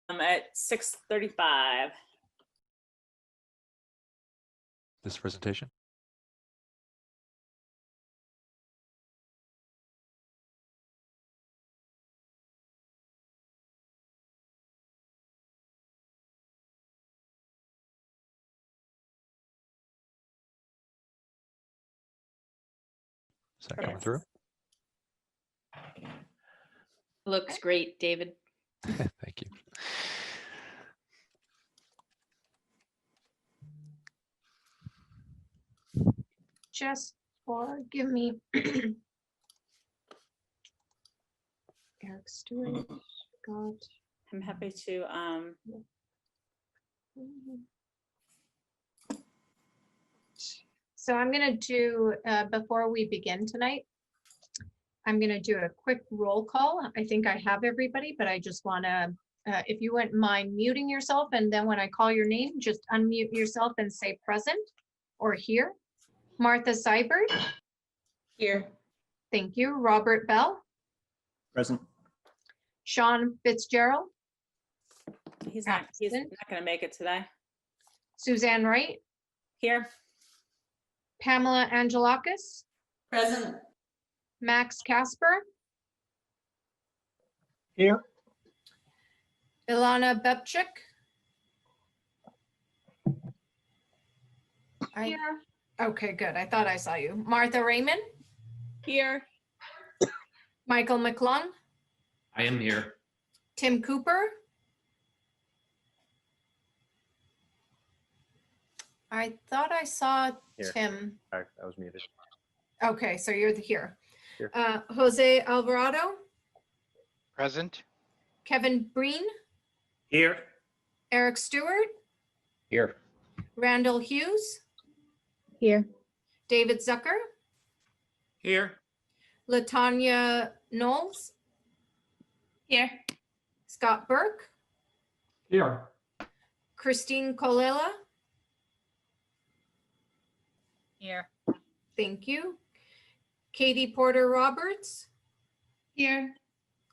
At 6:35. This presentation. Is that coming through? Looks great, David. Thank you. Just give me Eric Stewart, Scott. I'm happy to, So I'm going to do, before we begin tonight, I'm going to do a quick roll call. I think I have everybody, but I just want to, if you wouldn't mind muting yourself, and then when I call your name, just unmute yourself and say present or here. Martha Seibert. Here. Thank you. Robert Bell. Present. Sean Fitzgerald. he's not Absent. going to make it today. Suzanne Wright. Here. Pamela Angelakis. Present. Max Casper. Here. Ilana Bebchik. Here. Okay, good. I thought I saw you. Martha Raymond. Here. Michael McClung. I am here. Tim Cooper. I thought I saw Here. Tim. I was muted. Okay, so you're here. Here. Jose Alvarado. Present. Kevin Breen. Here. Eric Stewart. Here. Randall Hughes. Here. David Zucker. Here. Latanya Knowles. Here. Scott Burke. Here. Christine Colella. Here. Thank you. Katie Porter Roberts. Here.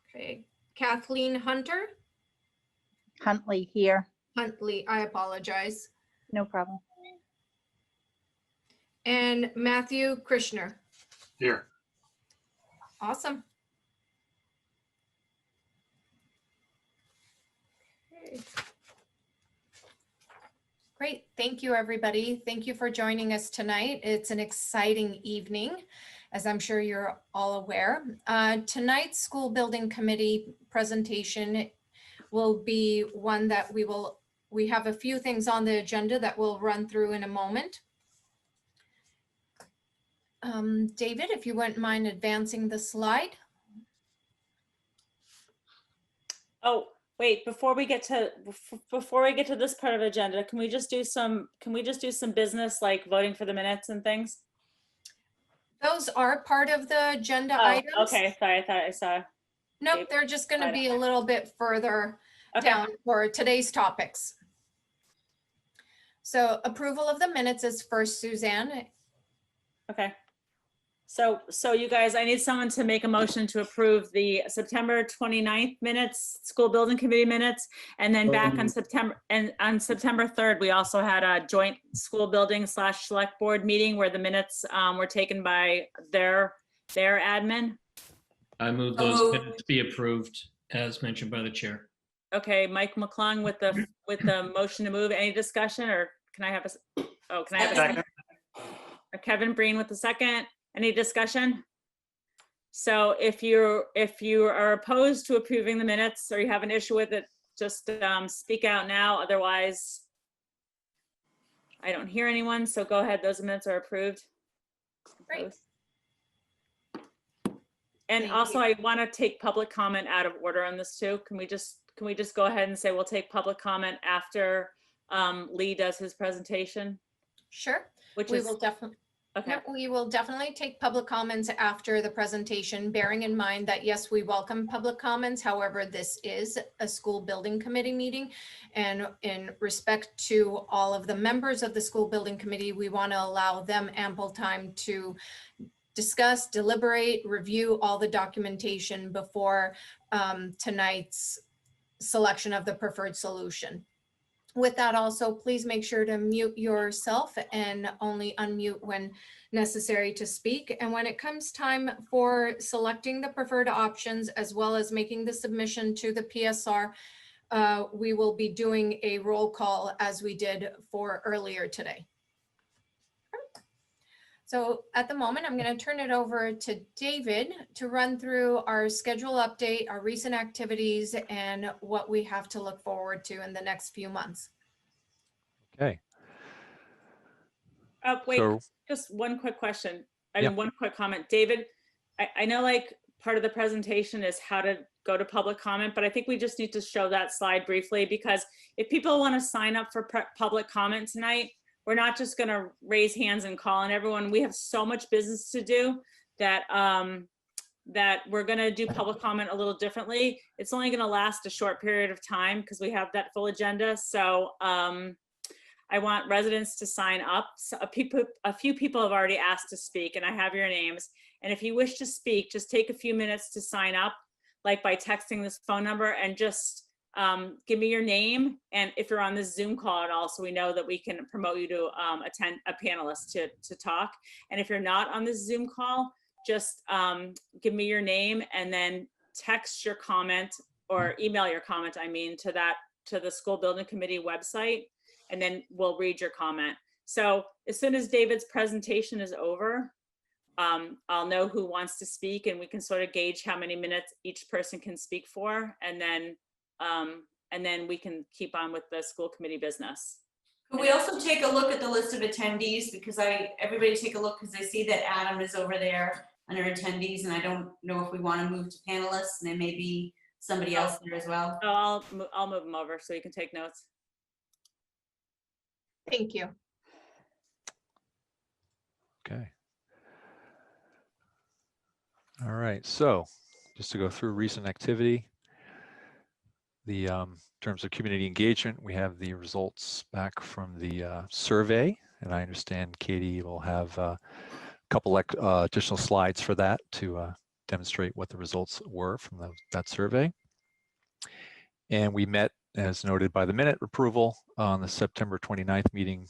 Okay. Kathleen Hunter. Huntley here. Huntley, I apologize. No problem. And Matthew Krishner. Here. Awesome. Okay. Great. Thank you, everybody. Thank you for joining us tonight. It's an exciting evening, as I'm sure you're all aware. Tonight's school building committee presentation will be one that we have a few things on the agenda that we'll run through in a moment. David, if you wouldn't mind advancing the slide. Oh, wait, before we get to this part of the agenda, can we just do some business like voting for the minutes and things? Those are part of the agenda Oh, items. okay, sorry, I thought I saw. Nope, they're just going to be a little bit further Okay. down for today's topics. So approval of the minutes is first, Suzanne. Okay. So you guys, I need someone to make a motion to approve the September 29th minutes, school building committee minutes, and then back on September 3rd, we also had a joint school building / select board meeting where the minutes were taken by their admin. I move those minutes be approved as mentioned by the chair. Okay, Mike McClung with the motion to move. Any discussion, or can I have a second? Kevin Breen with the second. Any discussion? So if you are opposed to approving the minutes or you have an issue with it, just speak out now. Otherwise, I don't hear anyone. So go ahead. Those minutes are approved. Great. And Thank also, you. I want to take public comment out of order on this too. Can we just go ahead and say we'll take public comment after Lee does his presentation? Sure. Which We is will definitely. okay. No, we will definitely take public comments after the presentation, bearing in mind that, yes, we welcome public comments. However, this is a school building committee meeting. And in respect to all of the members of the school building committee, we want to allow them ample time to discuss, deliberate, review all the documentation before tonight's selection of the preferred solution. With that also, please make sure to mute yourself and only unmute when necessary to speak. And when it comes time for selecting the preferred options, as well as making the submission to the PSR, we will be doing a roll call as we did for earlier today. So at the moment, I'm going to turn it over to David to run through our schedule update, our recent activities, and what we have to look forward to in the next few months. Okay. Wait, So- just one quick question. Yep. One quick comment. David, I know like part of the presentation is how to go to public comment, but I think we just need to show that slide briefly, because if people want to sign up for public comment tonight, we're not just going to raise hands and call on everyone. We have so much business to do that that we're going to do public comment a little differently. It's only going to last a short period of time because we have that full agenda. So I want residents to sign up. So a few people have already asked to speak, and I have your names. And if you wish to speak, just take a few minutes to sign up, like by texting this phone number, and just give me your name. And if you're on this Zoom call at all, so we know that we can promote you to attend a panelist to talk. And if you're not on this Zoom call, just give me your name and then text your comment or email your comment, to the school building committee website, and then we'll read your comment. So as soon as David's presentation is over, I'll know who wants to speak, and we can sort of gauge how many minutes each person can speak for, and then we can keep on with the school committee business. Could we also take a look at the list of attendees, because everybody take a look, because I see that Adam is over there under attendees, and I don't know if we want to move to panelists, and there may be somebody else there as well. Oh, I'll move them over so you can take notes. Thank you. Okay. All right, so just to go through recent activity, in terms of community engagement, we have the results back from the survey, and I understand Katie will have a couple additional slides for that to demonstrate what the results were from that survey. And we met, as noted by the minute approval, on the September 29th meeting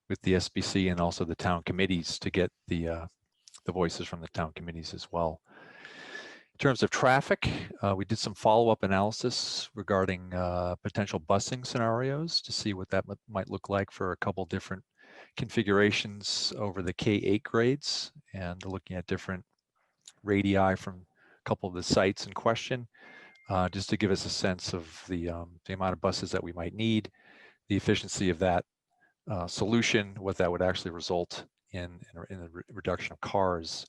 with the SBC and also the town committees to get the voices from the town committees as well. In terms of traffic, we did some follow-up analysis regarding potential busing scenarios to see what that might look like for a couple different configurations over the K-8 grades, and looking at different radii from a couple of the sites in question, just to give us a sense of the amount of buses that we might need, the efficiency of that solution, what that would actually result in the reduction of cars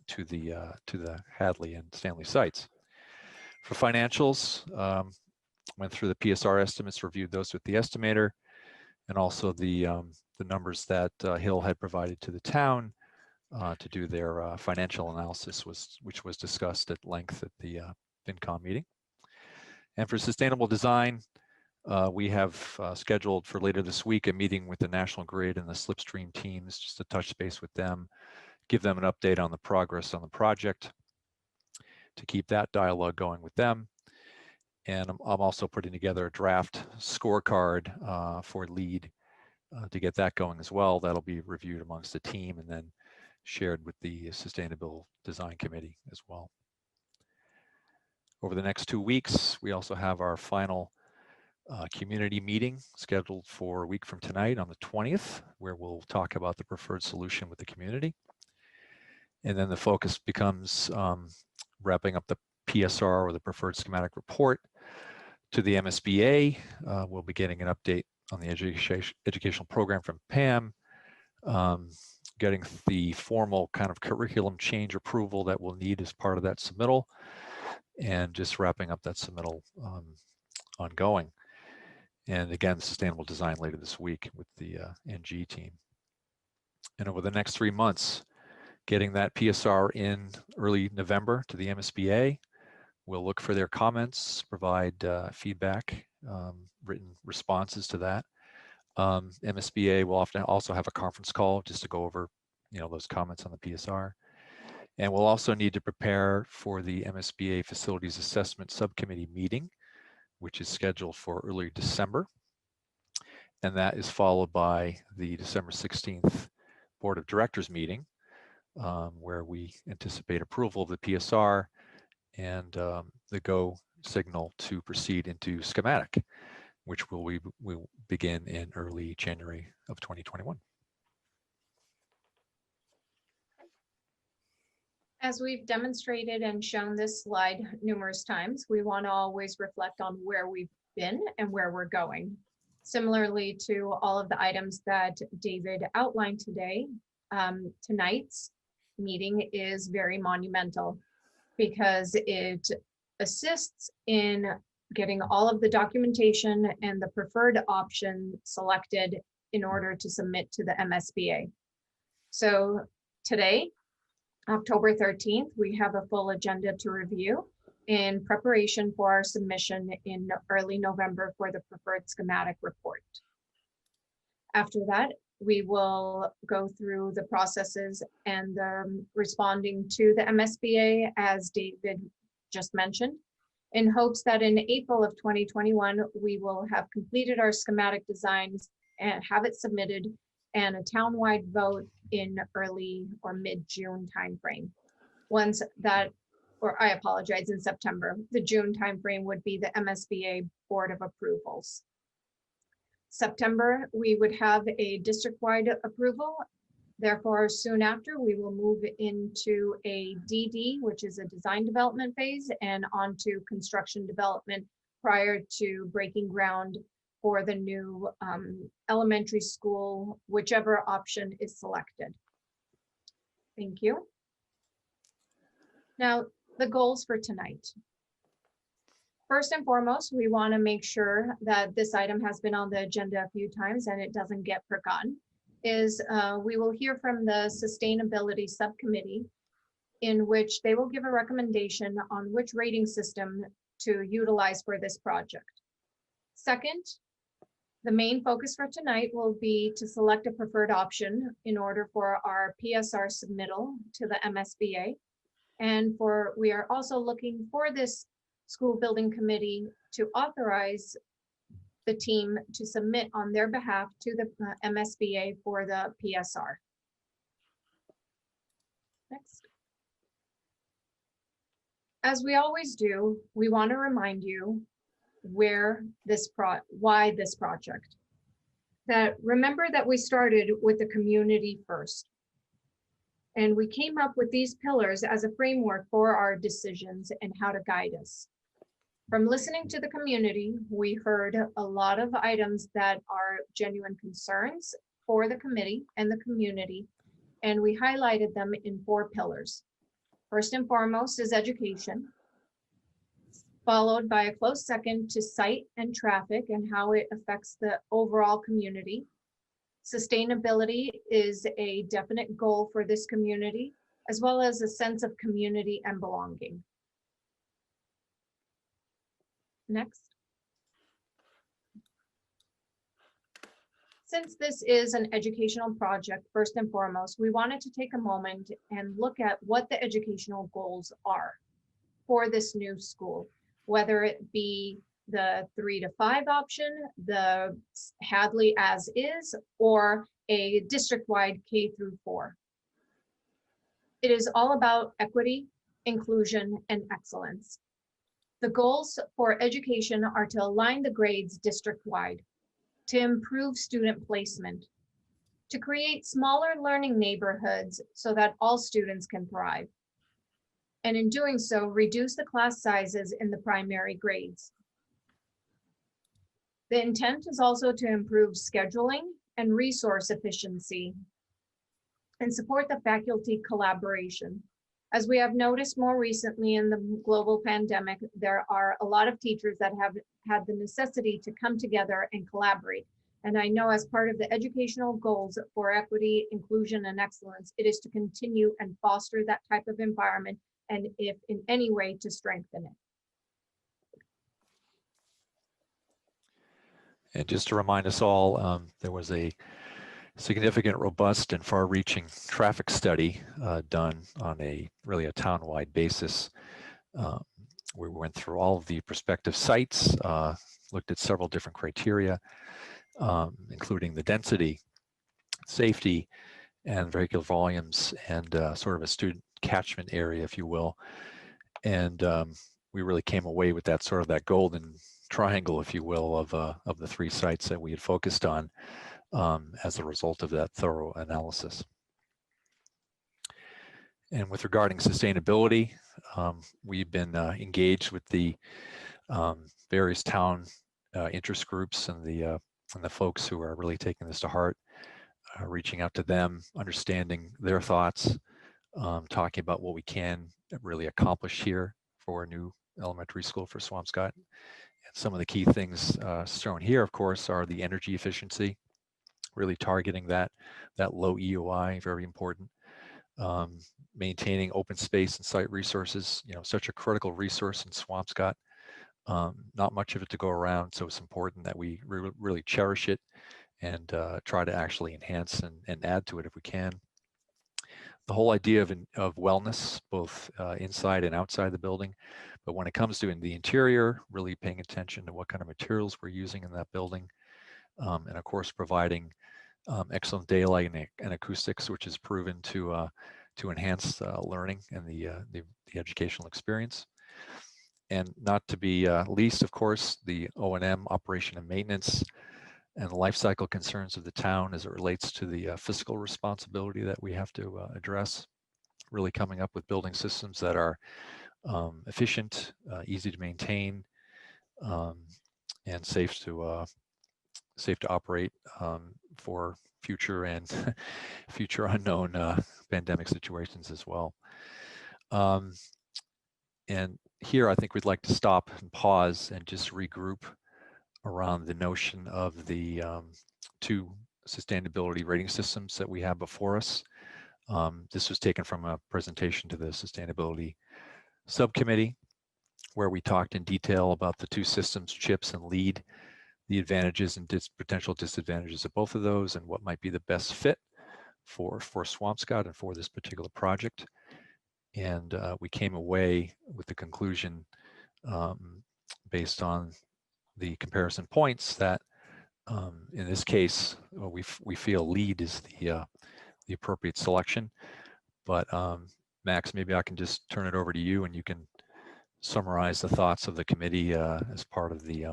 to the Hadley and Stanley sites. For financials, went through the PSR estimates, reviewed those with the estimator, and also the numbers that Hill had provided to the town to do their financial analysis, which was discussed at length at the FinCom meeting. And for sustainable design, we have scheduled for later this week a meeting with the National Grid and the Slipstream teams, just to touch base with them, give them an update on the progress on the project, to keep that dialogue going with them. And I'm also putting together a draft scorecard for LEED to get that going as well. That'll be reviewed amongst the team and then shared with the Sustainable Design Committee as well. Over the next 2 weeks, we also have our final community meeting scheduled for a week from tonight on the 20th, where we'll talk about the preferred solution with the community. And then the focus becomes wrapping up the PSR, or the preferred schematic report, to the MSBA. We'll be getting an update on the educational program from Pam, getting the formal kind of curriculum change approval that we'll need as part of that submittal, and just wrapping up that submittal ongoing. And again, sustainable design later this week with the NG team. And over the next 3 months, getting that PSR in early November to the MSBA. We'll look for their comments, provide feedback, written responses to that. MSBA will often also have a conference call just to go over, those comments on the PSR. And we'll also need to prepare for the MSBA Facilities Assessment Subcommittee meeting, which is scheduled for early December. And that is followed by the December 16th Board of Directors meeting, where we anticipate approval of the PSR and the go signal to proceed into schematic, which will begin in early January of 2021. As we've demonstrated and shown this slide numerous times, we want to always reflect on where we've been and where we're going. Similarly to all of the items that David outlined today, tonight's meeting is very monumental because it assists in getting all of the documentation and the preferred option selected in order to submit to the MSBA. So today, October 13th, we have a full agenda to review in preparation for our submission in early November for the preferred schematic report. After that, we will go through the processes and responding to the MSBA, as David just mentioned, in hopes that in April of 2021, we will have completed our schematic designs and have it submitted, and a townwide vote in early or mid-June timeframe. Once that, or I apologize, in September, the June timeframe would be the MSBA Board of Approvals. September, we would have a district-wide approval. Therefore, soon after, we will move into a DD, which is a design development phase, and onto construction development prior to breaking ground for the new elementary school, whichever option is selected. Thank you. Now, the goals for tonight. First and foremost, we want to make sure that this item has been on the agenda a few times and it doesn't get forgotten, is we will hear from the Sustainability Subcommittee, in which they will give a recommendation on which rating system to utilize for this project. Second, the main focus for tonight will be to select a preferred option in order for our PSR submittal to the MSBA. And we are also looking for this school building committee to authorize the team to submit on their behalf to the MSBA for the PSR. Next. As we always do, we want to remind you why this project. That remember that we started with the community first. And we came up with these pillars as a framework for our decisions and how to guide us. From listening to the community, we heard a lot of items that are genuine concerns for the committee and the community, and we highlighted them in 4 pillars. First and foremost is education, followed by a close second to site and traffic and how it affects the overall community. Sustainability is a definite goal for this community, as well as a sense of community and belonging. Next. Since this is an educational project, first and foremost, we wanted to take a moment and look at what the educational goals are for this new school, whether it be the 3 to 5 option, the Hadley as is, or a district-wide K through 4. It is all about equity, inclusion, and excellence. The goals for education are to align the grades district-wide, to improve student placement, to create smaller learning neighborhoods so that all students can thrive, and in doing so, reduce the class sizes in the primary grades. The intent is also to improve scheduling and resource efficiency and support the faculty collaboration. As we have noticed more recently in the global pandemic, there are a lot of teachers that have had the necessity to come together and collaborate. And I know as part of the educational goals for equity, inclusion, and excellence, it is to continue and foster that type of environment, and if in any way to strengthen it. And just to remind us all, there was a significant, robust, and far-reaching traffic study done on really a town-wide basis. We went through all of the prospective sites, looked at several different criteria, including the density, safety, and vehicular volumes, and sort of a student catchment area, if you will. And we really came away with that sort of that golden triangle, if you will, of the 3 sites that we had focused on as a result of that thorough analysis. And with regarding sustainability, we've been engaged with the various town interest groups and the folks who are really taking this to heart, reaching out to them, understanding their thoughts, talking about what we can really accomplish here for a new elementary school for Swampscott. And some of the key things shown here, of course, are the energy efficiency, really targeting that low EOI, very important. Maintaining open space and site resources, such a critical resource in Swampscott. Not much of it to go around, so it's important that we really cherish it and try to actually enhance and add to it if we can. The whole idea of wellness, both inside and outside the building, but when it comes to in the interior, really paying attention to what kind of materials we're using in that building, and of course providing excellent daylight and acoustics, which is proven to enhance learning and the educational experience. And not to be least, of course, the O&M, operation and maintenance, and the life cycle concerns of the town as it relates to the fiscal responsibility that we have to address. Really coming up with building systems that are efficient, easy to maintain, and safe to operate for future and future unknown pandemic situations as well. And here I think we'd like to stop and pause and just regroup around the notion of the 2 sustainability rating systems that we have before us. This was taken from a presentation to the Sustainability Subcommittee, where we talked in detail about the 2 systems, CHPS and LEED, the advantages and potential disadvantages of both of those, and what might be the best fit for Swampscott and for this particular project. And we came away with the conclusion, based on the comparison points, that in this case, we feel LEED is the appropriate selection. But Max, maybe I can just turn it over to you, and you can summarize the thoughts of the committee as part of the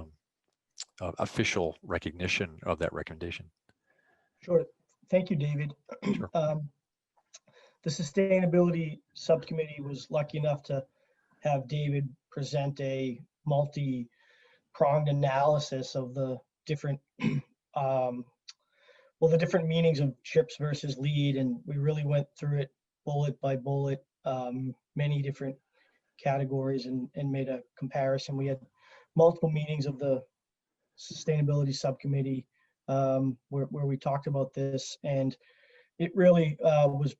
official recognition of that recommendation. Sure. Thank you, David. Sure. The Sustainability Subcommittee was lucky enough to have David present a multi-pronged analysis of the different, the different meanings of CHPS versus LEED, and we really went through it bullet by bullet, many different categories, and made a comparison. We had multiple meetings of the Sustainability Subcommittee where we talked about this, and it really was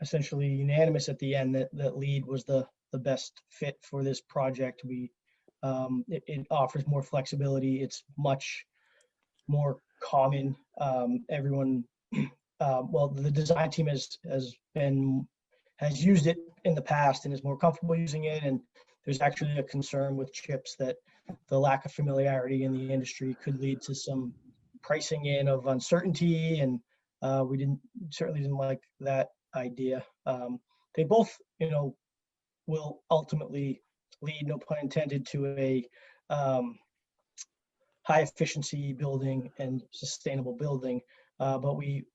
essentially unanimous at the end that LEED was the best fit for this project. It offers more flexibility. It's much more common. Everyone, the design team has used it in the past and is more comfortable using it. And there's actually a concern with CHPS that the lack of familiarity in the industry could lead to some pricing in of uncertainty, and we certainly didn't like that idea. They both, will ultimately lead, no pun intended, to a high efficiency building and sustainable building. But we,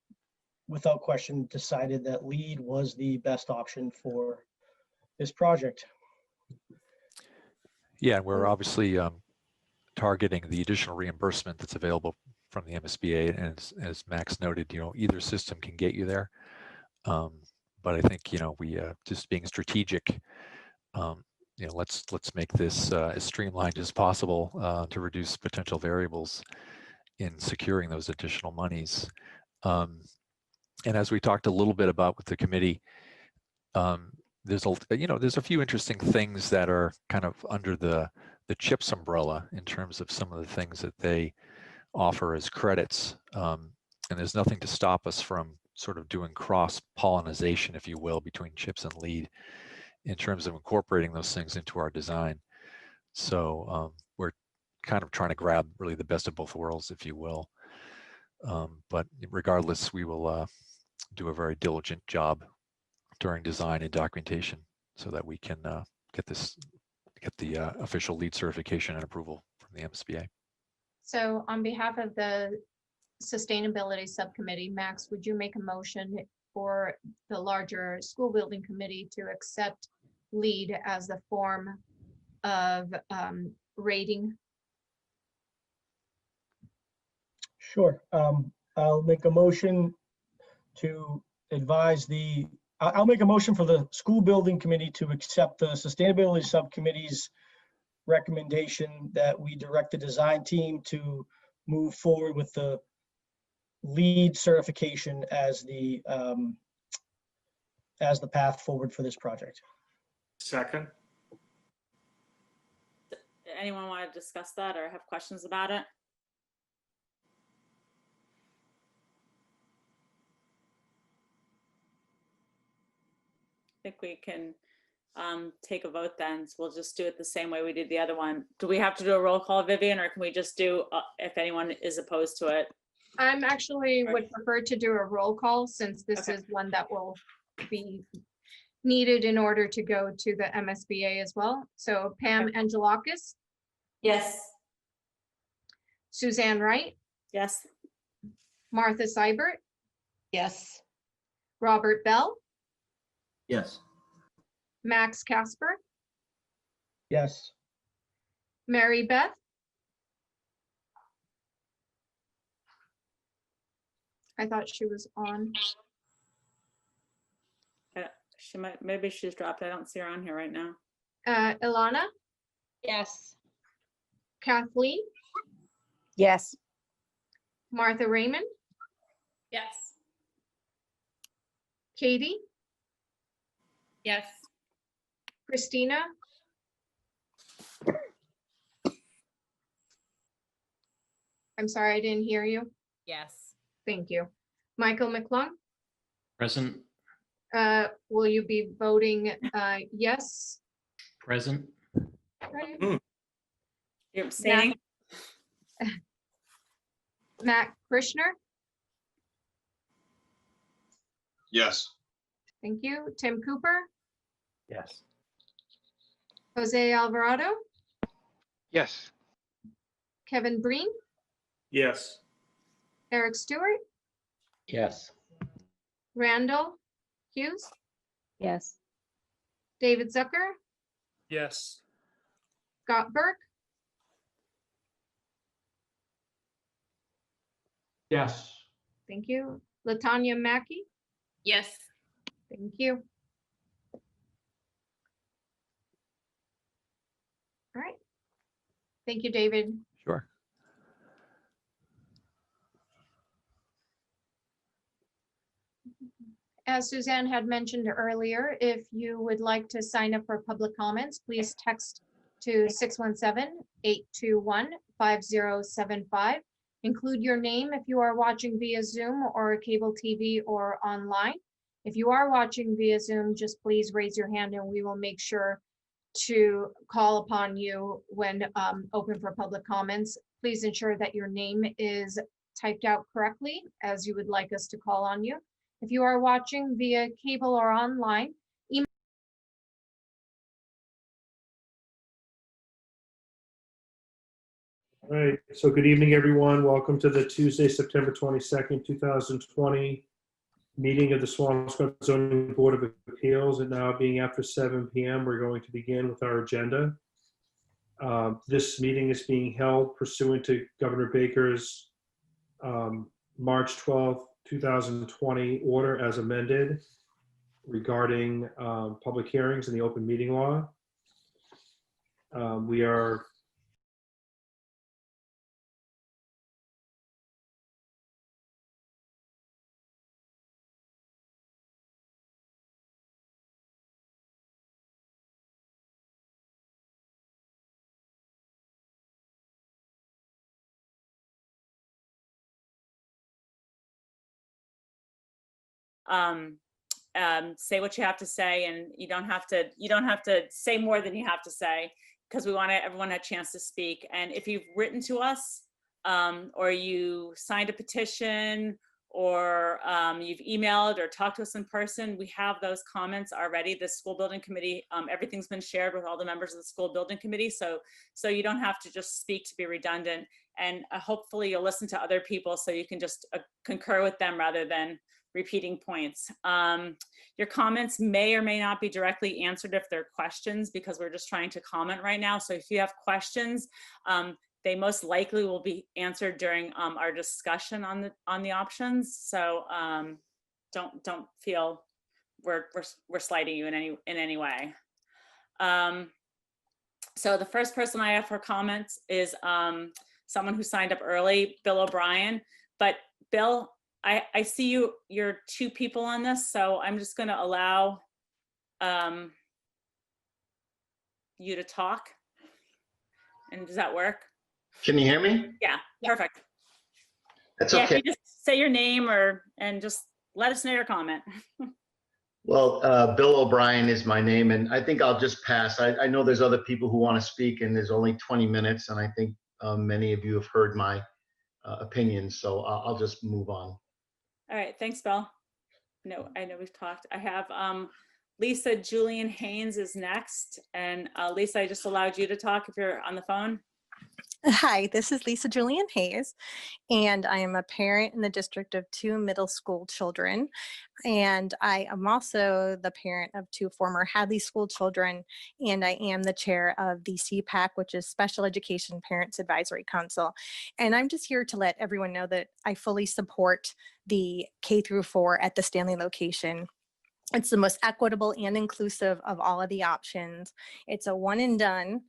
without question, decided that LEED was the best option for this project. Yeah, we're obviously targeting the additional reimbursement that's available from the MSBA, and as Max noted, either system can get you there. But I think we just being strategic, let's make this as streamlined as possible to reduce potential variables in securing those additional monies. And as we talked a little bit about with the committee, there's a few interesting things that are kind of under the CHPS umbrella in terms of some of the things that they offer as credits. And there's nothing to stop us from sort of doing cross pollination, if you will, between CHIPS and LEED in terms of incorporating those things into our design. So we're kind of trying to grab really the best of both worlds, if you will. But regardless, we will do a very diligent job during design and documentation so that we can get the official LEED certification and approval from the MSBA. So on behalf of the Sustainability Subcommittee, Max, would you make a motion for the larger school building committee to accept LEED as the form of rating? Sure. I'll make a motion to advise I'll make a motion for the school building committee to accept the sustainability subcommittee's recommendation that we direct the design team to move forward with the LEED certification as the path forward for this project. Second. Anyone want to discuss that or have questions about it? I think we can take a vote then. So we'll just do it the same way we did the other one. Do we have to do a roll call, Vivian, or can we just do if anyone is opposed to it? I'm actually would prefer to do a roll call since this Okay. is one that will be needed in order to go to the MSBA as well. So Pam Angelakis, Yes. Suzanne Wright, Yes. Martha Seibert, Yes. Robert Bell, Yes. Max Casper, Yes. Mary Beth, I thought she was on. She might, maybe she's dropped. I don't see her on here right now. Ilana, Yes. Kathleen, Yes. Martha Raymond, Yes. Katie, Yes. Christina, I'm sorry, I didn't hear you. Yes. Thank you. Michael McClung, Present, will you be voting yes? present, Okay. You're abstaining? Matt Krishner, Yes. thank you. Tim Cooper, Yes. Jose Alvarado, Yes. Kevin Breen, Yes. Eric Stewart, Yes. Randall Hughes, Yes. David Zucker, Yes. Scott Burke, Yes. thank you. Latanya Mackey, Yes. thank you. All right. Thank you, David. Sure. As Suzanne had mentioned earlier, if you would like to sign up for public comments, please text to 617-821-5075. Include your name if you are watching via Zoom or cable TV or online. If you are watching via Zoom, just please raise your hand and we will make sure to call upon you when open for public comments. Please ensure that your name is typed out correctly as you would like us to call on you. If you are watching via cable or online, email. All right, so good evening, everyone. Welcome to the Tuesday, September 22nd, 2020 meeting of the Swampscott Zoning Board of Appeals. And now being after 7 p.m., we're going to begin with our agenda. This meeting is being held pursuant to Governor Baker's March 12th, 2020 order as amended regarding public hearings and the open meeting law. We are say what you have to say, and you don't have to say more than you have to say, because we want everyone a chance to speak. And if you've written to us, or you signed a petition, or you've emailed or talked to us in person, we have those comments already. The school building committee, everything's been shared with all the members of the school building committee. So you don't have to just speak to be redundant. And hopefully you'll listen to other people so you can just concur with them rather than repeating points. Your comments may or may not be directly answered if they're questions, because we're just trying to comment right now. So if you have questions, they most likely will be answered during our discussion on the options. So don't feel we're slighting you in any way. So the first person I have for comments is someone who signed up early, Bill O'Brien. But Bill, I see you're two people on this, so I'm just going to allow you to talk. And does that work? Can you hear me? Yeah, perfect. That's Yeah, okay. if you just say your name and just let us know your comment. Well, Bill O'Brien is my name, and I think I'll just pass. I know there's other people who want to speak, and there's only 20 minutes, and I think many of you have heard my opinions, so I'll just move on. All right, thanks, Bill. No, I know we've talked. I have Lisa Julian Haynes is next, and Lisa, I just allowed you to talk if you're on the phone. Hi, this is Lisa Julian Hayes, and I am a parent in the district of 2 middle school children. And I am also the parent of 2 former Hadley school children, and I am the chair of the CPAC, which is Special Education Parents Advisory Council. And I'm just here to let everyone know that I fully support the K-4 at the Stanley location. It's the most equitable and inclusive of all of the options. It's a one and done.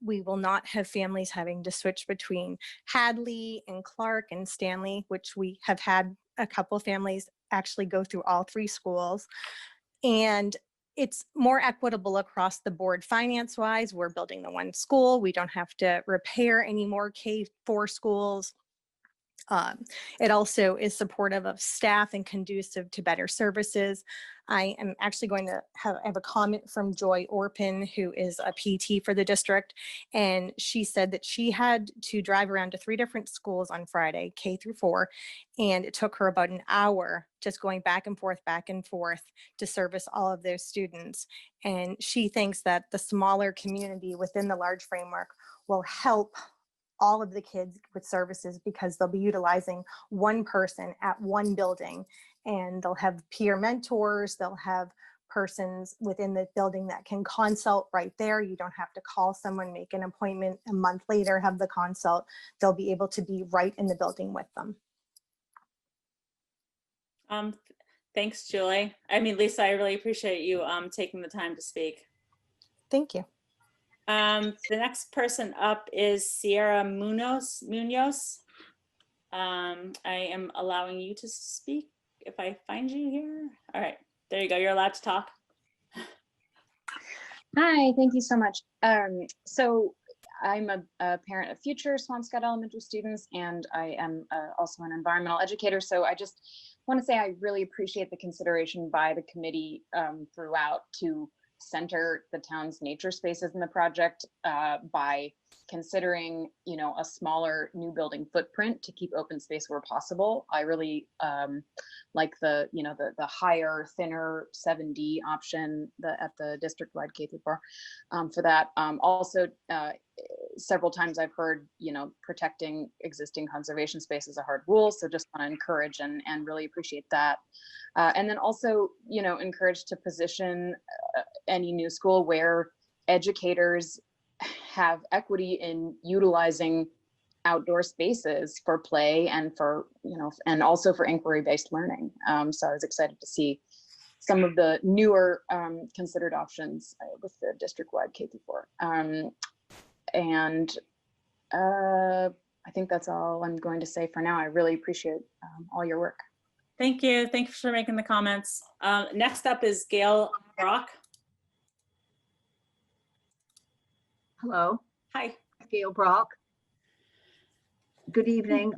We will not have families having to switch between Hadley and Clark and Stanley, which we have had a couple families actually go through all 3 schools. And it's more equitable across the board finance-wise. We're building the one school. We don't have to repair any more K-4 schools. It also is supportive of staff and conducive to better services. I am actually going to have a comment from Joy Orpin, who is a PT for the district. And she said that she had to drive around to 3 different schools on Friday, K-4, and it took her about an hour just going back and forth to service all of those students. And she thinks that the smaller community within the large framework will help all of the kids with services, because they'll be utilizing one person at one building, and they'll have peer mentors, they'll have persons within the building that can consult right there. You don't have to call someone, make an appointment, a month later have the consult. They'll be able to be right in the building with them. Thanks, Julie. I mean, Lisa, I really appreciate you taking the time to speak. Thank you. The next person up is Sierra Munoz. I am allowing you to speak if I find you here. All right, there you go. You're allowed to talk. Hi, thank you so much. So I'm a parent of future Swampscott elementary students, and I am also an environmental educator. So I just want to say I really appreciate the consideration by the committee throughout to center the town's nature spaces in the project by considering, a smaller new building footprint to keep open space where possible. I really like the higher, thinner 7D option at the district-wide K-4 for that. Also, several times I've heard, protecting existing conservation space is a hard rule. So just want to encourage and really appreciate that. And then also, encourage to position any new school where educators have equity in utilizing outdoor spaces for play and for, and also for inquiry-based learning. So I was excited to see some of the newer considered options with the district-wide K-4. And I think that's all I'm going to say for now. I really appreciate all your work. Thank you. Thank you for making the comments. Next up is Gail Brock. Hello. Hi. Gail Brock. Good evening.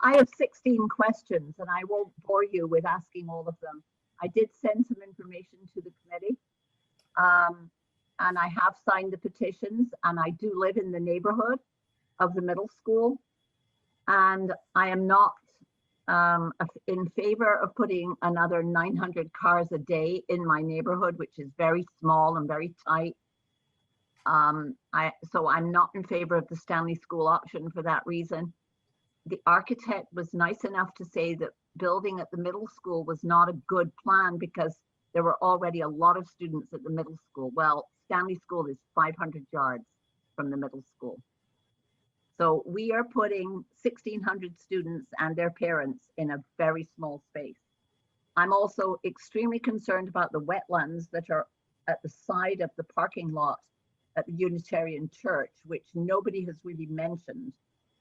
I have 16 questions and I won't bore you with asking all of them. I did send some information to the committee. And I have signed the petitions and I do live in the neighborhood of the middle school. And I am not in favor of putting another 900 cars a day in my neighborhood, which is very small and very tight. So I'm not in favor of the Stanley School option for that reason. The architect was nice enough to say that building at the middle school was not a good plan because there were already a lot of students at the middle school. Well, Stanley School is 500 yards from the middle school. So we are putting 1,600 students and their parents in a very small space. I'm also extremely concerned about the wetlands that are at the side of the parking lot at the Unitarian Church, which nobody has really mentioned.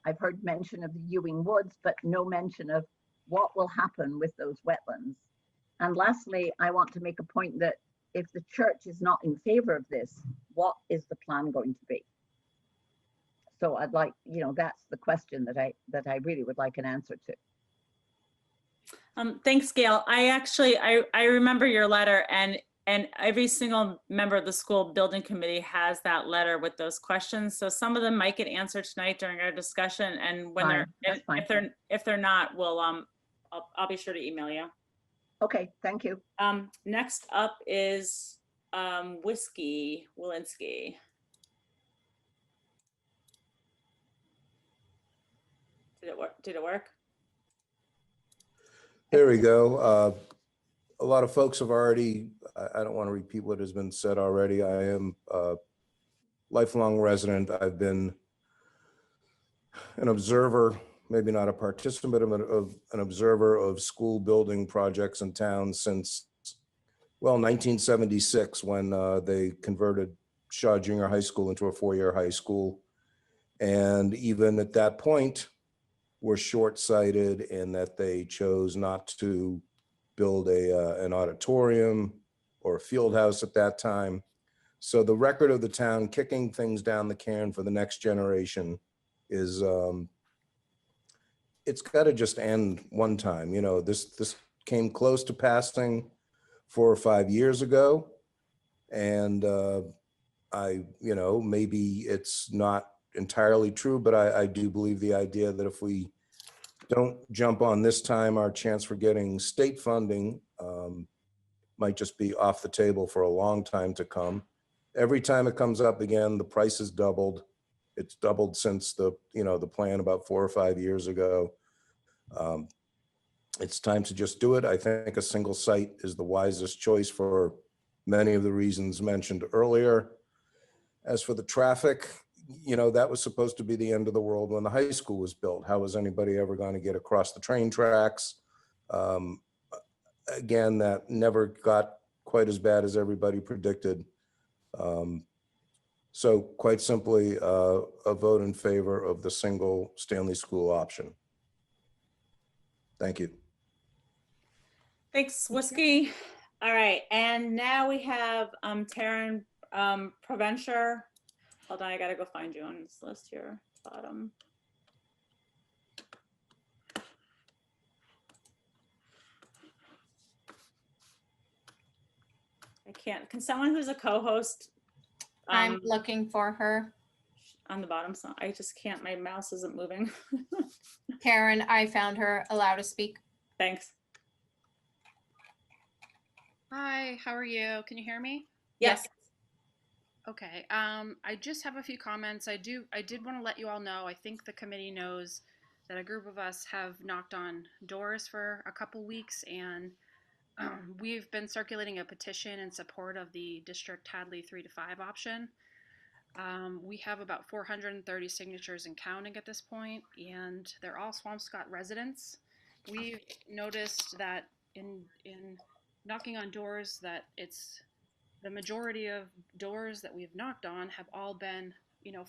I've heard mention of the Ewing Woods, but no mention of what will happen with those wetlands. And lastly, I want to make a point that if the church is not in favor of this, what is the plan going to be? So I'd like, that's the question that I really would like an answer to. Thanks, Gail. I remember your letter, and every single member of the school building committee has that letter with those questions. So some of them might get answered tonight during our discussion, and when if they're not, we'll I'll be sure to email you. Okay, thank you. Next up is Whiskey Walensky. Did it work? There we go. A lot of folks have already, I don't want to repeat what has been said already. I am a lifelong resident. I've been an observer, maybe not a participant, but an observer of school building projects in town since, well, 1976, when they converted Shaw Junior High School into a four-year high school. And even at that point, were short-sighted in that they chose not to build an auditorium or a field house at that time. So the record of the town kicking things down the can for the next generation is, it's got to just end one time. This came close to passing 4 or 5 years ago. And maybe it's not entirely true, but I do believe the idea that if we don't jump on this time, our chance for getting state funding might just be off the table for a long time to come. Every time it comes up again, the price has doubled. It's doubled since the plan about 4 or 5 years ago. It's time to just do it. I think a single site is the wisest choice for many of the reasons mentioned earlier. As for the traffic, that was supposed to be the end of the world when the high school was built. How was anybody ever going to get across the train tracks? Again, that never got quite as bad as everybody predicted. So quite simply, a vote in favor of the single Stanley School option. Thank you. Thanks, Whiskey. All right, and now we have Taryn Provencher. Hold on, I gotta go find you on this list here, bottom. I can't, can someone who's a co-host? I'm looking for her. On the bottom, so I just can't, my mouse isn't moving. Karen, I found her. Allow to speak. Thanks. Hi, how are you? Can you hear me? Yes. Okay, I just have a few comments. I did want to let you all know, I think the committee knows that a group of us have knocked on doors for a couple weeks, and we've been circulating a petition in support of the District Hadley 3 to 5 option. We have about 430 signatures and counting at this point, and they're all Swampscott residents. We've noticed that in knocking on doors that it's the majority of doors that we've knocked on have all been,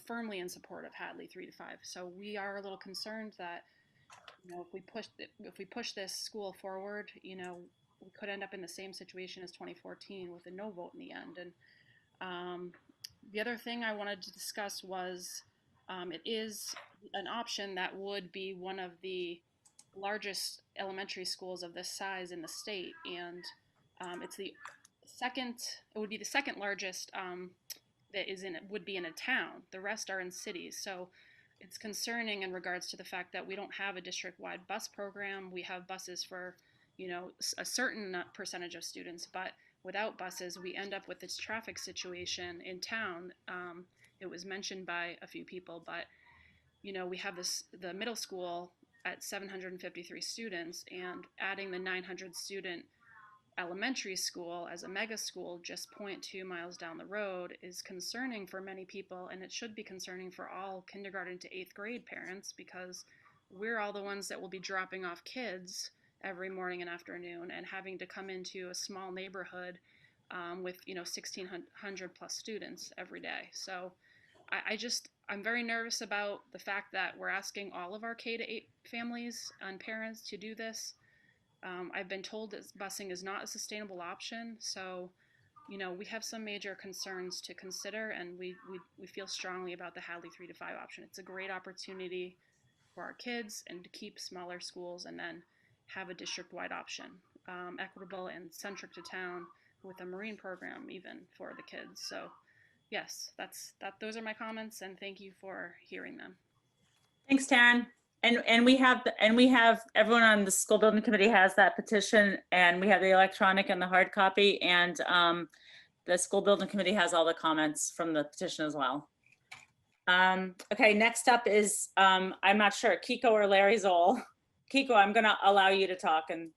firmly in support of Hadley 3 to 5. So we are a little concerned that, if we push this school forward, we could end up in the same situation as 2014 with a no vote in the end. And the other thing I wanted to discuss was it is an option that would be one of the largest elementary schools of this size in the state, and it's the second. It would be the second largest that is in would be in a town. The rest are in cities. So it's concerning in regards to the fact that we don't have a district-wide bus program. We have buses for, you know, a certain percentage of students, but without buses, we end up with this traffic situation in town. It was mentioned by a few people, but you know, we have the middle school at 753 students, and adding the 900 student elementary school as a mega school just 0.2 miles down the road is concerning for many people, and it should be concerning for all kindergarten to 8th grade parents, because we're all the ones that will be dropping off kids every morning and afternoon and having to come into a small neighborhood with, you know, 1,600 plus students every day. So I'm very nervous about the fact that we're asking all of our K-8 families and parents to do this. I've been told that busing is not a sustainable option. So, you know, we have some major concerns to consider, and we feel strongly about the Hadley 3 to 5 option. It's a great opportunity for our kids and to keep smaller schools and then have a district-wide option, equitable and centric to town with a marine program even for the kids. So yes, those are my comments, and thank you for hearing them. Thanks, Taryn. And we have everyone on the school building committee has that petition, and we have the electronic and the hard copy, and the school building committee has all the comments from the petition as well. Okay, next up is I'm not sure, Kiko or Larry Zoll. Kiko, I'm gonna allow you to talk. And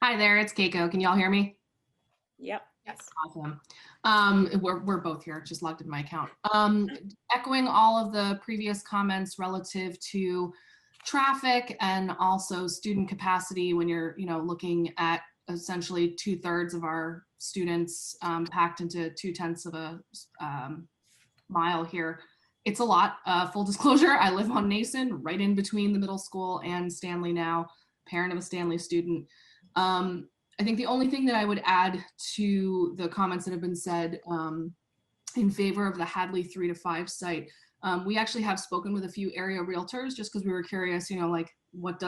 hi there, it's Keiko. Can y'all hear me? Yep. Yes. Awesome. We're both here, just logged in my account. Echoing all of the previous comments relative to traffic and also student capacity when you're, you know, looking at essentially 2/3 of our students packed into 2/10 of a mile here. It's a lot. Full disclosure, I live on Nason, right in between the middle school and Stanley now, parent of a Stanley student. I think the only thing that I would add to the comments that have been said in favor of the Hadley 3 to 5 site, we actually have spoken with a few area realtors just because we were curious, you know, like what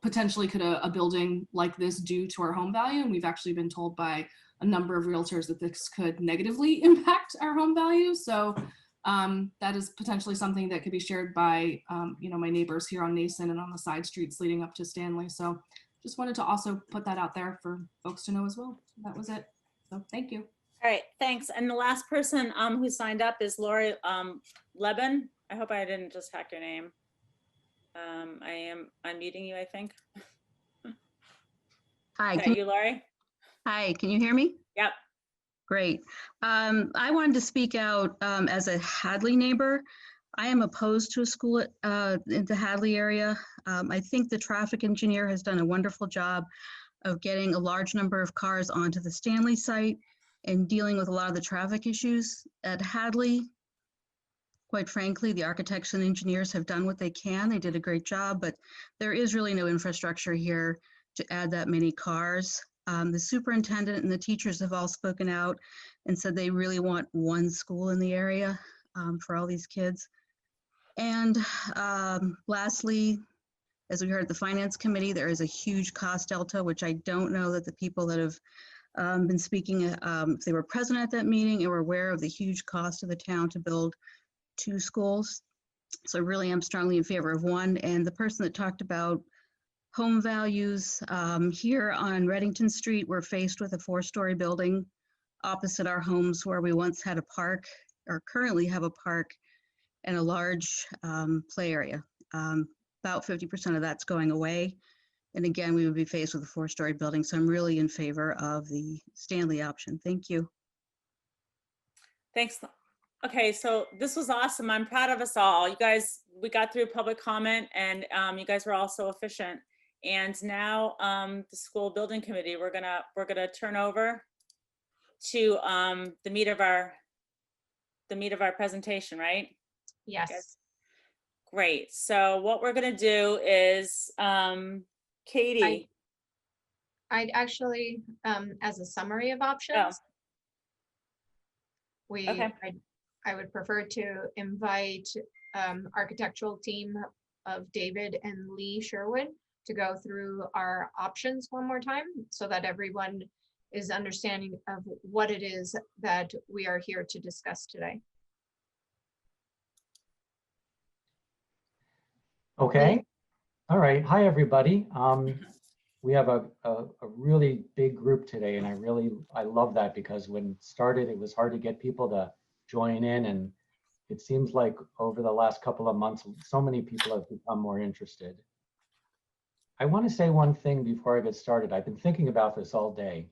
potentially could a building like this do to our home value? And we've actually been told by a number of realtors that this could negatively impact our home value. So that is potentially something that could be shared by, you know, my neighbors here on Nason and on the side streets leading up to Stanley. So just wanted to also put that out there for folks to know as well. That was it. So thank you. all right, thanks. And the last person who signed up is Lori Leben. I hope I didn't just hack your name. I am unmuting you, I think. Hi, Is that you, Lori? hi, can you hear me? Yep. Great. I wanted to speak out as a Hadley neighbor. I am opposed to a school in the Hadley area. I think the traffic engineer has done a wonderful job of getting a large number of cars onto the Stanley site and dealing with a lot of the traffic issues at Hadley. Quite frankly, the architects and engineers have done what they can. They did a great job, but there is really no infrastructure here to add that many cars. The superintendent and the teachers have all spoken out and said they really want one school in the area for all these kids. And lastly, as we heard at the finance committee, there is a huge cost delta, which I don't know that the people that have been speaking, if they were present at that meeting and were aware of the huge cost of the town to build 2 schools. So I really am strongly in favor of one. And the person that talked about home values, here on Reddington Street, we're faced with a 4-story building opposite our homes where we once had a park, or currently have a park, and a large play area. About 50% of that's going away. And again, we would be faced with a 4-story building. So I'm really in favor of the Stanley option. Thank you. Thanks. Okay, so this was awesome. I'm proud of us all. You guys, we got through public comment, and you guys were all so efficient. And now the school building committee, we're gonna turn over to the meat of our presentation, right? Yes. Yes. Great. So what we're gonna do is Katie. I'd actually, as a summary of options, Okay. I would prefer to invite architectural team of David and Lee Sherwood to go through our options one more time so that everyone is understanding of what it is that we are here to discuss today. Okay. All right. Hi, everybody. We have a really big group today, and I love that, because when it started, it was hard to get people to join in, and it seems like over the last couple of months, so many people have become more interested. I want to say one thing before I get started. I've been thinking about this all day.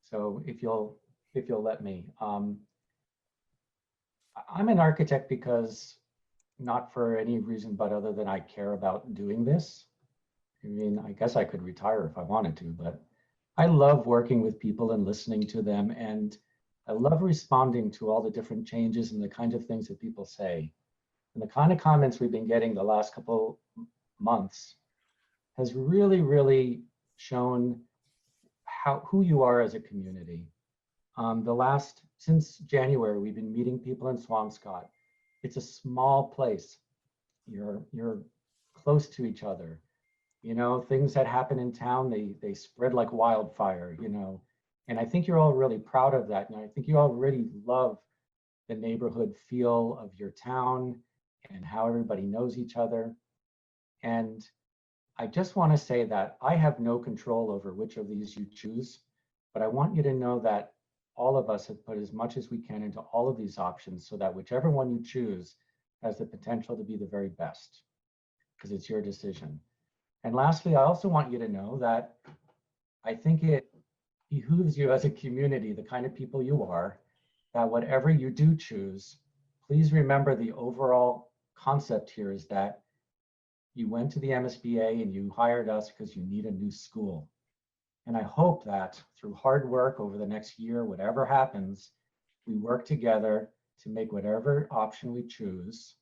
So if you'll let me, I'm an architect because, not for any reason but other than I care about doing this. I mean, I guess I could retire if I wanted to, but I love working with people and listening to them, and I love responding to all the different changes and the kinds of things that people say. And the kind of comments we've been getting the last couple months has really shown who you are as a community. Since January, we've been meeting people in Swampscott. It's a small place. You're close to each other. You know, things that happen in town, they spread like wildfire, you know. And I think you're all really proud of that. And I think you all really love the neighborhood feel of your town and how everybody knows each other. And I just want to say that I have no control over which of these you choose, but I want you to know that all of us have put as much as we can into all of these options so that whichever one you choose has the potential to be the very best, because it's your decision. And lastly, I also want you to know that I think it behooves you as a community, the kind of people you are, that whatever you do choose, please remember the overall concept here is that you went to the MSBA and you hired us because you need a new school. And I hope that through hard work over the next year, whatever happens, we work together to make whatever option we choose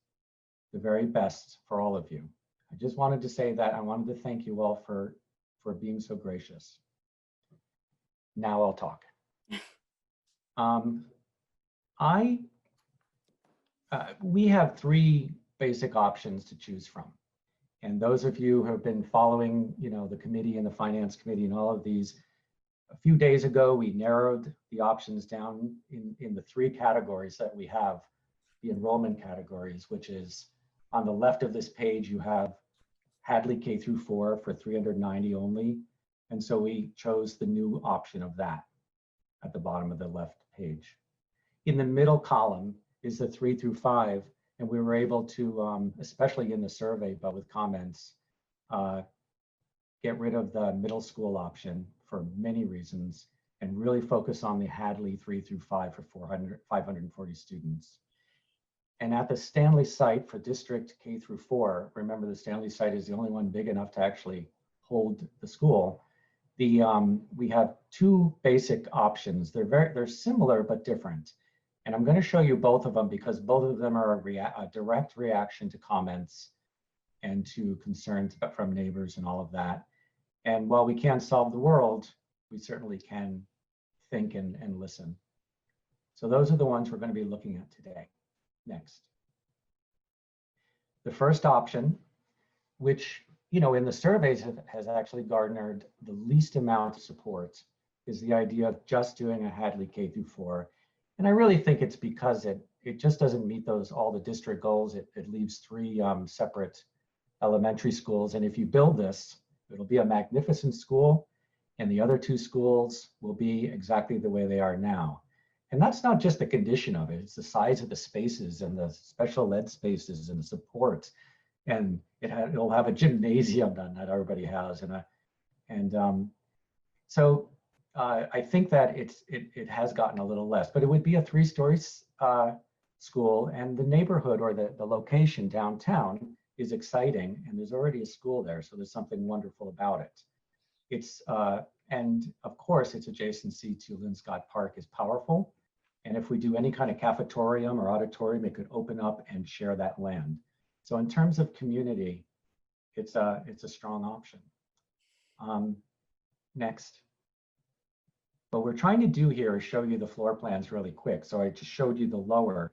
the very best for all of you. I just wanted to say that. I wanted to thank you all for being so gracious. Now I'll talk. We have three basic options to choose from. And those of you who have been following, you know, the committee and the finance committee and all of these, a few days ago, we narrowed the options down in the three categories that we have, the enrollment categories, which is on the left of this page, you have Hadley K through 4 for 390 only. And so we chose the new option of that at the bottom of the left page. In the middle column is the 3 through 5. And we were able to, especially in the survey, but with comments, get rid of the middle school option for many reasons and really focus on the Hadley 3 through 5 for 540 students. And at the Stanley site for District K through 4, remember the Stanley site is the only one big enough to actually hold the school. We have two basic options. They're similar but different. And I'm going to show you both of them because both of them are a direct reaction to comments and to concerns from neighbors and all of that. And while we can't solve the world, we certainly can think and listen. So those are the ones we're going to be looking at today. Next. The first option, which, you know, in the surveys has actually garnered the least amount of support, is the idea of just doing a Hadley K through 4. And I really think it's because it just doesn't meet all the district goals. It leaves three separate elementary schools. And if you build this, it'll be a magnificent school. And the other two schools will be exactly the way they are now. And that's not just the condition of it. It's the size of the spaces and the special ed spaces and the support. And it'll have a gymnasium that everybody has. So I think that it has gotten a little less, but it would be a 3-story school, and the neighborhood or the location downtown is exciting, and there's already a school there, so there's something wonderful about it. And of course, its adjacency to Linscott Park is powerful, and if we do any kind of cafetorium or auditorium, it could open up and share that land. So in terms of community, it's a strong option. Next. What we're trying to do here is show you the floor plans really quick. So I just showed you the lower.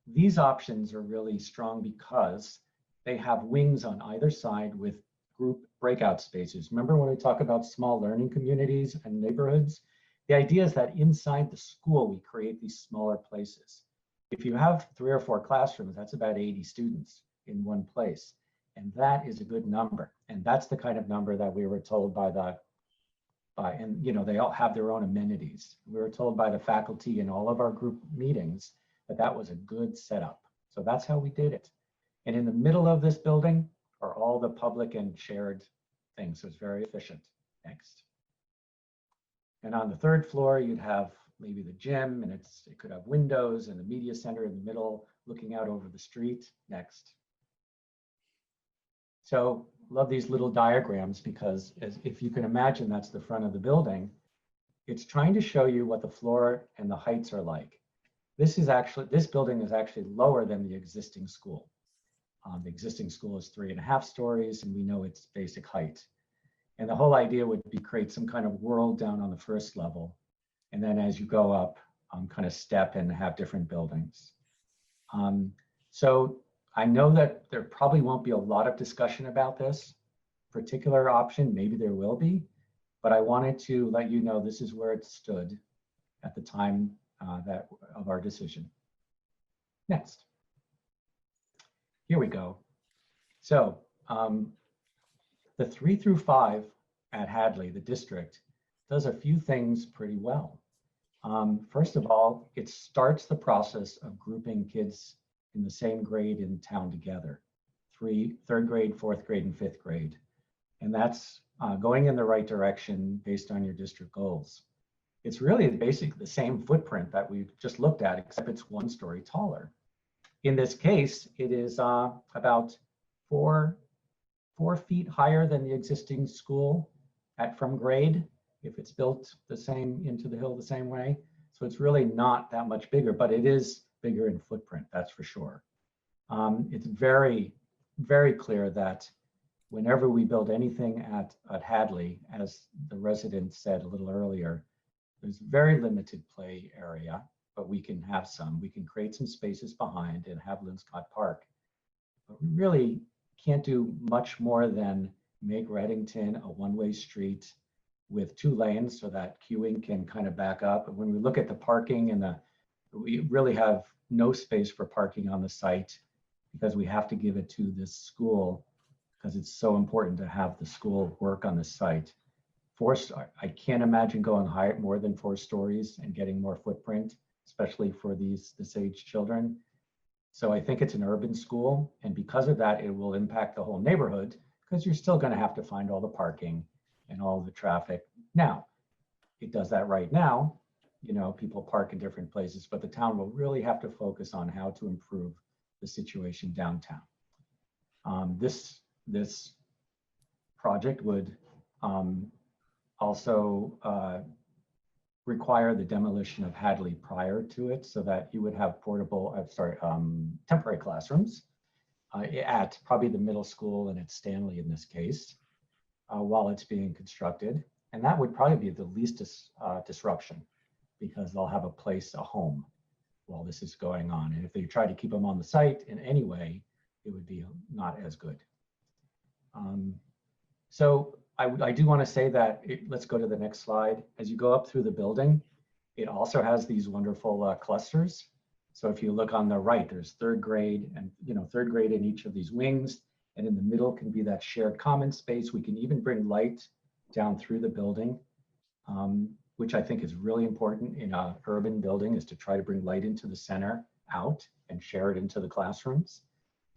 These options are really strong because they have wings on either side with group breakout spaces. Remember when we talk about small learning communities and neighborhoods? The idea is that inside the school, we create these smaller places. If you have 3 or 4 classrooms, that's about 80 students in one place. And that is a good number. And that's the kind of number that we were told and they all have their own amenities. We were told by the faculty in all of our group meetings that that was a good setup. So that's how we did it. And in the middle of this building are all the public and shared things. So it's very efficient. Next. And on the 3rd floor, you'd have maybe the gym, and it could have windows and the media center in the middle looking out over the street. Next. So love these little diagrams because if you can imagine that's the front of the building, it's trying to show you what the floor and the heights are like. This building is actually lower than the existing school. The existing school is 3.5 stories, and we know its basic height. And the whole idea would be create some kind of world down on the 1st level. And then as you go up, kind of step and have different buildings. So I know that there probably won't be a lot of discussion about this particular option. Maybe there will be, but I wanted to let you know this is where it stood at the time of our decision. Next. Here we go. So the 3 through 5 at Hadley, the district, does a few things pretty well. First of all, it starts the process of grouping kids in the same grade in town together, 3rd grade, 4th grade, and 5th grade. And that's going in the right direction based on your district goals. It's really basically the same footprint that we just looked at, except it's 1 story taller. In this case, it is about 4 feet higher than the existing school from grade, if it's built the same into the hill the same way. So it's really not that much bigger, but it is bigger in footprint, that's for sure. It's very, very clear that whenever we build anything at Hadley, as the resident said a little earlier, there's very limited play area, but we can have some. We can create some spaces behind and have Linscott Park. But we really can't do much more than make Reddington a one-way street with 2 lanes so that queuing can kind of back up. And when we look at the parking and we really have no space for parking on the site because we have to give it to this school because it's so important to have the school work on the site. I can't imagine going higher, more than 4 stories and getting more footprint, especially for this age children. So I think it's an urban school, and because of that, it will impact the whole neighborhood because you're still going to have to find all the parking and all the traffic. Now, it does that right now. People park in different places, but the town will really have to focus on how to improve the situation downtown. This project would also require the demolition of Hadley prior to it so that you would have temporary classrooms at probably the middle school and at Stanley in this case, while it's being constructed. And that would probably be the least disruption because they'll have a home while this is going on. And if they try to keep them on the site in any way, it would be not as good. So I do want to say that, let's go to the next slide. As you go up through the building, it also has these wonderful clusters. So if you look on the right, there's 3rd grade and 3rd grade in each of these wings. And in the middle can be that shared common space. We can even bring light down through the building, which I think is really important in an urban building, is to try to bring light into the center out and share it into the classrooms.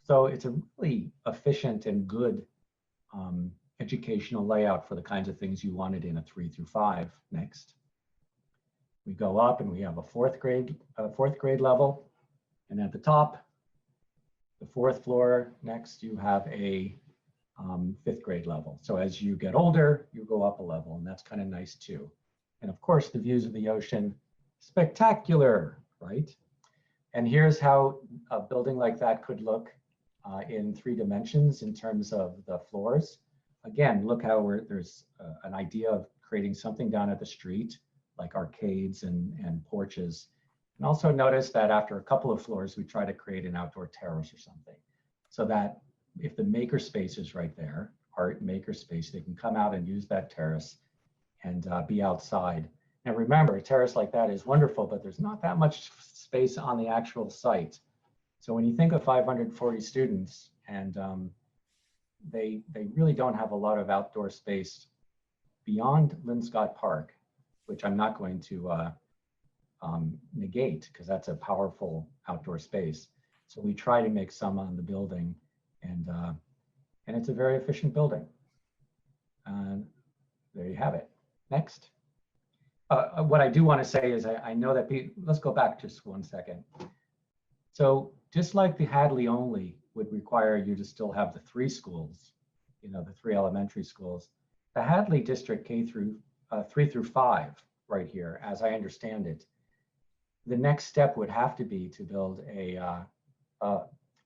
So it's a really efficient and good educational layout for the kinds of things you wanted in a 3 through 5. Next. We go up and we have a 4th grade level. And at the top, the 4th floor, next you have a 5th grade level. So as you get older, you go up a level, and that's kind of nice too. And of course, the views of the ocean, spectacular, right? And here's how a building like that could look in 3 dimensions in terms of the floors. Again, look how there's an idea of creating something down at the street like arcades and porches. And also notice that after a couple of floors, we try to create an outdoor terrace or something, so that if the makerspace is right there, art makerspace, they can come out and use that terrace and be outside. And remember, a terrace like that is wonderful, but there's not that much space on the actual site. So when you think of 540 students, and they really don't have a lot of outdoor space beyond Linscott Park, which I'm not going to negate, because that's a powerful outdoor space. So we try to make some on the building, and it's a very efficient building. And there you have it. Next. What I do want to say is I know that let's go back just 1 second. So just like the Hadley only would require you to still have the 3 schools, you know, the 3 elementary schools, the Hadley district K through 3 through 5 right here, as I understand it, the next step would have to be to build a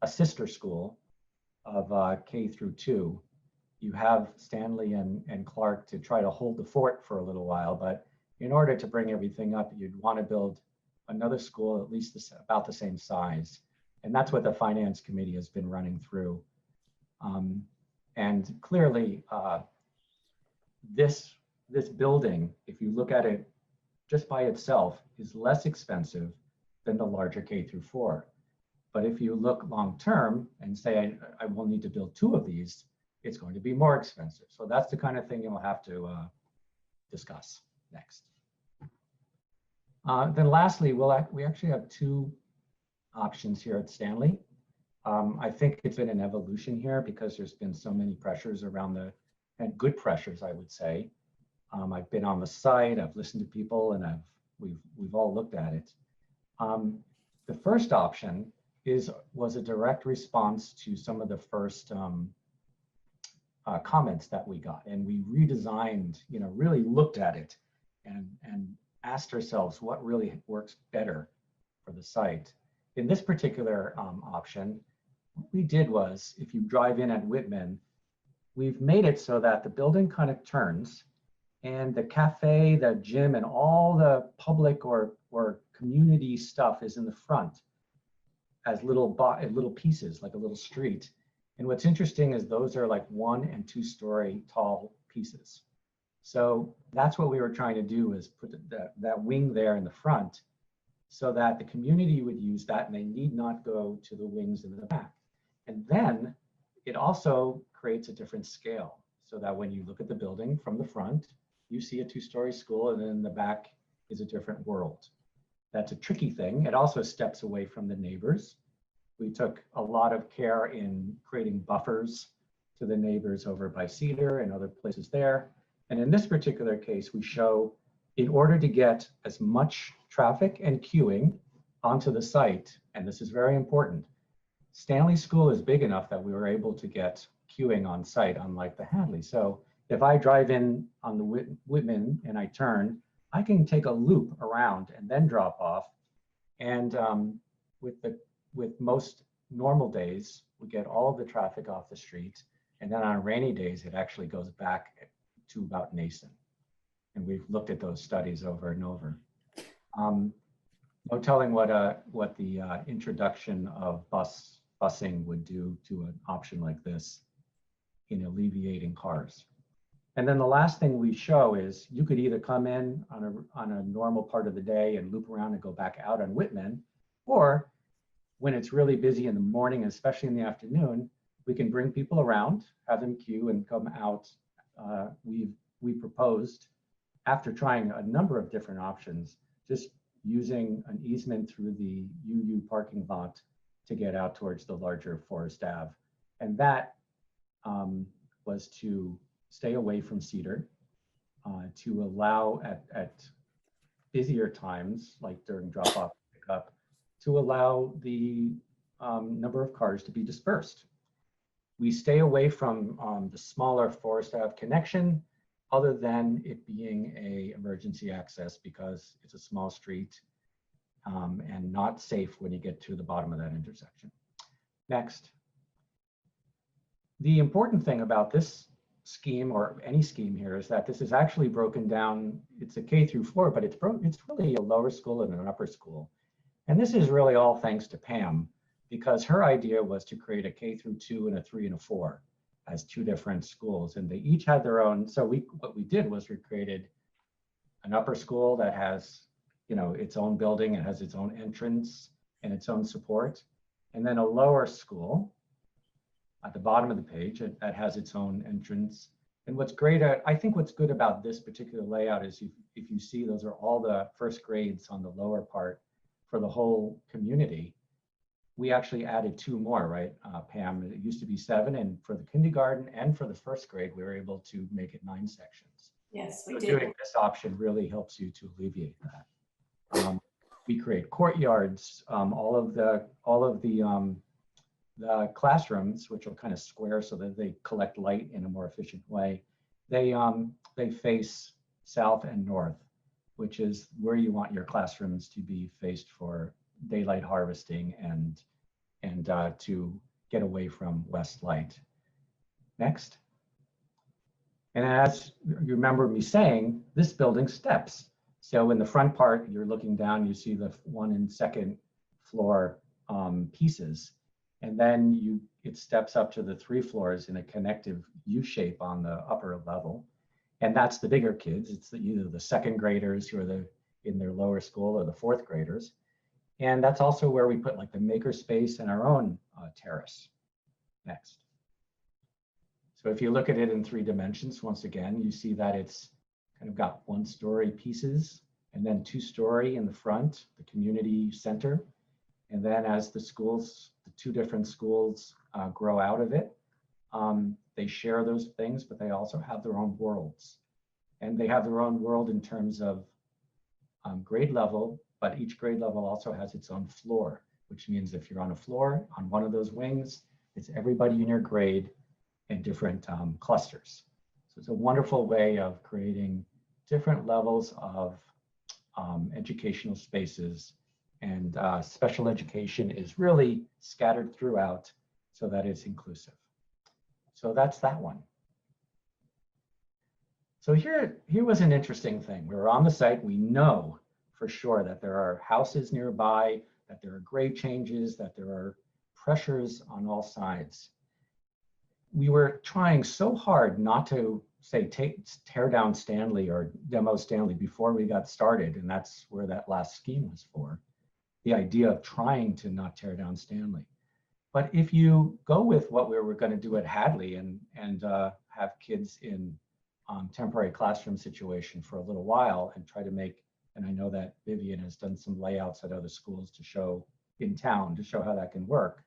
sister school of K through 2. You have Stanley and Clark to try to hold the fort for a little while, but in order to bring everything up, you'd want to build another school at least about the same size. And that's what the Finance Committee has been running through. And clearly, this building, if you look at it just by itself, is less expensive than the larger K through 4. But if you look long-term and say, I will need to build 2 of these, it's going to be more expensive. So that's the kind of thing you'll have to discuss next. Then lastly, we actually have 2 options here at Stanley. I think it's been an evolution here because there's been so many pressures around and good pressures, I would say. I've been on the site, I've listened to people, and we've all looked at it. The first option was a direct response to some of the first comments that we got, and we redesigned, really looked at it and asked ourselves what really works better for the site. In this particular option, what we did was, if you drive in at Whitman, we've made it so that the building kind of turns, and the cafe, the gym, and all the public or community stuff is in the front as little pieces, like a little street. And what's interesting is those are like 1- and 2-story tall pieces. So that's what we were trying to do, is put that wing there in the front so that the community would use that and they need not go to the wings in the back. And then it also creates a different scale so that when you look at the building from the front, you see a 2-story school, and then in the back is a different world. That's a tricky thing. It also steps away from the neighbors. We took a lot of care in creating buffers to the neighbors over by Cedar and other places there. And in this particular case, we show, in order to get as much traffic and queuing onto the site, and this is very important, Stanley School is big enough that we were able to get queuing on site, unlike the Hadley. So if I drive in on the Whitman and I turn, I can take a loop around and then drop off. And with most normal days, we get all of the traffic off the street. And then on rainy days, it actually goes back to about Nason. And we've looked at those studies over and over. No telling what the introduction of busing would do to an option like this in alleviating cars. And then the last thing we show is you could either come in on a normal part of the day and loop around and go back out on Whitman, or when it's really busy in the morning, especially in the afternoon, we can bring people around, have them queue and come out. We proposed, after trying a number of different options, just using an easement through the UU parking lot to get out towards the larger Forest Ave. And that was to stay away from Cedar, to allow at busier times, like during drop-off pickup, to allow the number of cars to be dispersed. We stay away from the smaller Forest Ave connection, other than it being a emergency access because it's a small street and not safe when you get to the bottom of that intersection. Next. The important thing about this scheme or any scheme here is that this is actually broken down. It's a K through 4, but it's really a lower school and an upper school. And this is really all thanks to Pam, because her idea was to create a K through 2 and a 3 and a 4 as 2 different schools. And they each had their own. So what we did was we created an upper school that has, its own building, it has its own entrance and its own support. And then a lower school at the bottom of the page that has its own entrance. And what's great, I think what's good about this particular layout is if you see, those are all the first grades on the lower part for the whole community. We actually added 2 more, right, Pam? It used to be 7, and for the kindergarten and for the first grade, we were able to make it 9 sections. Yes, we So did. doing this option really helps you to alleviate that. We create courtyards. All of the classrooms, which are kind of square so that they collect light in a more efficient way, they face south and north, which is where you want your classrooms to be faced for daylight harvesting and to get away from west light. Next. And as you remember me saying, this building steps. So in the front part, you're looking down, you see the 1 and 2nd floor pieces. And then it steps up to the 3 floors in a connective U shape on the upper level. And that's the bigger kids. It's either the 2nd graders who are in their lower school or the 4th graders. And that's also where we put like the maker space and our own terrace. Next. So if you look at it in 3 dimensions, once again, you see that it's kind of got 1-story pieces and then 2-story in the front, the community center. And then as the 2 different schools grow out of it, they share those things, but they also have their own worlds. And they have their own world in terms of grade level, but each grade level also has its own floor, which means if you're on a floor on one of those wings, it's everybody in your grade in different clusters. So it's a wonderful way of creating different levels of educational spaces, and special education is really scattered throughout so that it's inclusive. So that's that one. So here was an interesting thing. We were on the site. We know for sure that there are houses nearby, that there are grade changes, that there are pressures on all sides. We were trying so hard not to say tear down Stanley or demo Stanley before we got started, and that's where that last scheme was for. The idea of trying to not tear down Stanley. But if you go with what we were going to do at Hadley and have kids in temporary classroom situation for a little while and try to make, and I know that Vivian has done some layouts at other schools to show in town to show how that can work,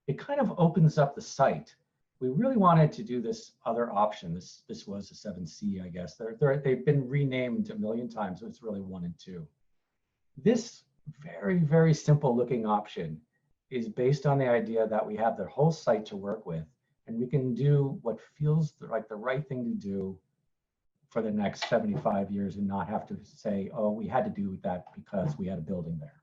it kind of opens up the site. We really wanted to do this other option. This was a 7C, I guess. They've been renamed a million times, so it's really 1 and 2. This very, very simple looking option is based on the idea that we have the whole site to work with, and we can do what feels like the right thing to do for the next 75 years and not have to say, oh, we had to do that because we had a building there.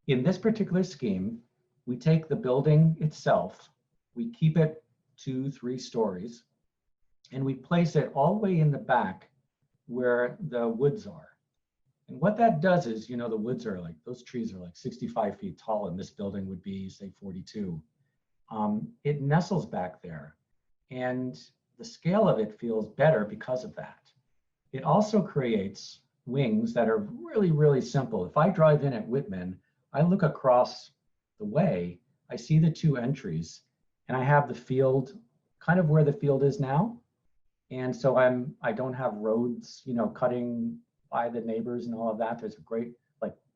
In this particular scheme, we take the building itself, we keep it 2-3 stories, and we place it all the way in the back where the woods are. And what that does is, the woods are like, those trees are like 65 feet tall, and this building would be, say, 42. It nestles back there, and the scale of it feels better because of that. It also creates wings that are really, really simple. If I drive in at Whitman, I look across the way, I see the 2 entries, and I have the field kind of where the field is now. And so I don't have roads, cutting by the neighbors and all of that. There's a great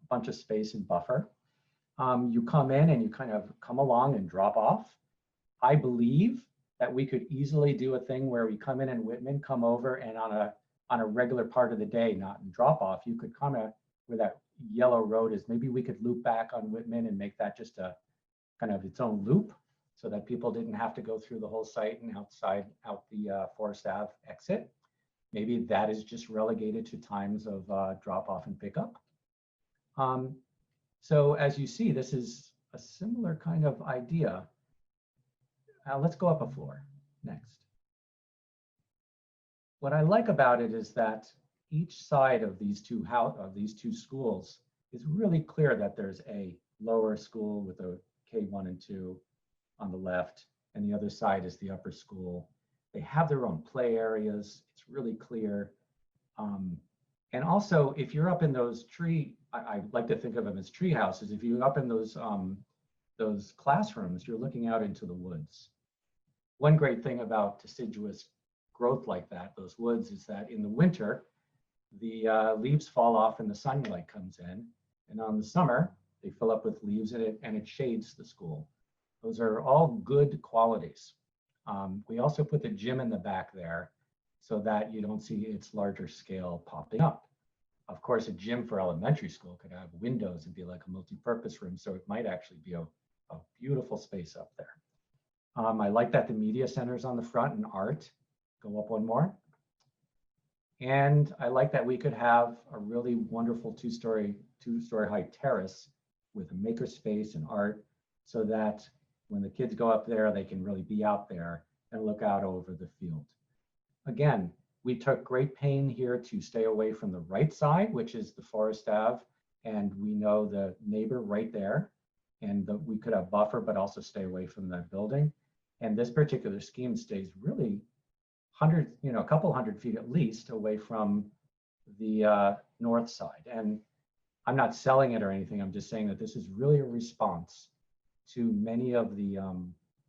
bunch of space and buffer. You come in and you kind of come along and drop off. I believe that we could easily do a thing where we come in Whitman, come over, and on a regular part of the day, not in drop off, you could kind of where that yellow road is, maybe we could loop back on Whitman and make that just a kind of its own loop so that people didn't have to go through the whole site and out the Forest Ave exit. Maybe that is just relegated to times of drop off and pickup. So as you see, this is a similar kind of idea. Let's go up a floor next. what I like about it is that each side of these two schools is really clear that there's a lower school with a K1 and 2 on the left, and the other side is the upper school. They have their own play areas. It's really clear. And also, if you're up in those I like to think of them as tree houses. If you're up in those classrooms, you're looking out into the woods. One great thing about deciduous growth like that, those woods, is that in the winter, the leaves fall off and the sunlight comes in. And on the summer, they fill up with leaves and it shades the school. Those are all good qualities. We also put the gym in the back there so that you don't see its larger scale popping up. Of course, a gym for elementary school could have windows and be like a multi-purpose room, so it might actually be a beautiful space up there. I like that the media center's on the front and art. Go up one more. And I like that we could have a really wonderful two-story high terrace with a maker space and art, so that when the kids go up there, they can really be out there and look out over the field. Again, we took great pain here to stay away from the right side, which is the Forest Ave, and we know the neighbor right there, and we could have buffer, but also stay away from that building. And this particular scheme stays really a couple hundred feet at least away from the north side. And I'm not selling it or anything. I'm just saying that this is really a response to many of the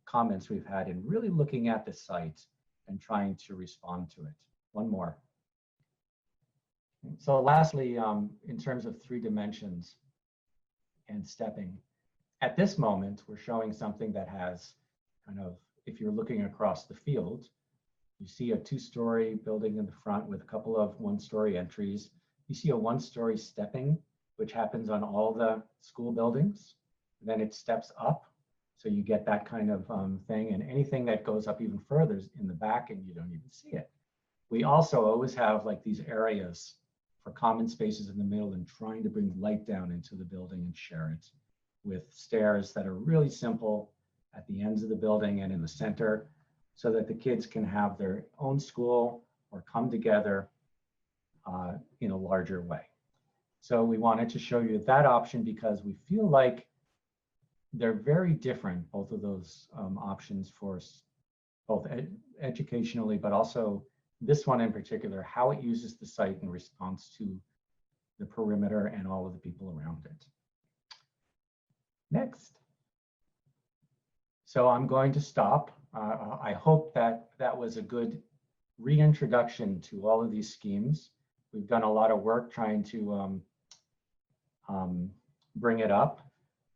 comments we've had in really looking at the site and trying to respond to it. One more. So lastly, in terms of 3 dimensions and stepping, at this moment, we're showing something that has kind of, if you're looking across the field, you see a 2-story building in the front with a couple of 1-story entries. You see a 1-story stepping, which happens on all the school buildings. Then it steps up. So you get that kind of thing, and anything that goes up even further is in the back and you don't even see it. We also always have like these areas for common spaces in the middle and trying to bring light down into the building and share it with stairs that are really simple at the ends of the building and in the center, so that the kids can have their own school or come together in a larger way. So we wanted to show you that option because we feel like they're very different, both of those options for both educationally, but also this one in particular, how it uses the site in response to the perimeter and all of the people around it. Next. So I'm going to stop. I hope that that was a good reintroduction to all of these schemes. We've done a lot of work trying to bring it up.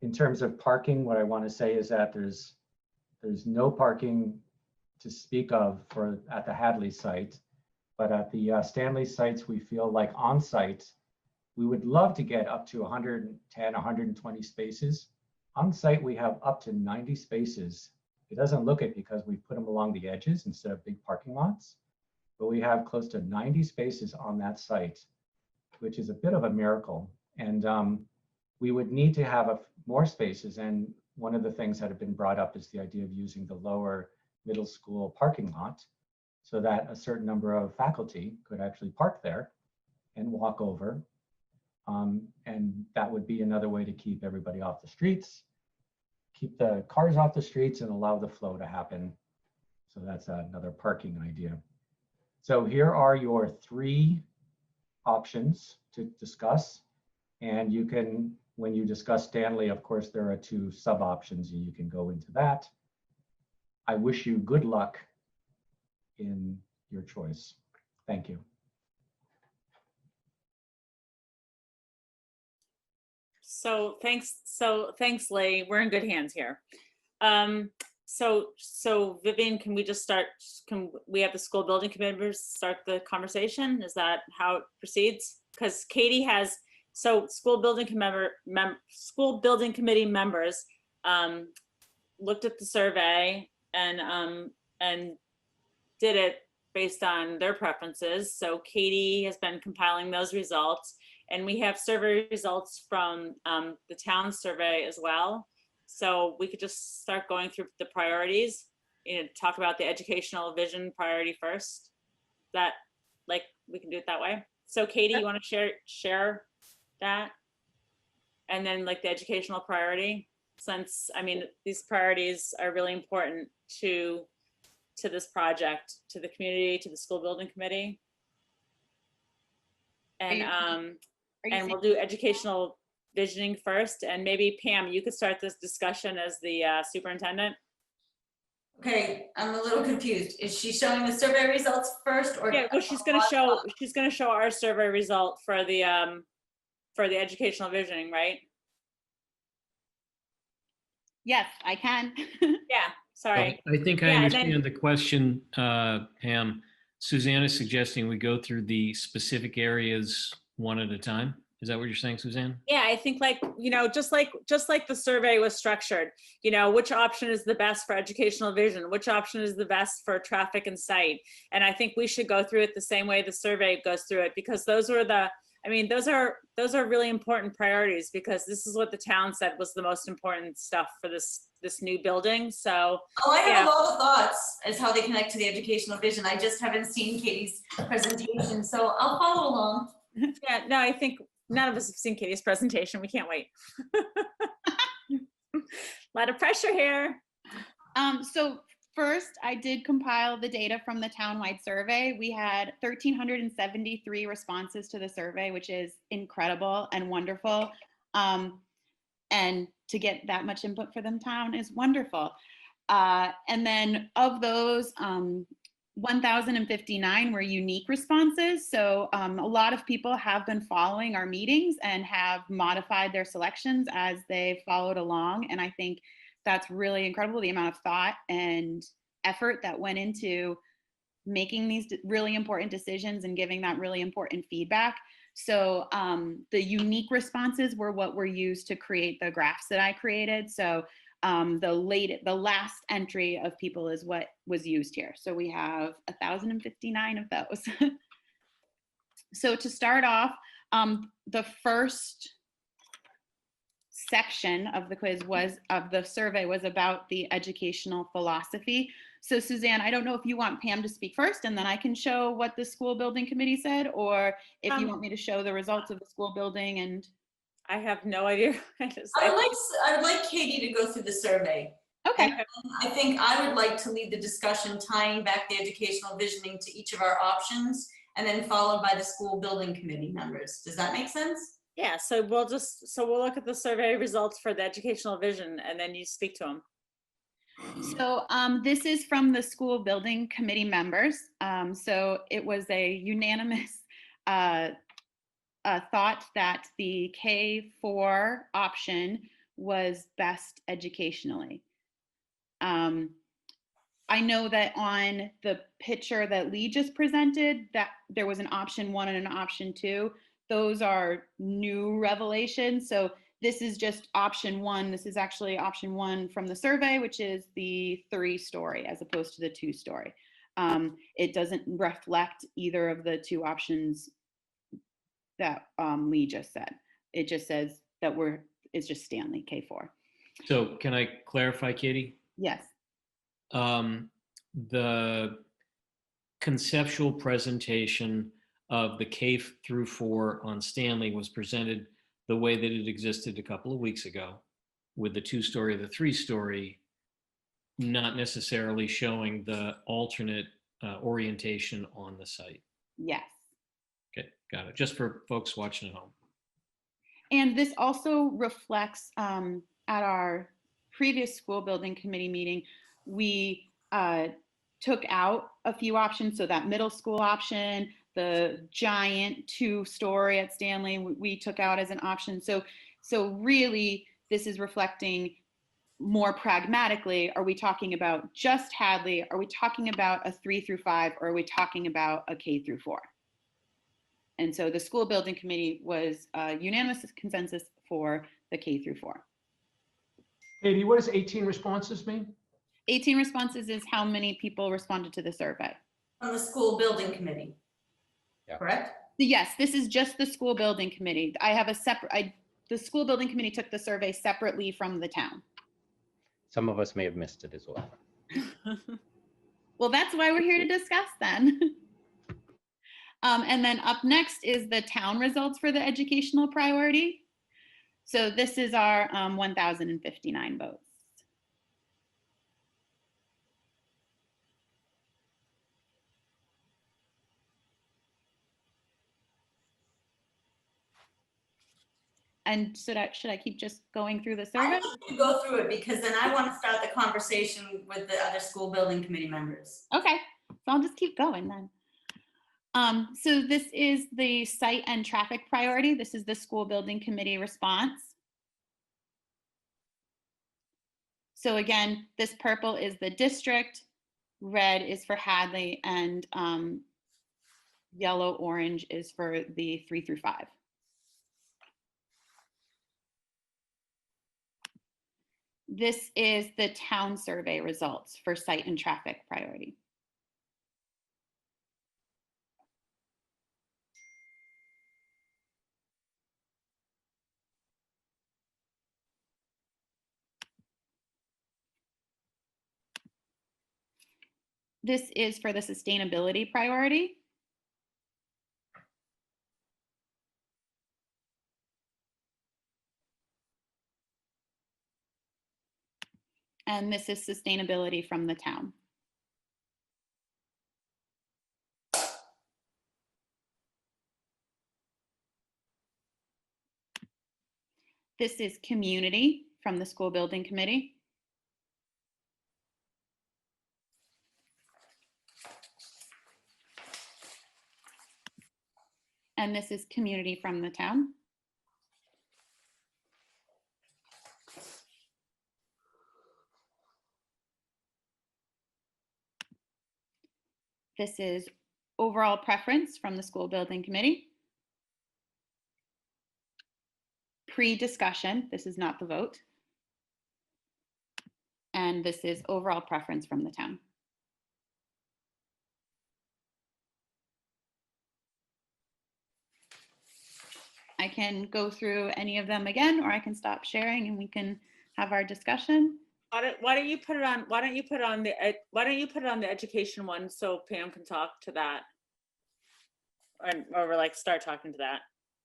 In terms of parking, what I want to say is that there's no parking to speak of at the Hadley site, but at the Stanley sites, we feel like on site, we would love to get up to 110, 120 spaces. On site, we have up to 90 spaces. It doesn't look it because we put them along the edges instead of big parking lots, but we have close to 90 spaces on that site, which is a bit of a miracle. And we would need to have more spaces. And one of the things that have been brought up is the idea of using the lower middle school parking lot so that a certain number of faculty could actually park there and walk over. And that would be another way to keep everybody off the streets, keep the cars off the streets and allow the flow to happen. So that's another parking idea. So here are your 3 options to discuss. And you can, when you discuss Stanley, of course, there are 2 sub options and you can go into that. I wish you good luck in your choice. Thank you. So thanks, Lee. We're in good hands here. So Vivian, can we just start? Can we have the school building committee members start the conversation? Is that how it proceeds? Because Katie has, so school building committee members looked at the survey and did it based on their preferences. So Katie has been compiling those results, and we have survey results from the town survey as well. So we could just start going through the priorities and talk about the educational vision priority first. That like we can do it that way. So Katie, you want to share that? And then like the educational priority, since, I mean, these priorities are really important to this project, to the community, to the school building committee. And we'll do educational visioning first, and maybe Pam, you could start this discussion as the superintendent. Okay, I'm a little confused. Is she showing the survey results first, or? Yeah, well, she's gonna show our survey result for the educational visioning, right? Yes, I can. Yeah, sorry. I think I Yeah, and understand then- the question, Pam. Suzanne is suggesting we go through the specific areas one at a time. Is that what you're saying, Suzanne? Yeah, I think like, just like the survey was structured, which option is the best for educational vision? Which option is the best for traffic and sight? And I think we should go through it the same way the survey goes through it, because those are really important priorities, because this is what the town said was the most important stuff for this new building. So. Oh, I have a lot of thoughts as how they connect to the educational vision. I just haven't seen Katie's presentation, so I'll follow along. Yeah, no, I think none of us have seen Katie's presentation. We can't wait. A lot of pressure here. So first, I did compile the data from the townwide survey. We had 1,373 responses to the survey, which is incredible and wonderful. And to get that much input for the town is wonderful. And then of those, 1,059 were unique responses. So a lot of people have been following our meetings and have modified their selections as they followed along. And I think that's really incredible, the amount of thought and effort that went into making these really important decisions and giving that really important feedback. So the unique responses were what were used to create the graphs that I created. So the last entry of people is what was used here. So we have 1,059 of those. So to start off, the first section of the quiz of the survey was about the educational philosophy. So Suzanne, I don't know if you want Pam to speak first and then I can show what the school building committee said, or if you want me to show the results of the school building. And I have no idea. I would like Katie to go through the survey. Okay. I think I would like to lead the discussion tying back the educational visioning to each of our options, and then followed by the school building committee members. Does that make sense? Yeah, so we'll look at the survey results for the educational vision, and then you speak to them. So this is from the school building committee members. So it was a unanimous thought that the K4 option was best educationally. I know that on the picture that Lee just presented, that there was an option 1 and an option 2. Those are new revelations. So this is just option 1. This is actually option 1 from the survey, which is the 3-story as opposed to the 2-story. It doesn't reflect either of the 2 options that Lee just said. It just says that it's just Stanley K4. So can I clarify, Katie? Yes. The conceptual presentation of the K through 4 on Stanley was presented the way that it existed a couple of weeks ago, with the 2-story, the 3-story, not necessarily showing the alternate orientation on the site. Yes. Okay, got it. Just for folks watching at home. And this also reflects at our previous school building committee meeting, we took out a few options. So that middle school option, the giant 2-story at Stanley, we took out as an option. So really, this is reflecting more pragmatically. Are we talking about just Hadley? Are we talking about a 3 through 5? Or are we talking about a K through 4? And so the school building committee was unanimous consensus for the K through 4. Katie, what does 18 responses mean? 18 responses is how many people responded to the survey. From the school building committee, correct? Yes, this is just the school building committee. I have a separate, the school building committee took the survey separately from the town. Some of us may have missed it as well. Well, that's why we're here to discuss then. And then up next is the town results for the educational priority. So this is our 1,059 votes. And should I keep just going through the survey? I think you go through it because then I want to start the conversation with the other school building committee members. Okay, so I'll just keep going then. So this is the site and traffic priority. This is the school building committee response. So again, this purple is the district, red is for Hadley, and yellow orange is for the 3 through 5. This is the town survey results for site and traffic priority. This is for the sustainability priority. And this is sustainability from the town. This is community from the school building committee. And this is community from the town. This is overall preference from the school building committee. Pre-discussion, this is not the vote. And this is overall preference from the town. I can go through any of them again, or I can stop sharing and we can have our discussion. Why don't you put it on? Why don't you put it on the education one so Pam can talk to that, or like start talking to that.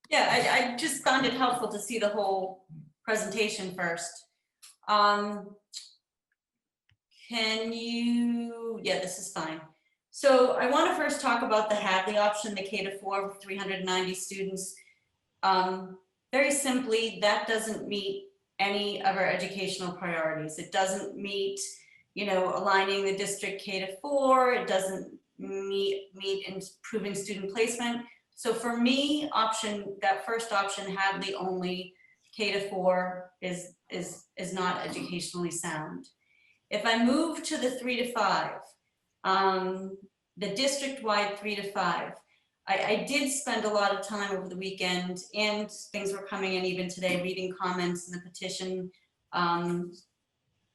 Yeah, I just found it helpful to see the whole presentation first. Can you? Yeah, this is fine. So I want to first talk about the Hadley option, the K-4 with 390 students. Very simply, that doesn't meet any of our educational priorities. It doesn't meet, aligning the district K-4. It doesn't meet improving student placement. So for me, that first option, Hadley only, K-4 is not educationally sound. If I move to the 3 to 5, the district-wide 3 to 5, I did spend a lot of time over the weekend, and things were coming in even today, reading comments in the petition,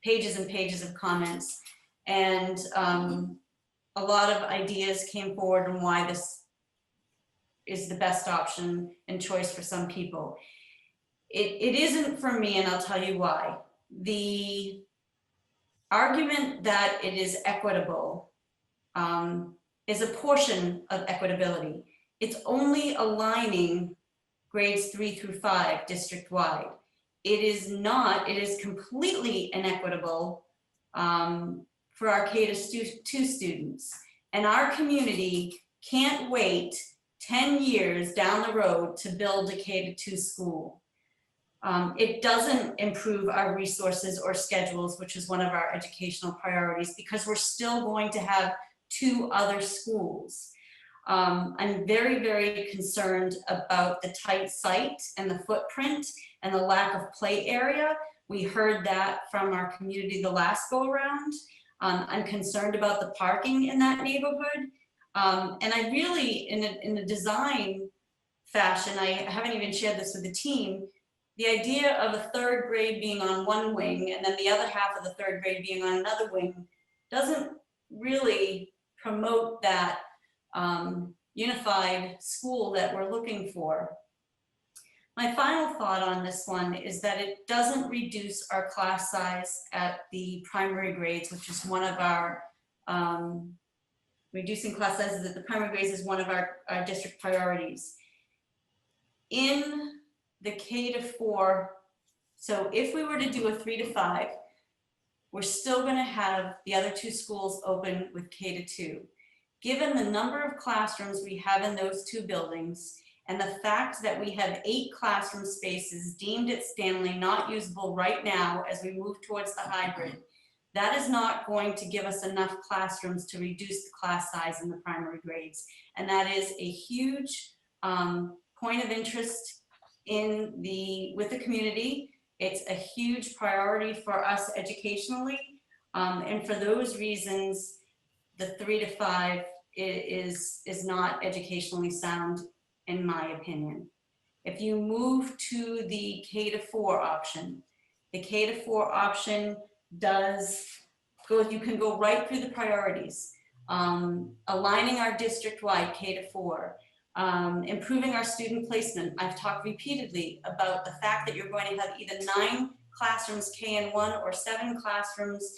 pages and pages of comments. And a lot of ideas came forward on why this is the best option and choice for some people. It isn't for me, and I'll tell you why. The argument that it is equitable is a portion of equitability. It's only aligning grades 3 through 5 district-wide. It is not, it is completely inequitable for our K-2 students. And our community can't wait 10 years down the road to build a K-2 school. It doesn't improve our resources or schedules, which is one of our educational priorities, because we're still going to have 2 other schools. I'm very, very concerned about the tight site and the footprint and the lack of play area. We heard that from our community the last go around. I'm concerned about the parking in that neighborhood. And I really, in a design fashion, I haven't even shared this with the team, the idea of a 3rd grade being on one wing and then the other half of the 3rd grade being on another wing doesn't really promote that unified school that we're looking for. My final thought on this one is that it doesn't reduce our class size at the primary grades, which is one of our reducing class sizes at the primary grades is one of our district priorities. In the K to 4, so if we were to do a 3 to 5, we're still going to have the other 2 schools open with K to 2. Given the number of classrooms we have in those 2 buildings and the fact that we have 8 classroom spaces deemed at Stanley not usable right now as we move towards the hybrid, that is not going to give us enough classrooms to reduce the class size in the primary grades. And that is a huge point of interest with the community. It's a huge priority for us educationally. And for those reasons, the 3 to 5 is not educationally sound, in my opinion. If you move to the K to 4 option, the K to 4 option you can go right through the priorities. Aligning our district-wide K to 4, improving our student placement. I've talked repeatedly about the fact that you're going to have either 9 classrooms KN1 or 7 classrooms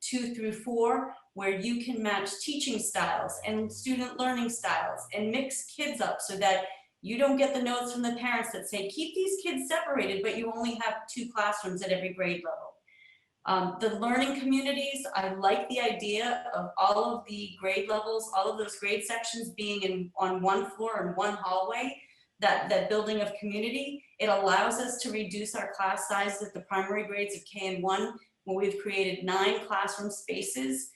2 through 4, where you can match teaching styles and student learning styles and mix kids up so that you don't get the notes from the parents that say, keep these kids separated, but you only have 2 classrooms at every grade level. The learning communities, I like the idea of all of the grade levels, all of those grade sections being on one floor and one hallway, that building of community. It allows us to reduce our class size at the primary grades of KN1, where we've created 9 classroom spaces,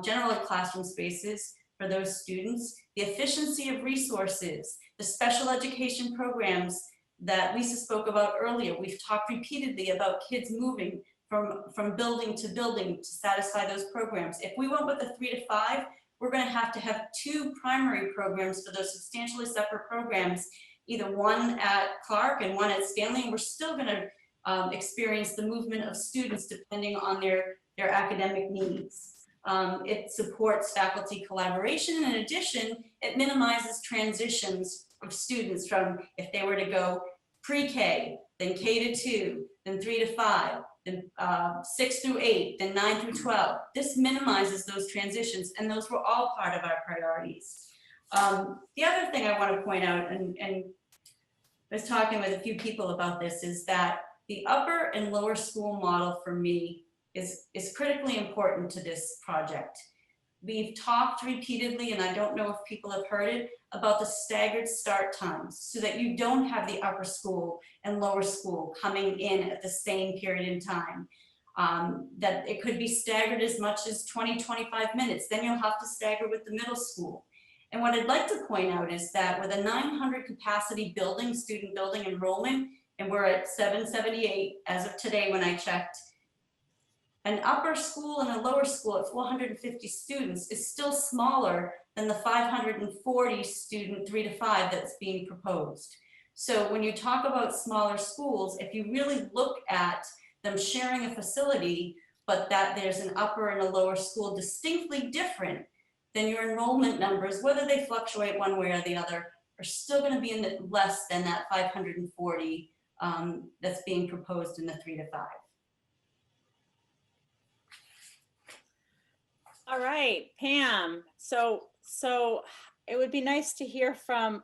general classroom spaces for those students. The efficiency of resources, the special education programs that Lisa spoke about earlier. We've talked repeatedly about kids moving from building to building to satisfy those programs. If we went with a 3 to 5, we're going to have 2 primary programs for those substantially separate programs, either one at Clark and one at Stanley, and we're still going to experience the movement of students depending on their academic needs. It supports faculty collaboration. In addition, it minimizes transitions of students from, if they were to go pre-K, then K to 2, then 3 to 5, then 6 through 8, then 9 through 12. This minimizes those transitions, and those were all part of our priorities. The other thing I want to point out, and I was talking with a few people about this, is that the upper and lower school model for me is critically important to this project. We've talked repeatedly, and I don't know if people have heard it, about the staggered start times so that you don't have the upper school and lower school coming in at the same period in time. That it could be staggered as much as 20, 25 minutes. Then you'll have to stagger with the middle school. And what I'd like to point out is that with a 900 capacity building, student building enrollment, and we're at 778 as of today when I checked, an upper school and a lower school at 450 students is still smaller than the 540 student 3 to 5 that's being proposed. So when you talk about smaller schools, if you really look at them sharing a facility, but that there's an upper and a lower school distinctly different, then your enrollment numbers, whether they fluctuate one way or the other, are still going to be in the less than that 540 that's being proposed in the 3 to 5. All right, Pam. So it would be nice to hear from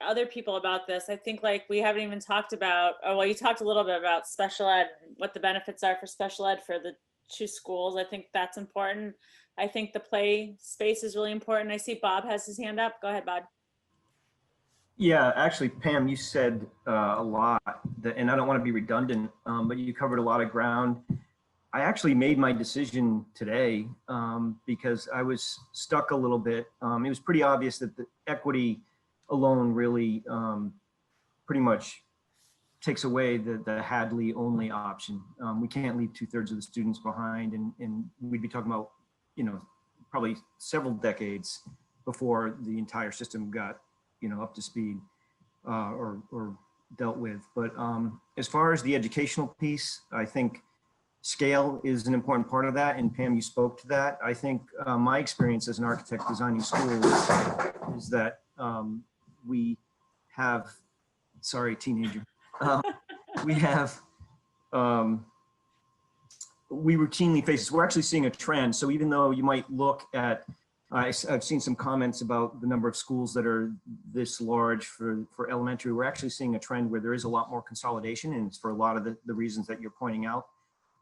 other people about this. I think like we haven't even talked about, well, you talked a little bit about special ed, what the benefits are for special ed for the 2 schools. I think that's important. I think the play space is really important. I see Bob has his hand up. Go ahead, Bob. Yeah, actually, Pam, you said a lot, and I don't want to be redundant, but you covered a lot of ground. I actually made my decision today because I was stuck a little bit. It was pretty obvious that the equity alone really pretty much takes away the Hadley only option. We can't leave 2/3 of the students behind, and we'd be talking about, probably several decades before the entire system got, up to speed or dealt with. But as far as the educational piece, I think scale is an important part of that, and Pam, you spoke to that. I think my experience as an architect designing schools is that we have, sorry, teenager, we have we routinely face this. We're actually seeing a trend. So even though you might look at, I've seen some comments about the number of schools that are this large for elementary. We're actually seeing a trend where there is a lot more consolidation, and it's for a lot of the reasons that you're pointing out.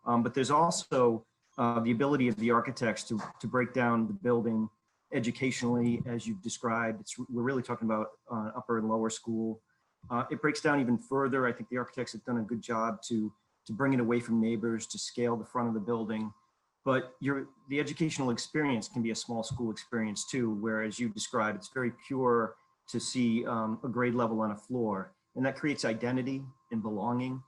But there's also the ability of the architects to break down the building educationally, as you've described. We're really talking about upper and lower school. It breaks down even further. I think the architects have done a good job to bring it away from neighbors, to scale the front of the building. But the educational experience can be a small school experience too, where, as you described, it's very pure to see a grade level on a floor, and that creates identity and belonging.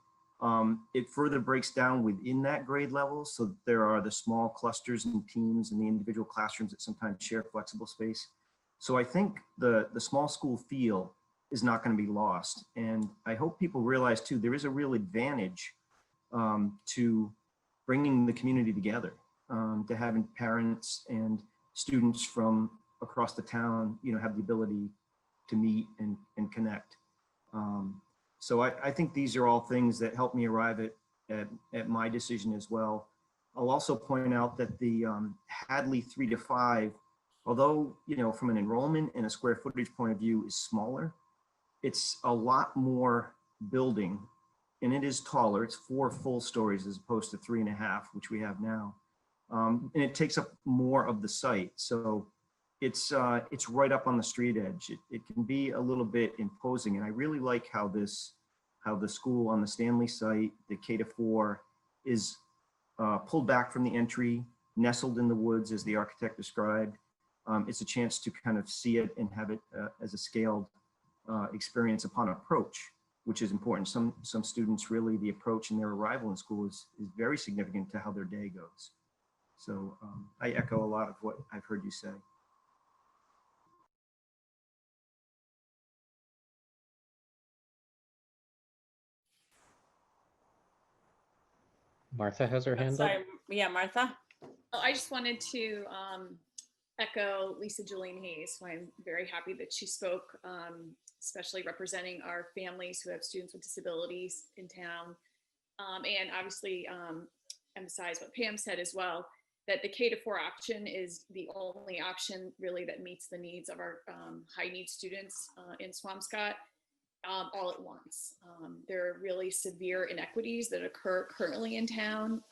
It further breaks down within that grade level, so that there are the small clusters and teams and the individual classrooms that sometimes share flexible space. So I think the small school feel is not going to be lost, and I hope people realize too, there is a real advantage to bringing the community together. To having parents and students from across the town, have the ability to meet and connect. So I think these are all things that help me arrive at my decision as well. I'll also point out that the Hadley 3 to 5, although, from an enrollment and a square footage point of view is smaller, it's a lot more building, and it is taller. It's 4 full stories as opposed to 3.5, which we have now. And it takes up more of the site. So it's right up on the street edge. It can be a little bit imposing. And I really like how the school on the Stanley site, the K-4, is pulled back from the entry, nestled in the woods as the architect described. It's a chance to kind of see it and have it as a scaled experience upon approach, which is important. Some students really, the approach and their arrival in school is very significant to how their day goes. So I echo a lot of what I've heard you say. Martha has her hand up. Sorry, yeah, Martha. Oh, I just wanted to echo Lisa Julian Hayes, who I'm very happy that she spoke, especially representing our families who have students with disabilities in town. And obviously emphasize what Pam said as well, that the K-4 option is the only option really that meets the needs of our high need students in Swampscott all at once. There are really severe inequities that occur currently in town.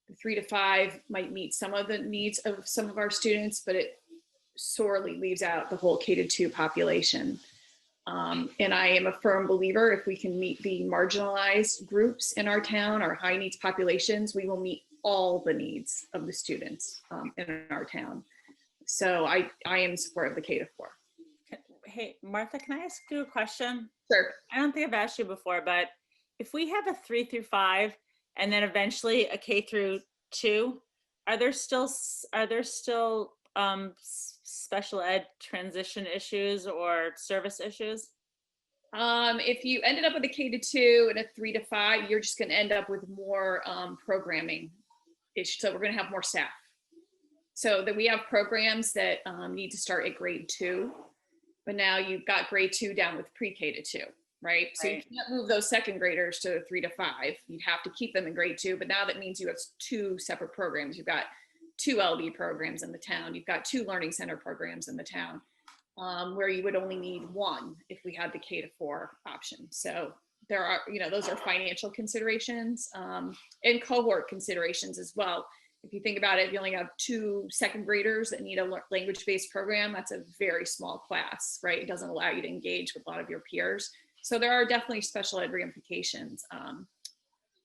The 3 to 5 might meet some of the needs of some of our students, but it sorely leaves out the whole K-2 population. And I am a firm believer if we can meet the marginalized groups in our town, our high needs populations, we will meet all the needs of the students in our town. So I am in support of the K-4. Hey, Martha, can I ask you a question? Sure. I don't think I've asked you before, but if we have a 3 through 5 and then eventually a K-2, are there still special ed transition issues or service issues? If you ended up with a K-2 and a 3 to 5, you're just going to end up with more programming issues. So we're going to have more staff. So that we have programs that need to start at grade 2, but now you've got grade 2 down with pre-K to 2, right? So you can't move those second graders to 3 to 5. You'd have to keep them in grade 2, but now that means you have 2 separate programs. You've got 2 LD programs in the town. You've got 2 learning center programs in the town, where you would only need 1 if we had the K-4 option. So there are, those are financial considerations and cohort considerations as well. If you think about it, if you only have 2 second graders that need a language-based program, that's a very small class, right? It doesn't allow you to engage with a lot of your peers. So there are definitely special ed ramifications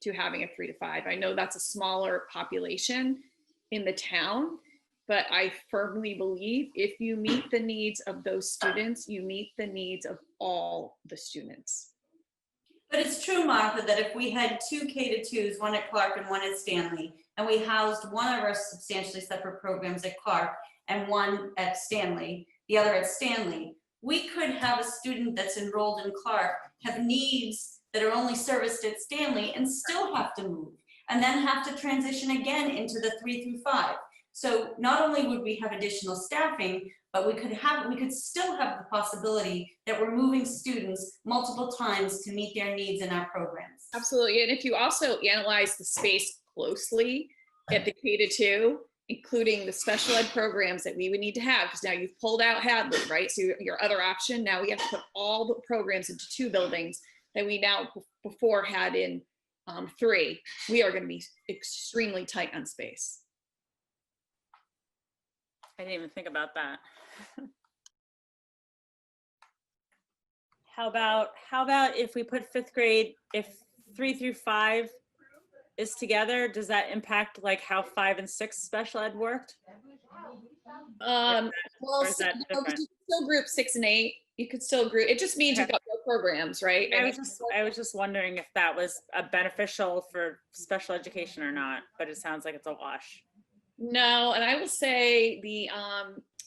to having a 3 to 5. I know that's a smaller population in the town, but I firmly believe if you meet the needs of those students, you meet the needs of all the students. But it's true, Martha, that if we had 2 K-2s, one at Clark and one at Stanley, and we housed one of our substantially separate programs at Clark and one at Stanley, the other at Stanley, we could have a student that's enrolled in Clark have needs that are only serviced at Stanley and still have to move, and then have to transition again into the 3 through 5. So not only would we have additional staffing, but we could still have the possibility that we're moving students multiple times to meet their needs in our programs. Absolutely. And if you also analyze the space closely at the K-2, including the special ed programs that we would need to have, because now you've pulled out Hadley, right? So your other option, now we have to put all the programs into 2 buildings that we now before had in 3. We are going to be extremely tight on space. I didn't even think about that. How about if we put 5th grade, if 3 through 5 is together, does that impact like how 5 and 6 special ed worked? Well, or is that no, 'cause different? you can still group 6 and 8. You could still group. It just means you've got more programs, right? I was just wondering if that was beneficial for special education or not, but it sounds like it's a wash. No, and I will say the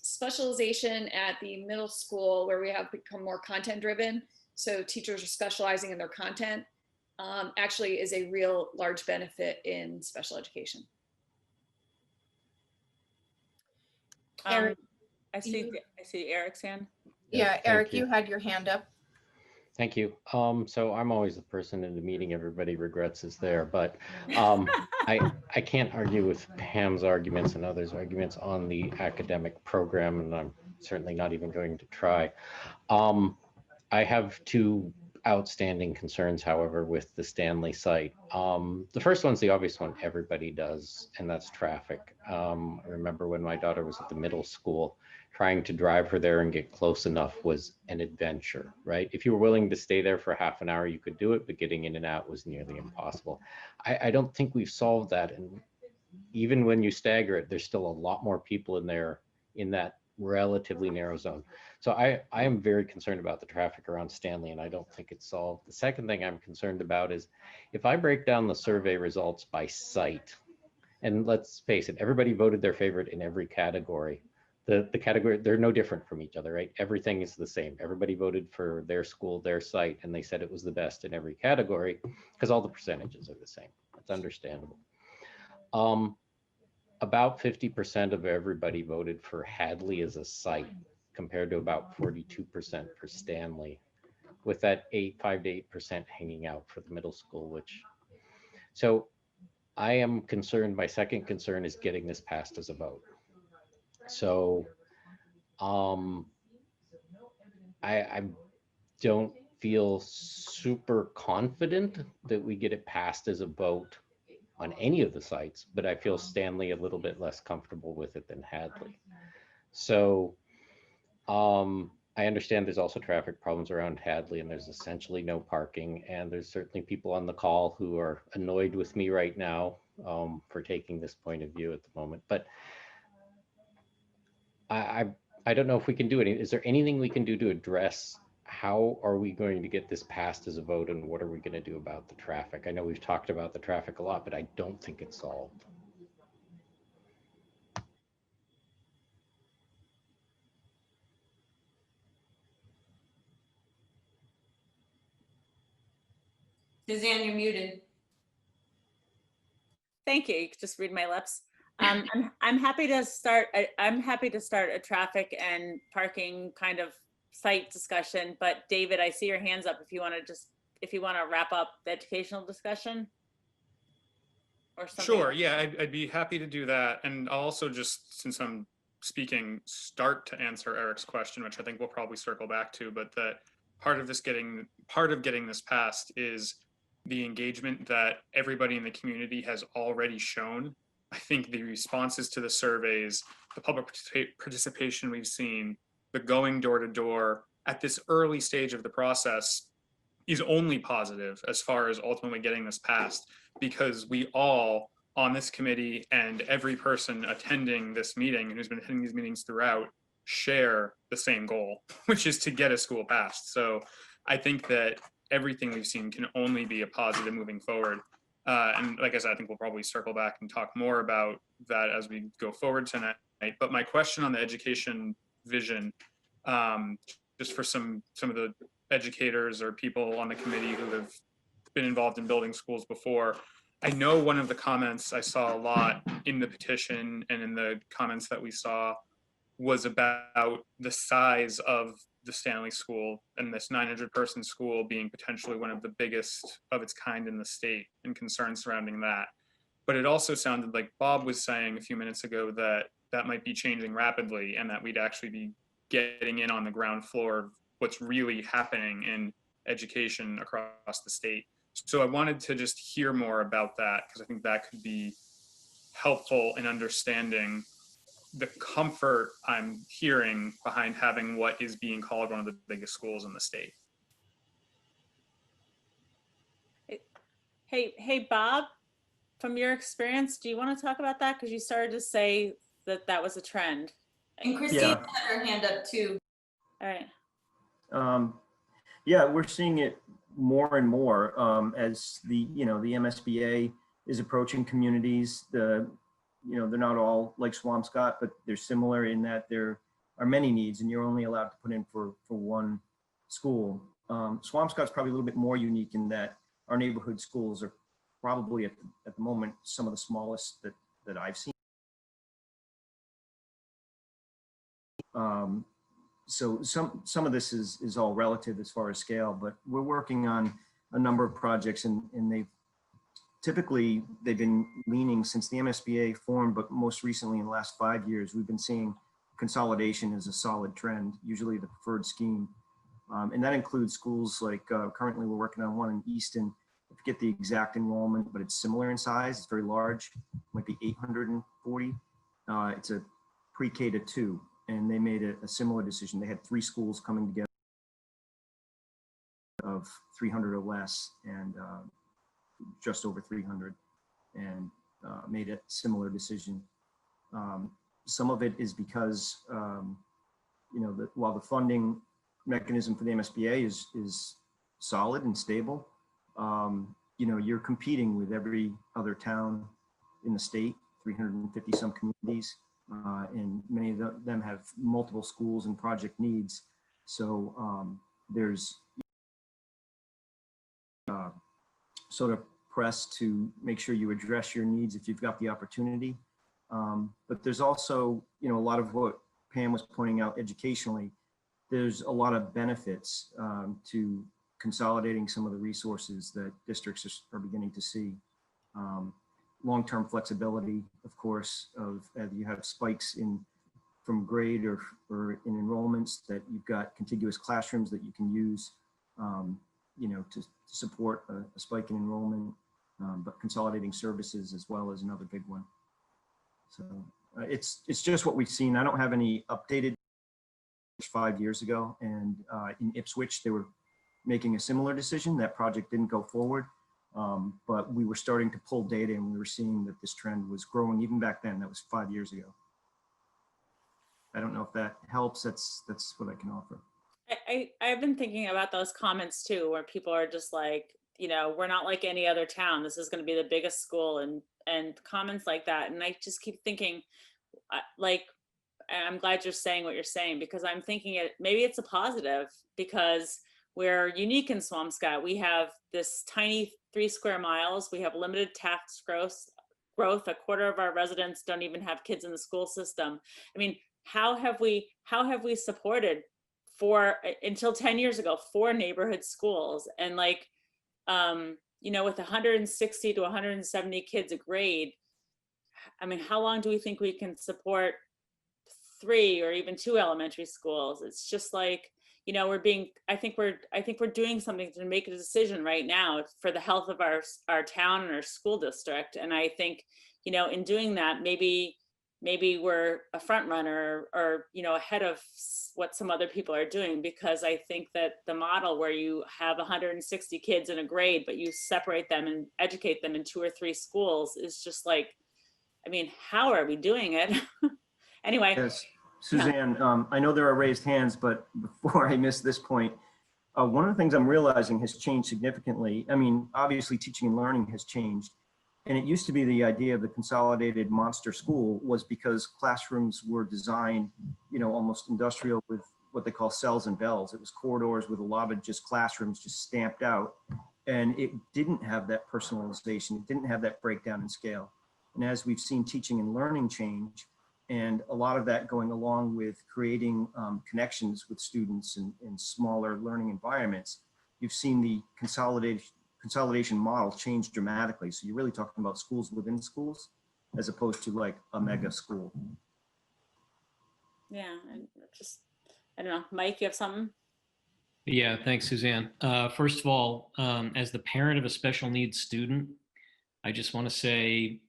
specialization at the middle school, where we have become more content driven, so teachers are specializing in their content, actually is a real large benefit in special education. Eric, I see Eric's hand. Yeah, thank Eric, you. you had your hand up. Thank you. So I'm always the person in the meeting everybody regrets is there, but I can't argue with Pam's arguments and others' arguments on the academic program, and I'm certainly not even going to try. I have 2 outstanding concerns, however, with the Stanley site. The first one's the obvious one everybody does, and that's traffic. I remember when my daughter was at the middle school, trying to drive her there and get close enough was an adventure, right? If you were willing to stay there for half an hour, you could do it, but getting in and out was nearly impossible. I don't think we've solved that. And even when you stagger it, there's still a lot more people in there in that relatively narrow zone. So I am very concerned about the traffic around Stanley, and I don't think it's solved. The second thing I'm concerned about is if I break down the survey results by site, and let's face it, everybody voted their favorite in every category. The category, they're no different from each other, right? Everything is the same. Everybody voted for their school, their site, and they said it was the best in every category because all the percentages are the same. That's understandable. About 50% of everybody voted for Hadley as a site compared to about 42% for Stanley, with that 5 to 8% hanging out for the middle school, so I am concerned. My second concern is getting this passed as a vote. So I don't feel super confident that we get it passed as a vote on any of the sites, but I feel Stanley a little bit less comfortable with it than Hadley. So I understand there's also traffic problems around Hadley, and there's essentially no parking, and there's certainly people on the call who are annoyed with me right now for taking this point of view at the moment. But I don't know if we can do anything. Is there anything we can do to address how are we going to get this passed as a vote, and what are we going to do about the traffic? I know we've talked about the traffic a lot, but I don't think it's solved. Suzanne, you're muted. Thank you. You could just read my lips. I'm happy to start. I'm happy to start a traffic and parking kind of site discussion. But David, I see your hands up. If you want to wrap up the educational discussion or something. Sure. Yeah, I'd be happy to do that. And I'll also just, since I'm speaking, start to answer Eric's question, which I think we'll probably circle back to. But that part of getting this passed is the engagement that everybody in the community has already shown. I think the responses to the surveys, the public participation we've seen, the going door to door at this early stage of the process is only positive as far as ultimately getting this passed, because we all on this committee and every person attending this meeting and who's been attending these meetings throughout share the same goal, which is to get a school passed. So I think that everything we've seen can only be a positive moving forward. And like I said, I think we'll probably circle back and talk more about that as we go forward tonight. But my question on the education vision, just for some of the educators or people on the committee who have been involved in building schools before, I know one of the comments I saw a lot in the petition and in the comments that we saw was about the size of the Stanley School and this 900-person school being potentially one of the biggest of its kind in the state, and concerns surrounding that. But it also sounded like Bob was saying a few minutes ago that that might be changing rapidly, and that we'd actually be getting in on the ground floor of what's really happening in education across the state. So I wanted to just hear more about that, because I think that could be helpful in understanding the comfort I'm hearing behind having what is being called one of the biggest schools in the state. Hey, Bob, from your experience, do you want to talk about that? Because you started to say that that was a trend. And Christine had her hand up too. All right. Yeah, we're seeing it more and more as the MSBA is approaching communities. They're not all like Swampscott, but they're similar in that there are many needs, and you're only allowed to put in for one school. Swampscott's probably a little bit more unique in that our neighborhood schools are probably at the moment some of the smallest that I've seen. So some of this is all relative as far as scale, but we're working on a number of projects, and they've been leaning since the MSBA formed, but most recently in the last 5 years, we've been seeing consolidation as a solid trend, usually the preferred scheme. And that includes schools like currently we're working on one in Easton. I forget the exact enrollment, but it's similar in size. It's very large, might be 840. It's a pre-K to 2, and they made a similar decision. They had 3 schools coming together of 300 or less, and just over 300, and made a similar decision. Some of it is because, while the funding mechanism for the MSBA is solid and stable, you're competing with every other town in the state, 350 some communities, and many of them have multiple schools and project needs. So there's sort of press to make sure you address your needs if you've got the opportunity. But there's also, a lot of what Pam was pointing out educationally, there's a lot of benefits to consolidating some of the resources that districts are beginning to see. Long-term flexibility, of course, of you have spikes from grade or in enrollments, that you've got contiguous classrooms that you can use to support a spike in enrollment, but consolidating services as well is another big one. So it's just what we've seen. I don't have any updated 5 years ago, and in Ipswich, they were making a similar decision. That project didn't go forward, but we were starting to pull data, and we were seeing that this trend was growing even back then. That was 5 years ago. I don't know if that helps. That's what I can offer. I've been thinking about those comments too, where people are just like, we're not like any other town. This is going to be the biggest school, and comments like that. And I just keep thinking, I'm glad you're saying what you're saying, because I'm thinking maybe it's a positive, because we're unique in Swampscott. We have this tiny 3 square miles. We have limited tax growth. A quarter of our residents don't even have kids in the school system. I mean, how have we supported until 10 years ago, 4 neighborhood schools, and with 160 to 170 kids a grade? I mean, how long do we think we can support 3 or even 2 elementary schools? It's just like, I think we're doing something to make a decision right now for the health of our town and our school district. And I think, in doing that, maybe we're a front runner, or ahead of what some other people are doing, because I think that the model where you have 160 kids in a grade, but you separate them and educate them in 2 or 3 schools is just like, I mean, how are we doing it? Anyway. Yes, Suzanne, I know there are raised hands, but before I miss this point, one of the things I'm realizing has changed significantly. I mean, obviously teaching and learning has changed. And it used to be the idea of the consolidated monster school was because classrooms were designed, almost industrial, with what they call cells and bells. It was corridors with a lot of just classrooms just stamped out. And it didn't have that personalization. It didn't have that breakdown in scale. And as we've seen teaching and learning change, And a lot of that going along with creating connections with students in smaller learning environments. You've seen the consolidation model change dramatically. So you're really talking about schools within schools as opposed to like a mega school. Yeah, and just, I don't know, Mike, you have something? Yeah, thanks, Suzanne. First of all, as the parent of a special needs student, I just want to say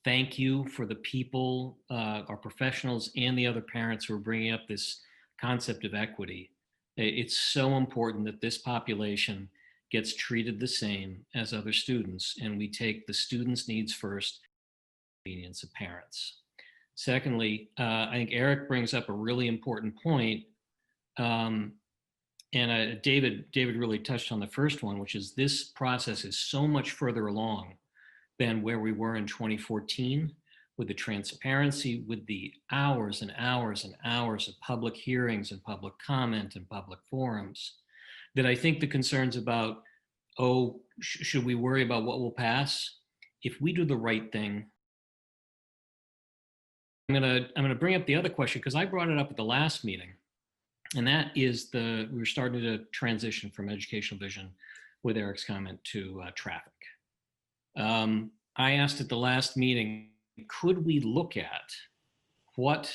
thank you for the people, our professionals, and the other parents who are bringing up this concept of equity. It's so important that this population gets treated the same as other students, and we take the students' needs first, convenience of parents. Secondly, I think Eric brings up a really important point. David really touched on the first one, which is this process is so much further along than where we were in 2014 with the transparency, with the hours and hours and hours of public hearings and public comment and public forums, that I think the concerns about, should we worry about what will pass? If we do the right thing, I'm gonna bring up the other question because I brought it up at the last meeting. And that is we're starting to transition from educational vision with Eric's comment to traffic. I asked at the last meeting, could we look at what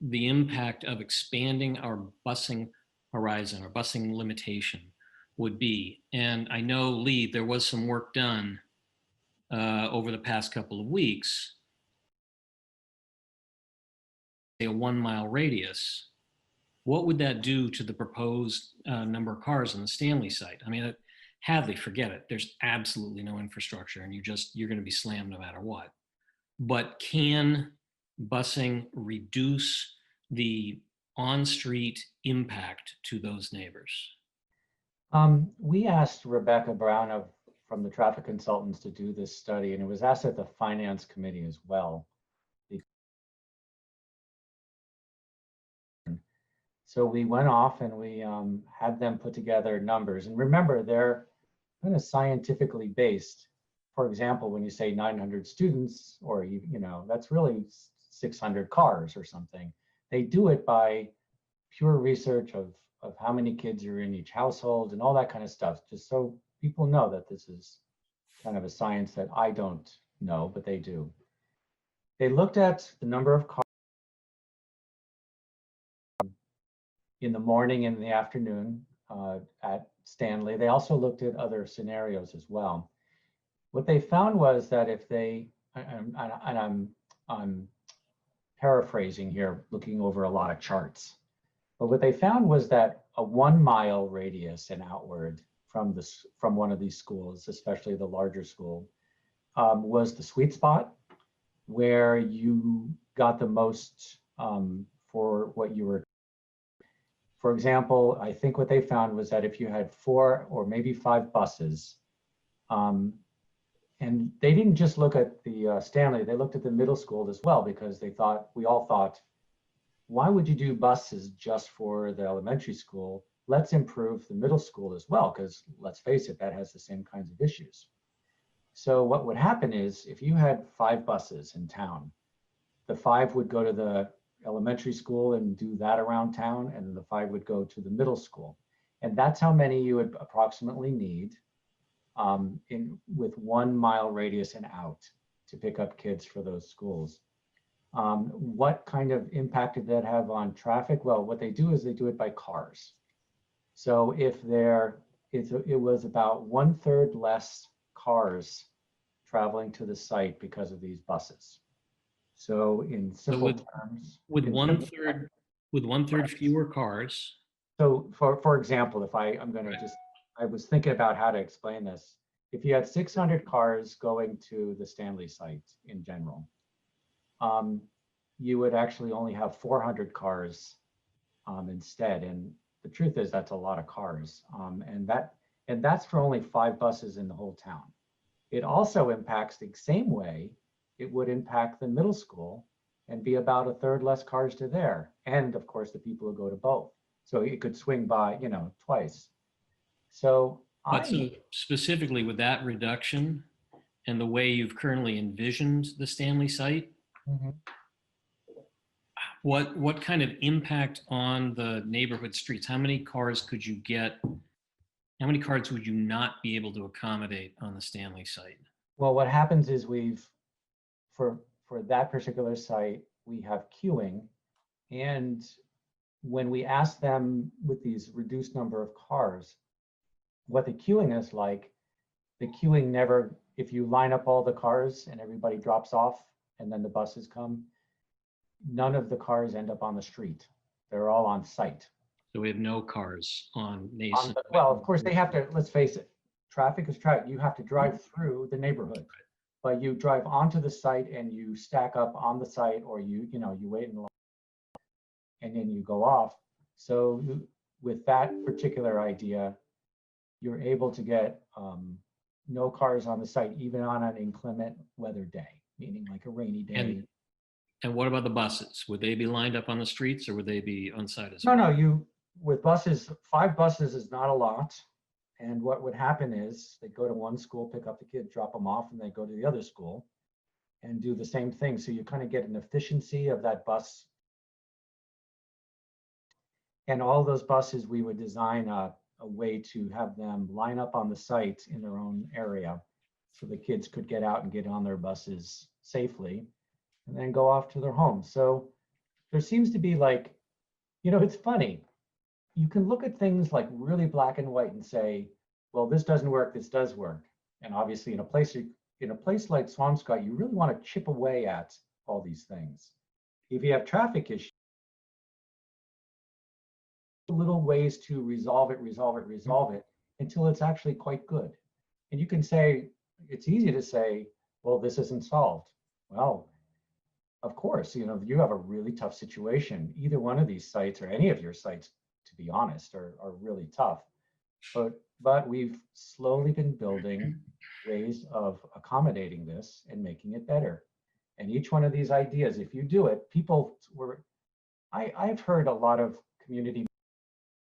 the impact of expanding our busing horizon or busing limitation would be? And I know, Lee, there was some work done over the past couple of weeks, a 1 mile radius. What would that do to the proposed number of cars on the Stanley site? I mean, Hadley, forget it. There's absolutely no infrastructure and you're going to be slammed no matter what. But can busing reduce the on-street impact to those neighbors? We asked Rebecca Brown from the traffic consultants to do this study, and it was asked at the finance committee as well. So we went off and we had them put together numbers. And remember, they're kind of scientifically based. For example, when you say 900 students, or that's really 600 cars or something. They do it by pure research of how many kids are in each household and all that kind of stuff, just so people know that this is kind of a science that I don't know, but they do. They looked at the number of cars in the morning and in the afternoon at Stanley. They also looked at other scenarios as well. What they found was that if they, and I'm paraphrasing here, looking over a lot of charts, but what they found was that a 1 mile radius and outward from one of these schools, especially the larger school, was the sweet spot where you got the most for what you were. For example, I think what they found was that if you had 4 or maybe 5 buses, and they didn't just look at the Stanley, they looked at the middle school as well, because we all thought, why would you do buses just for the elementary school? Let's improve the middle school as well, because let's face it, that has the same kinds of issues. So what would happen is if you had 5 buses in town, the 5 would go to the elementary school and do that around town, and the 5 would go to the middle school. And that's how many you would approximately need with 1 mile radius and out to pick up kids for those schools. What kind of impact did that have on traffic? Well, what they do is they do it by cars. So if it was about 1/3 less cars traveling to the site because of these buses. So in simple terms, with 1/3 fewer cars. So for example, I was thinking about how to explain this. If you had 600 cars going to the Stanley site in general, you would actually only have 400 cars instead. And the truth is that's a lot of cars. And that's for only 5 buses in the whole town. It also impacts the same way it would impact the middle school and be about 1/3 less cars to there. And of course, the people who go to both. So it could swing by, twice. So specifically with that reduction and the way you've currently envisioned the Stanley site, what kind of impact on the neighborhood streets? How many cars could you get? How many cars would you not be able to accommodate on the Stanley site? Well, what happens is for that particular site, we have queuing. And when we ask them with these reduced number of cars, what the queuing is like, the queuing never, if you line up all the cars and everybody drops off and then the buses come, none of the cars end up on the street. They're all on site. So we have no cars on Mason. Well, of course, they have to, let's face it, traffic is traffic. You have to drive through the neighborhood. But you drive onto the site and you stack up on the site, or you wait in line and then you go off. So with that particular idea, you're able to get no cars on the site, even on an inclement weather day, meaning like a rainy day. And what about the buses? Would they be lined up on the streets, or would they be on site as No, well? no, with buses, 5 buses is not a lot. And what would happen is they go to one school, pick up the kid, drop them off, and they go to the other school and do the same thing. So you kind of get an efficiency of that bus. And all those buses, we would design a way to have them line up on the site in their own area, so the kids could get out and get on their buses safely and then go off to their homes. So there seems to be like, it's funny. You can look at things like really black and white and say, well, this doesn't work, this does work. And obviously in a place like Swampscott, you really want to chip away at all these things. If you have traffic issues, little ways to resolve it until it's actually quite good. And you can say, it's easy to say, well, this isn't solved. Well, of course, you have a really tough situation. Either one of these sites, or any of your sites, to be honest, are really tough. But we've slowly been building ways of accommodating this and making it better. And each one of these ideas, if you do it, I've heard a lot of community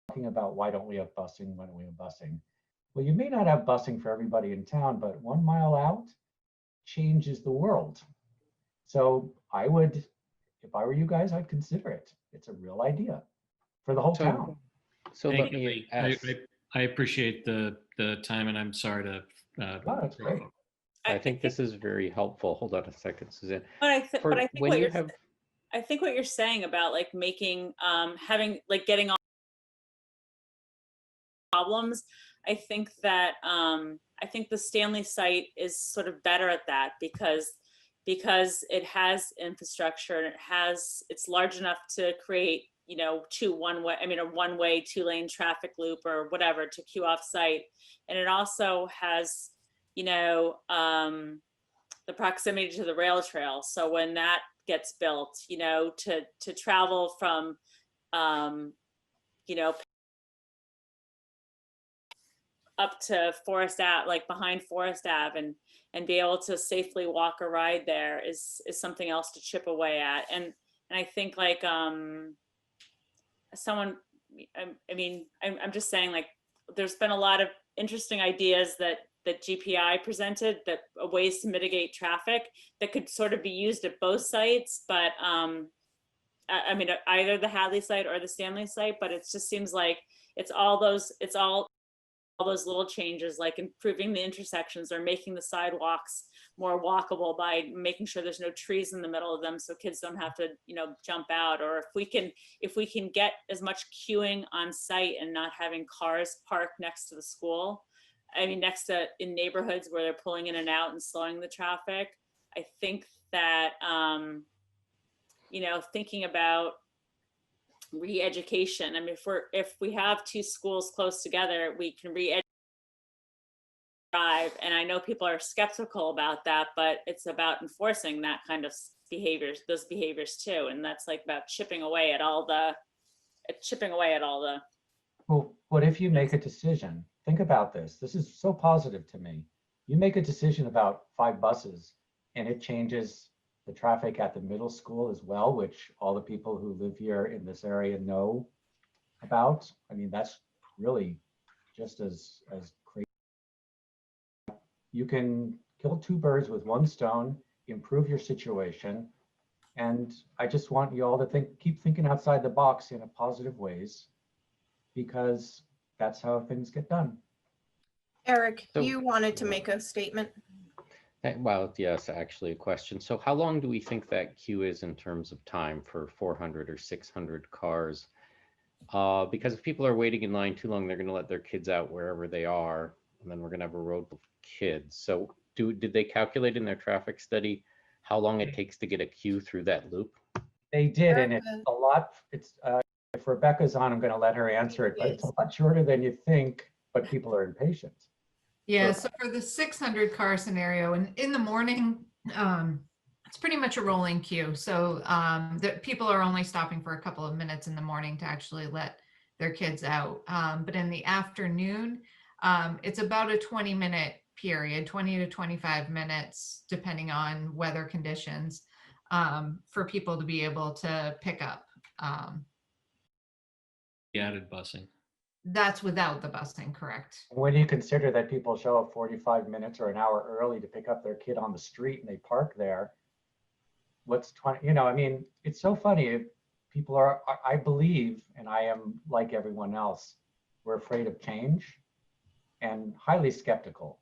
talking about, why don't we have busing? Why don't we have busing? Well, you may not have busing for everybody in town, but 1 mile out changes the world. So if I were you guys, I'd consider it. It's a real idea for the whole town. So Thank let you, me Lee. ask. I appreciate the time, and I'm sorry to. That's great. I think this is very helpful. Hold on a second, Suzanne. But I think when what you I think what you're saying about like making having like getting all problems, I think that I think the Stanley site is sort of better at that because it has infrastructure and it's large enough to create a one-way 2-lane traffic loop or whatever to queue off site, and it also has the proximity to the rail trail. So when that gets built, to travel from up to Forest Ave, like behind Forest Ave, and be able to safely walk or ride there is something else to chip away at. And I think like I'm just saying, like, there's been a lot of interesting ideas that GPI presented, that ways to mitigate traffic that could sort of be used at both sites, but either the Hadley site or the Stanley site, but it just seems like it's all those little changes, like improving the intersections or making the sidewalks more walkable by making sure there's no trees in the middle of them so kids don't have to jump out, or if we can get as much queuing on site and not having cars parked next to the school, in neighborhoods where they're pulling in and out and slowing the traffic. I think that thinking about re-education. If we have 2 schools close together, we can re-educate. And I know people are skeptical about that, but it's about enforcing that kind of those behaviors too. And that's like about chipping away at all the. Well, what if you make a decision? Think about this. This is so positive to me. You make a decision about 5 buses and it changes the traffic at the middle school as well, which all the people who live here in this area know about. That's really just as crazy. You can kill 2 birds with 1 stone, improve your situation, And I just want you all to keep thinking outside the box in a positive ways, because that's how things get done. Eric, So- you wanted to make a statement. Well, yes, actually a question. So how long do we think that queue is in terms of time for 400 or 600 cars? Because if people are waiting in line too long, they're going to let their kids out wherever they are, and then we're going to have a road full of kids. So did they calculate in their traffic study how long it takes to get a queue through that loop? They did, and it's a lot. It's if Rebecca's on, I'm going to let her answer it, but it's a lot shorter than you think, but people are impatient. Yeah, so for the 600 car scenario, and in the morning, it's pretty much a rolling queue. So that people are only stopping for a couple of minutes in the morning to actually let their kids out. But in the afternoon, it's about a 20-minute period, 20 to 25 minutes, depending on weather conditions, for people to be able to pick up. The added busing. That's without the busing, correct? When you consider that people show up 45 minutes or an hour early to pick up their kid on the street and they park there, what's 20, you know, I mean, it's so funny. People are, I believe, and I am like everyone else, we're afraid of change and highly skeptical.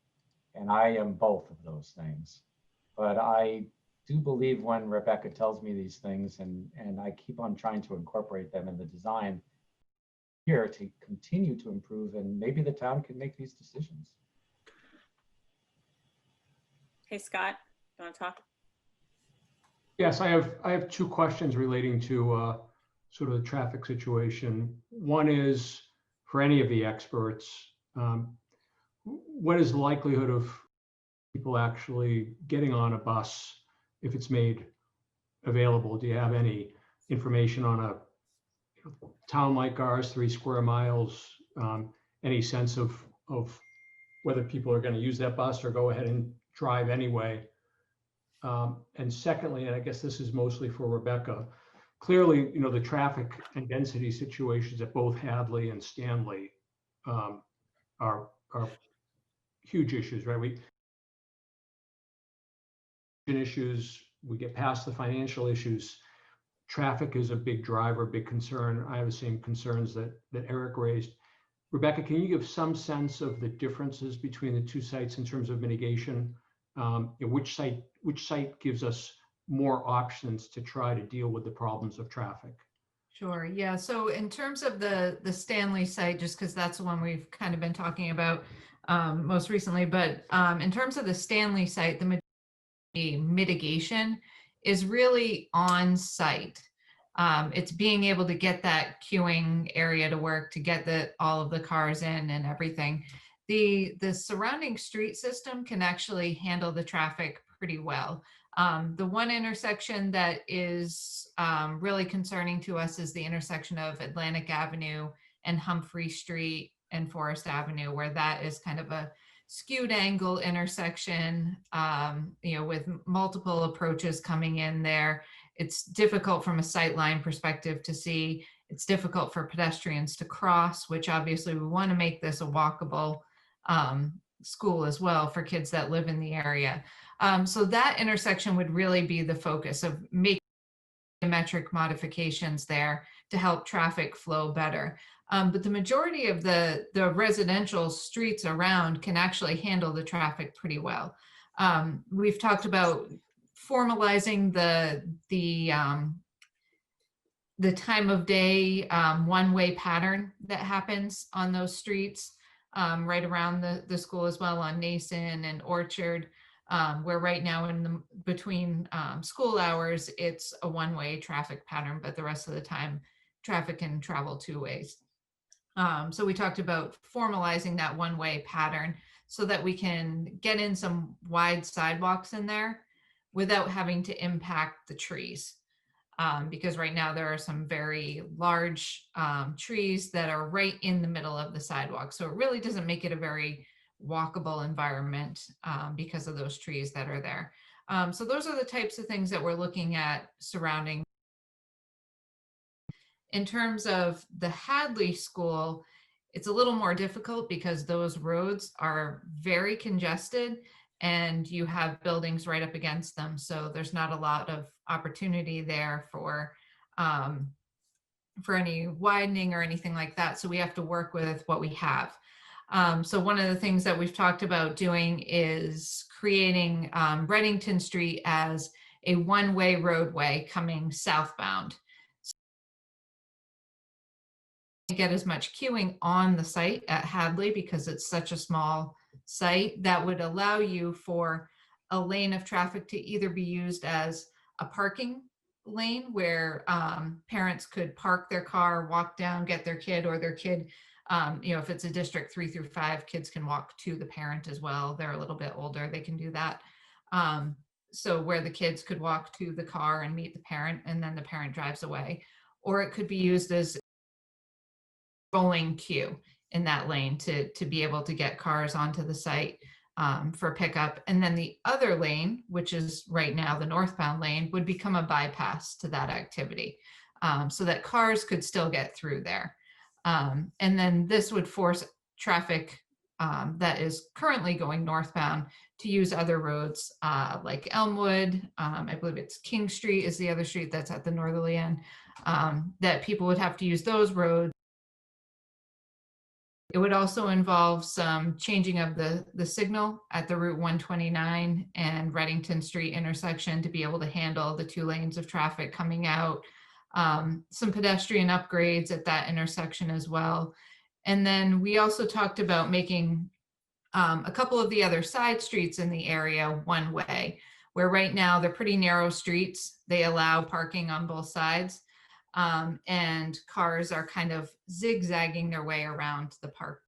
And I am both of those things. But I do believe when Rebecca tells me these things, and I keep on trying to incorporate them in the design here to continue to improve, and maybe the town can make these decisions. Hey, Scott, you want to talk? Yes, I have two questions relating to sort of the traffic situation. One is for any of the experts, what is the likelihood of people actually getting on a bus if it's made available? Do you have any information on a town like ours, 3 square miles, any sense of whether people are going to use that bus or go ahead and drive anyway? And secondly, and I guess this is mostly for Rebecca, clearly, you know, the traffic and density situations at both Hadley and Stanley are huge issues, right? We get past the financial issues. Traffic is a big driver, big concern. I have the same concerns that Eric raised. Rebecca, can you give some sense of the differences between the two sites in terms of mitigation? Which site gives us more options to try to deal with the problems of traffic? Sure. Yeah. So in terms of the Stanley site, just because that's the one we've kind of been talking about most recently, but in terms of the Stanley site, the mitigation is really on site. It's being able to get that queuing area to work, to get all of the cars in and everything. The surrounding street system can actually handle the traffic pretty well. The one intersection that is really concerning to us is the intersection of Atlantic Avenue and Humphrey Street and Forest Avenue, where that is kind of a skewed angle intersection, you know, with multiple approaches coming in there. It's difficult from a sightline perspective to see. It's difficult for pedestrians to cross, which obviously we want to make this a walkable school as well for kids that live in the area. So that intersection would really be the focus of making metric modifications there to help traffic flow better. But the majority of the residential streets around can actually handle the traffic pretty well. We've talked about formalizing the time of day one-way pattern that happens on those streets right around the school as well, on Nason and Orchard, where right now between school hours, it's a one-way traffic pattern, but the rest of the time traffic can travel 2 ways. So we talked about formalizing that one-way pattern so that we can get in some wide sidewalks in there without having to impact the trees. Because right now there are some very large trees that are right in the middle of the sidewalk. So it really doesn't make it a very walkable environment because of those trees that are there. So those are the types of things that we're looking at surrounding. In terms of the Hadley School, it's a little more difficult because those roads are very congested and you have buildings right up against them. So there's not a lot of opportunity there for any widening or anything like that. So we have to work with what we have. So one of the things that we've talked about doing is creating Reddington Street as a one-way roadway coming southbound. Get as much queuing on the site at Hadley because it's such a small site that would allow you for a lane of traffic to either be used as a parking lane where parents could park their car, walk down, get their kid, or their kid, if it's a district 3 through 5, kids can walk to the parent as well. They're a little bit older, they can do that. So where the kids could walk to the car and meet the parent, and then the parent drives away. Or it could be used as rolling queue in that lane to be able to get cars onto the site for pickup. And then the other lane, which is right now the northbound lane, would become a bypass to that activity so that cars could still get through there. And then this would force traffic that is currently going northbound to use other roads like Elmwood. I believe it's King Street is the other street that's at the northerly end, that people would have to use those roads. It would also involve some changing of the signal at the Route 129 and Reddington Street intersection to be able to handle the 2 lanes of traffic coming out, some pedestrian upgrades at that intersection as well. And then we also talked about making a couple of the other side streets in the area one way, where right now they're pretty narrow streets. They allow parking on both sides. And cars are kind of zigzagging their way around the park.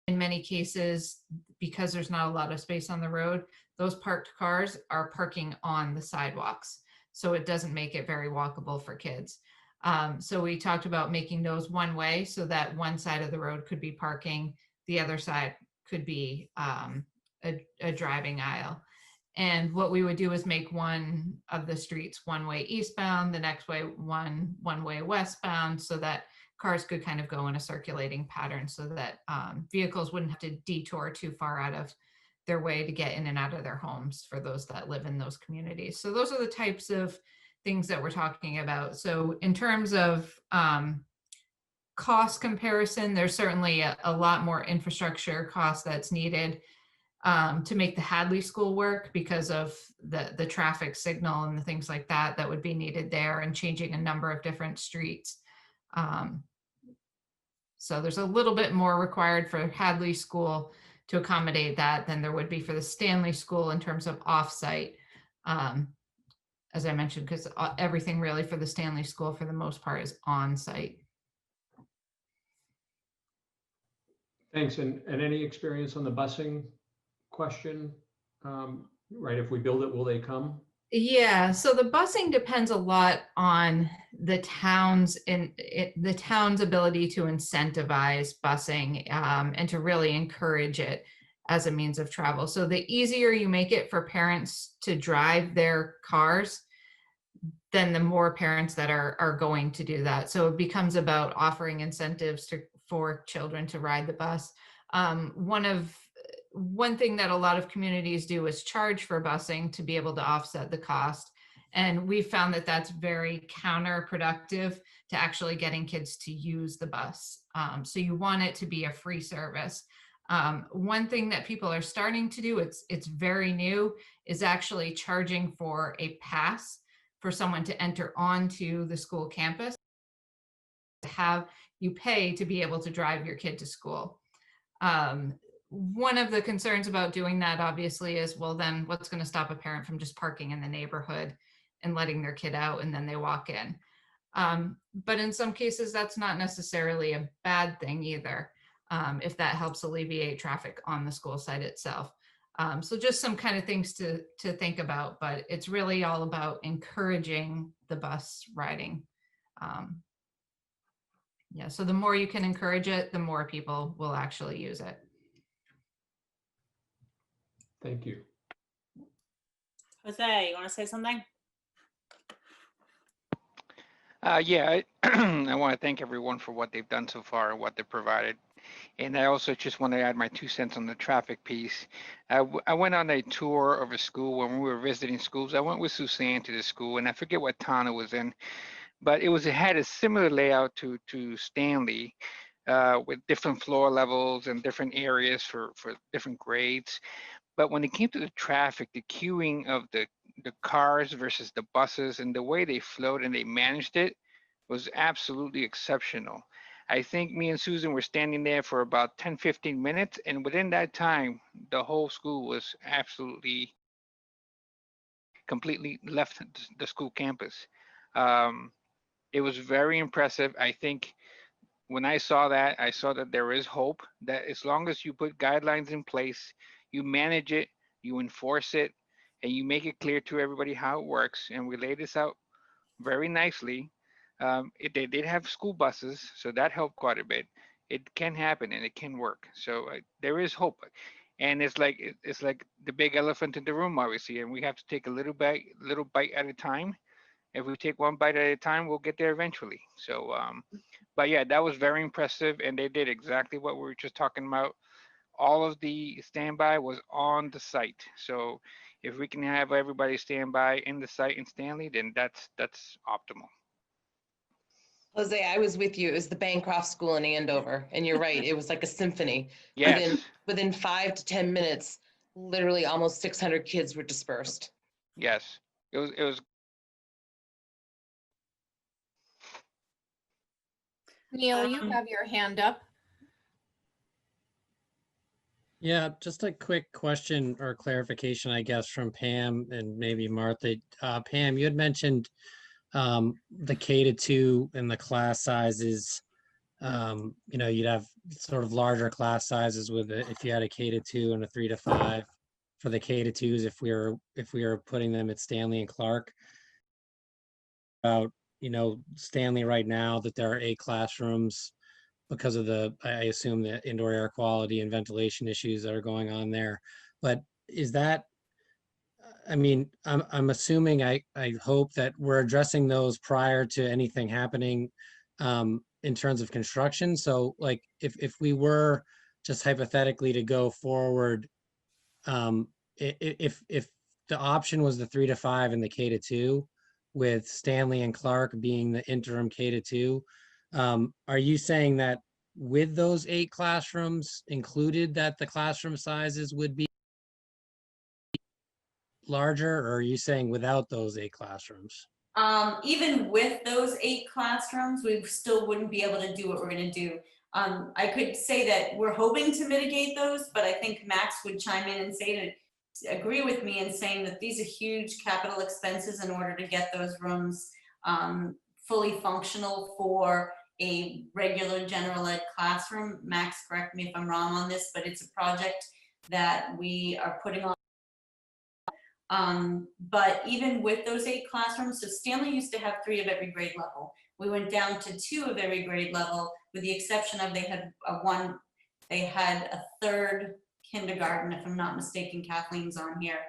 In many cases, because there's not a lot of space on the road, those parked cars are parking on the sidewalks. So it doesn't make it very walkable for kids. So we talked about making those one way so that one side of the road could be parking, the other side could be a driving aisle. And what we would do is make one of the streets one way eastbound, the next way one way westbound, so that cars could kind of go in a circulating pattern so that vehicles wouldn't have to detour too far out of their way to get in and out of their homes for those that live in those communities. So those are the types of things that we're talking about. So in terms of cost comparison, there's certainly a lot more infrastructure cost that's needed to make the Hadley School work because of the traffic signal and the things like that that would be needed there, and changing a number of different streets. So there's a little bit more required for Hadley School to accommodate that than there would be for the Stanley School in terms of offsite. As I mentioned, because everything really for the Stanley School for the most part is on site. Thanks. And any experience on the busing question? Right, if we build it, will they come? Yeah, so the busing depends a lot on the town's the town's ability to incentivize busing and to really encourage it as a means of travel. So the easier you make it for parents to drive their cars, then the more parents that are going to do that. So it becomes about offering incentives for children to ride the bus. One thing that a lot of communities do is charge for busing to be able to offset the cost. And we found that that's very counterproductive to actually getting kids to use the bus. So you want it to be a free service. One thing that people are starting to do, it's very new, is actually charging for a pass for someone to enter onto the school campus, to have you pay to be able to drive your kid to school. One of the concerns about doing that obviously is, well, then what's going to stop a parent from just parking in the neighborhood and letting their kid out and then they walk in? But in some cases, that's not necessarily a bad thing either, if that helps alleviate traffic on the school site itself. So just some kind of things to think about, but it's really all about encouraging the bus riding. Yeah, so the more you can encourage it, the more people will actually use it. Thank you. Jose, you want to say something? Yeah, I want to thank everyone for what they've done so far and what they've provided. And I also just want to add my 2 cents on the traffic piece. I went on a tour of a school when we were visiting schools. I went with Suzanne to the school, and I forget what town it was in, but it had a similar layout to Stanley, with different floor levels and different areas for different grades. But when it came to the traffic, the queuing of the cars versus the buses and the way they flowed and they managed it was absolutely exceptional. I think me and Susan were standing there for about 10, 15 minutes. And within that time, the whole school was absolutely completely left the school campus. It was very impressive. I think when I saw that there is hope, that as long as you put guidelines in place, you manage it, you enforce it, and you make it clear to everybody how it works. And we laid this out very nicely. They did have school buses, so that helped quite a bit. It can happen and it can work. So there is hope. And it's like the big elephant in the room, obviously, and we have to take a little bite at a time. If we take one bite at a time, we'll get there eventually. So, but yeah, that was very impressive, and they did exactly what we were just talking about. All of the standby was on the site. So if we can have everybody standby in the site in Stanley, then that's optimal. Jose, I was with you. It was the Bancroft School in Andover, and you're right. It was like a symphony. Yes. Within 5 to 10 minutes, literally almost 600 kids were dispersed. Yes, it was. Neil, you have your hand up. Yeah, just a quick question or clarification, I guess, from Pam and maybe Martha. Pam, you had mentioned the K-2 and the class sizes. You'd have sort of larger class sizes if you had a K-2 and a 3 to 5 for the K-2s if we were putting them at Stanley and Clark. About Stanley right now, that there are 8 classrooms because of I assume the indoor air quality and ventilation issues that are going on there. But is that, I'm assuming, I hope that we're addressing those prior to anything happening in terms of construction. So like if we were just hypothetically to go forward, if the option was the 3 to 5 and the K-2, with Stanley and Clark being the interim K-2, are you saying that with those 8 classrooms included, that the classroom sizes would be larger, or are you saying without those 8 classrooms? Even with those 8 classrooms, we still wouldn't be able to do what we're going to do. I could say that we're hoping to mitigate those, but I think Max would chime in and agree with me in saying that these are huge capital expenses in order to get those rooms fully functional for a regular general ed classroom. Max, correct me if I'm wrong on this, but it's a project that we are putting on. But even with those 8 classrooms, so Stanley used to have 3 of every grade level. We went down to 2 of every grade level, with the exception of they had a 3rd kindergarten, if I'm not mistaken. Kathleen's on here.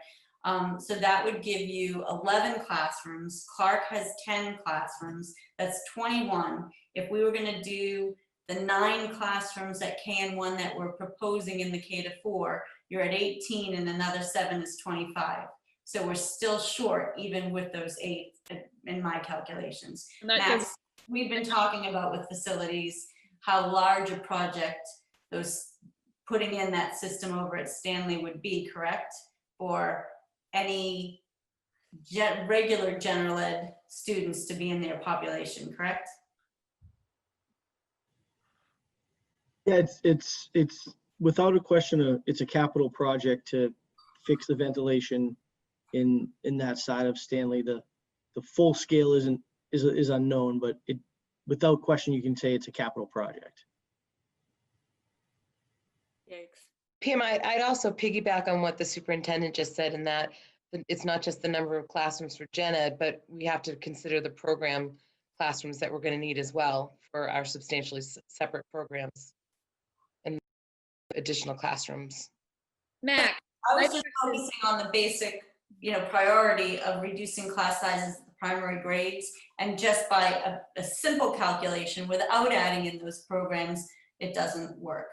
So that would give you 11 classrooms. Clark has 10 classrooms. That's 21. If we were going to do the 9 classrooms at KN1 that we're proposing in the K-4, you're at 18, and another 7 is 25. So we're still short, even with those 8 in my calculations. Max, we've been talking about with facilities, how large a project putting in that system over at Stanley would be, correct? For any regular general ed students to be in their population, correct? Yeah, it's without a question, it's a capital project to fix the ventilation in that side of Stanley. The full scale is unknown, but without question, you can say it's a capital project. Pam, I'd also piggyback on what the superintendent just said, in that it's not just the number of classrooms for gen ed, but we have to consider the program classrooms that we're going to need as well for our substantially separate programs and additional classrooms. Mac, I was just focusing on the basic, priority of reducing class sizes at the primary grades, and just by a simple calculation, without adding in those programs, it doesn't work.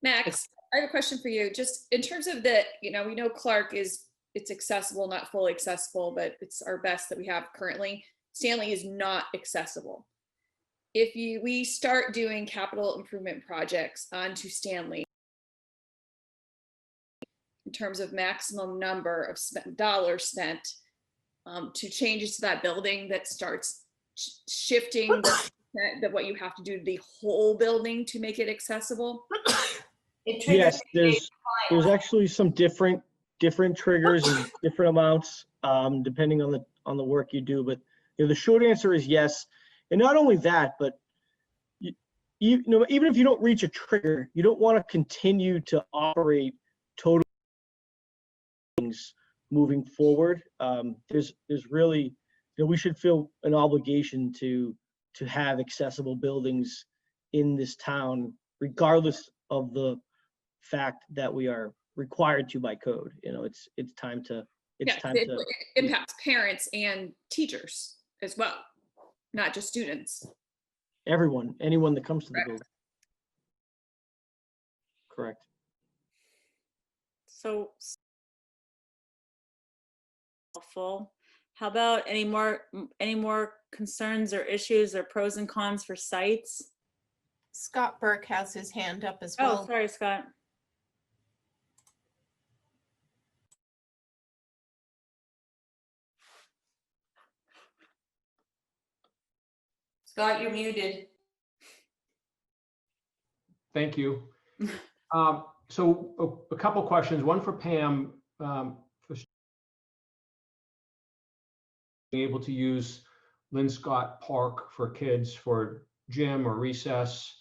Max, I have a question for you. Just in terms of the, we know Clark it's accessible, not fully accessible, but it's our best that we have currently. Stanley is not accessible. If we start doing capital improvement projects onto Stanley, in terms of maximum number of dollars spent to changes to that building, that starts shifting what you have to do to the whole building to make it accessible. Yes, there's actually some different triggers and different amounts depending on the work you do. But the short answer is yes. And not only that, but even if you don't reach a trigger, you don't want to continue to operate total things moving forward. There's really, we should feel an obligation to have accessible buildings in this town, regardless of the fact that we are required to by code. It's time to It impacts parents and teachers as well, not just students. Anyone that comes to the building. Correct. So helpful. How about any more concerns or issues or pros and cons for sites? Scott Burke has his hand up as Oh, well. sorry, Scott. Scott, you're muted. Thank you. So a couple questions, one for Pam, for being able to use Lynn Scott Park for kids for gym or recess,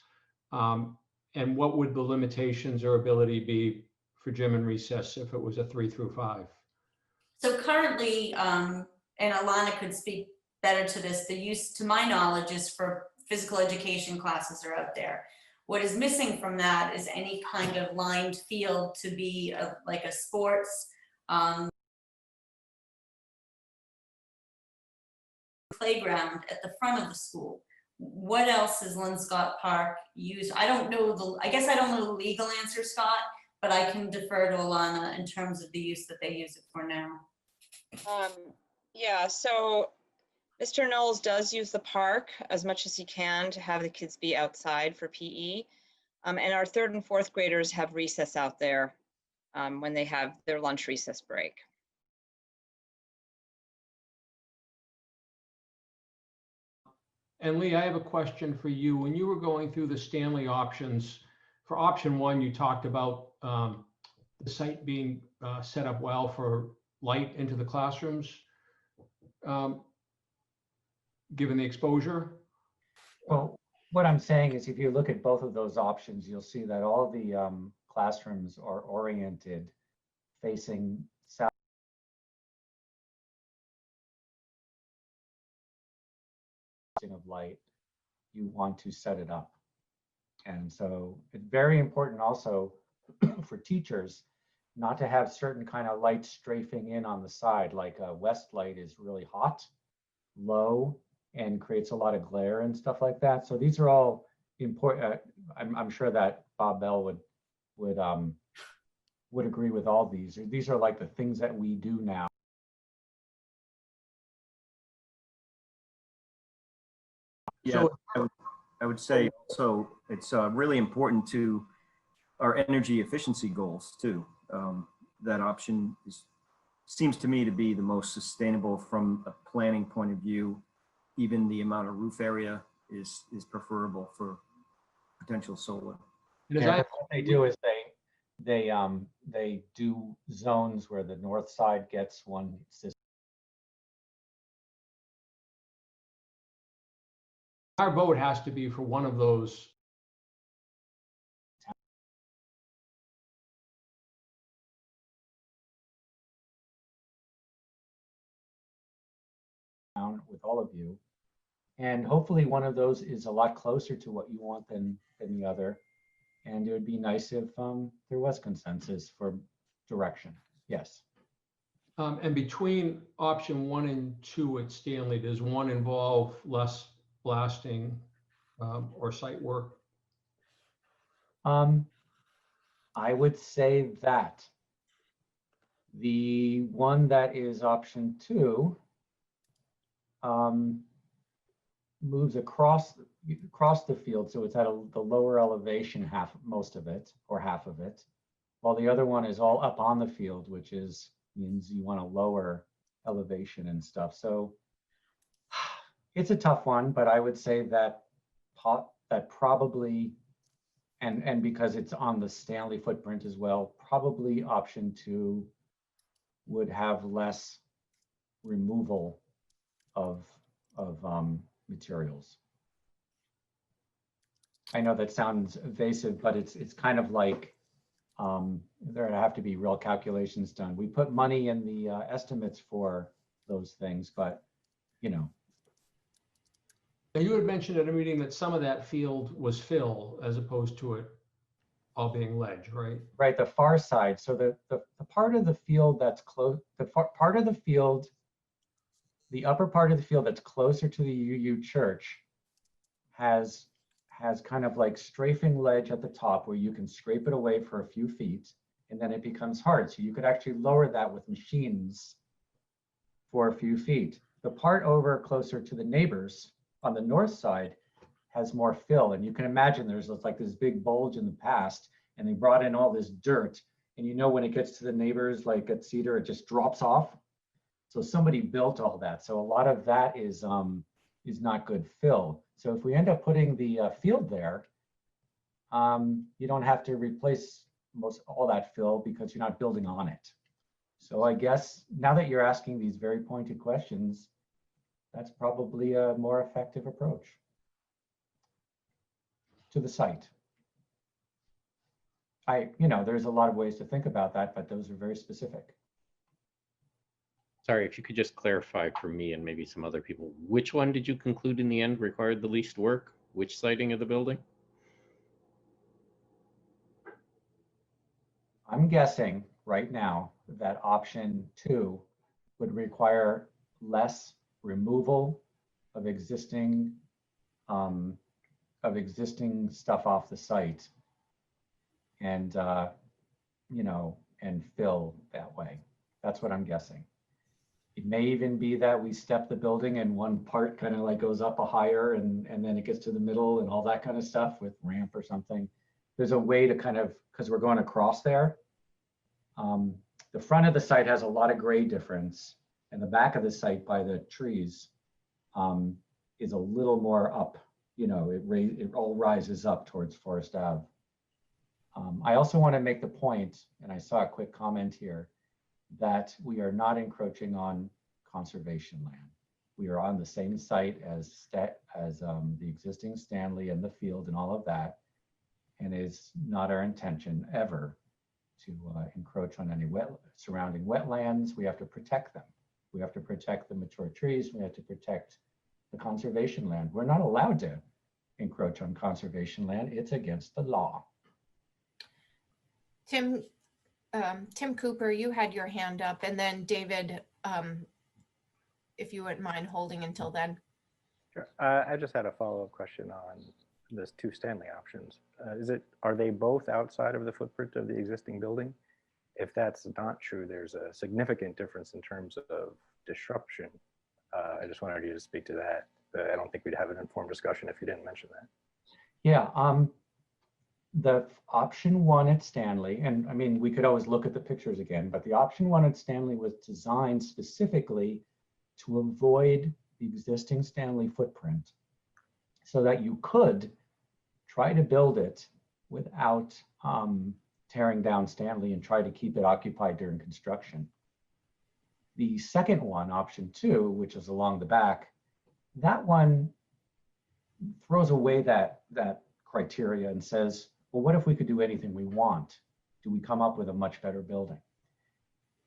and what would the limitations or ability be for gym and recess if it was a 3 through 5? So currently, and Alana could speak better to this, the use, to my knowledge, is for physical education classes are out there. What is missing from that is any kind of lined field to be like a sports playground at the front of the school. What else is Lynn Scott Park used? I don't know I guess I don't know the legal answer, Scott, but I can defer to Alana in terms of the use that they use it for now. Yeah, so Mr. Knowles does use the park as much as he can to have the kids be outside for PE. And our 3rd and 4th graders have recess out there when they have their lunch recess break. And Lee, I have a question for you. When you were going through the Stanley options, for option 1, you talked about the site being set up well for light into the classrooms, given the exposure. Well, what I'm saying is if you look at both of those options, you'll see that all the classrooms are oriented facing south of light. You want to set it up. And so it's very important also for teachers not to have certain kind of light strafing in on the side, like west light is really hot, low, and creates a lot of glare and stuff like that. So these are all important. I'm sure that Bob Bell would agree with all these. These are like the things that we do now. Yeah, I would say also it's really important to our energy efficiency goals too. That option seems to me to be the most sustainable from a planning point of view. Even the amount of roof area is preferable for potential solar. Yeah, what they do is they do zones where the north side gets one system. Our vote has to be for one of those. With all of you, and hopefully one of those is a lot closer to what you want than the other, and it would be nice if there was consensus for direction. Yes. And between option 1 and 2 at Stanley, does one involve less blasting or site work I would say that the one that is option 2 moves across the field, so it's at the lower elevation, most of it, or half of it, while the other one is all up on the field, which means you want a lower elevation and stuff. So it's a tough one, but I would say that probably, and because it's on the Stanley footprint as well, probably option 2 would have less removal of materials. I know that sounds evasive, but it's kind of like there have to be real calculations done. We put money in the estimates for those things, but Now, you had mentioned at a meeting that some of that field was fill as opposed to it all being ledge, right? Right, the far side. So the part of the field that's close, part of the field, the upper part of the field that's closer to the UU church has kind of like strafing ledge at the top where you can scrape it away for a few feet and then it becomes hard. So you could actually lower that with machines for a few feet. The part over closer to the neighbors on the north side has more fill. And you can imagine there's like this big bulge in the past and they brought in all this dirt. And you know, when it gets to the neighbors, like at Cedar, it just drops off. So somebody built all that. So a lot of that is not good fill. So if we end up putting the field there, you don't have to replace all that fill because you're not building on it. So I guess now that you're asking these very pointed questions, that's probably a more effective approach to the site. There's a lot of ways to think about that, but those are very specific. Sorry, if you could just clarify for me and maybe some other people, which one did you conclude in the end required the least work? Which siting of the building? I'm guessing right now that option 2 would require less removal of existing stuff off the site and and fill that way. That's what I'm guessing. It may even be that we step the building and one part kind of like goes up a higher and then it gets to the middle and all that kind of stuff with ramp or something. There's a way to kind of, because we're going across there. The front of the site has a lot of grade difference and the back of the site by the trees is a little more up, it all rises up towards Forest Ave. I also want to make the point, and I saw a quick comment here, that we are not encroaching on conservation land. We are on the same site as the existing Stanley and the field and all of that. And it's not our intention ever to encroach on any surrounding wetlands. We have to protect them. We have to protect the mature trees. We have to protect the conservation land. We're not allowed to encroach on conservation land. It's against the law. Tim Cooper, you had your hand up, and then David, if you wouldn't mind holding until then. Sure. I just had a follow-up question on those 2 Stanley options. Are they both outside of the footprint of the existing building? If that's not true, there's a significant difference in terms of disruption. I just wanted you to speak to that. I don't think we'd have an informed discussion if you didn't mention that. Yeah, the option 1 at Stanley, and I mean, we could always look at the pictures again, but the option 1 at Stanley was designed specifically to avoid the existing Stanley footprint so that you could try to build it without tearing down Stanley and try to keep it occupied during construction. The second one, option 2, which is along the back, that one throws away that criteria and says, well, what if we could do anything we want? Do we come up with a much better building?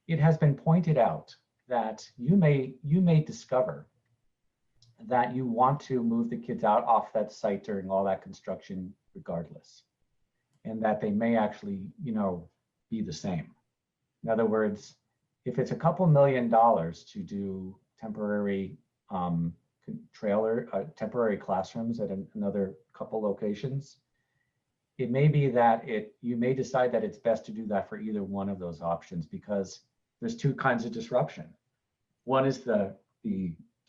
It has been pointed out that you may discover that you want to move the kids out off that site during all that construction regardless, and that they may actually, be the same. In other words, if it's a couple $1 million to do temporary temporary classrooms at another couple locations, it may be that you may decide that it's best to do that for either one of those options, because there's two kinds of disruption. One is the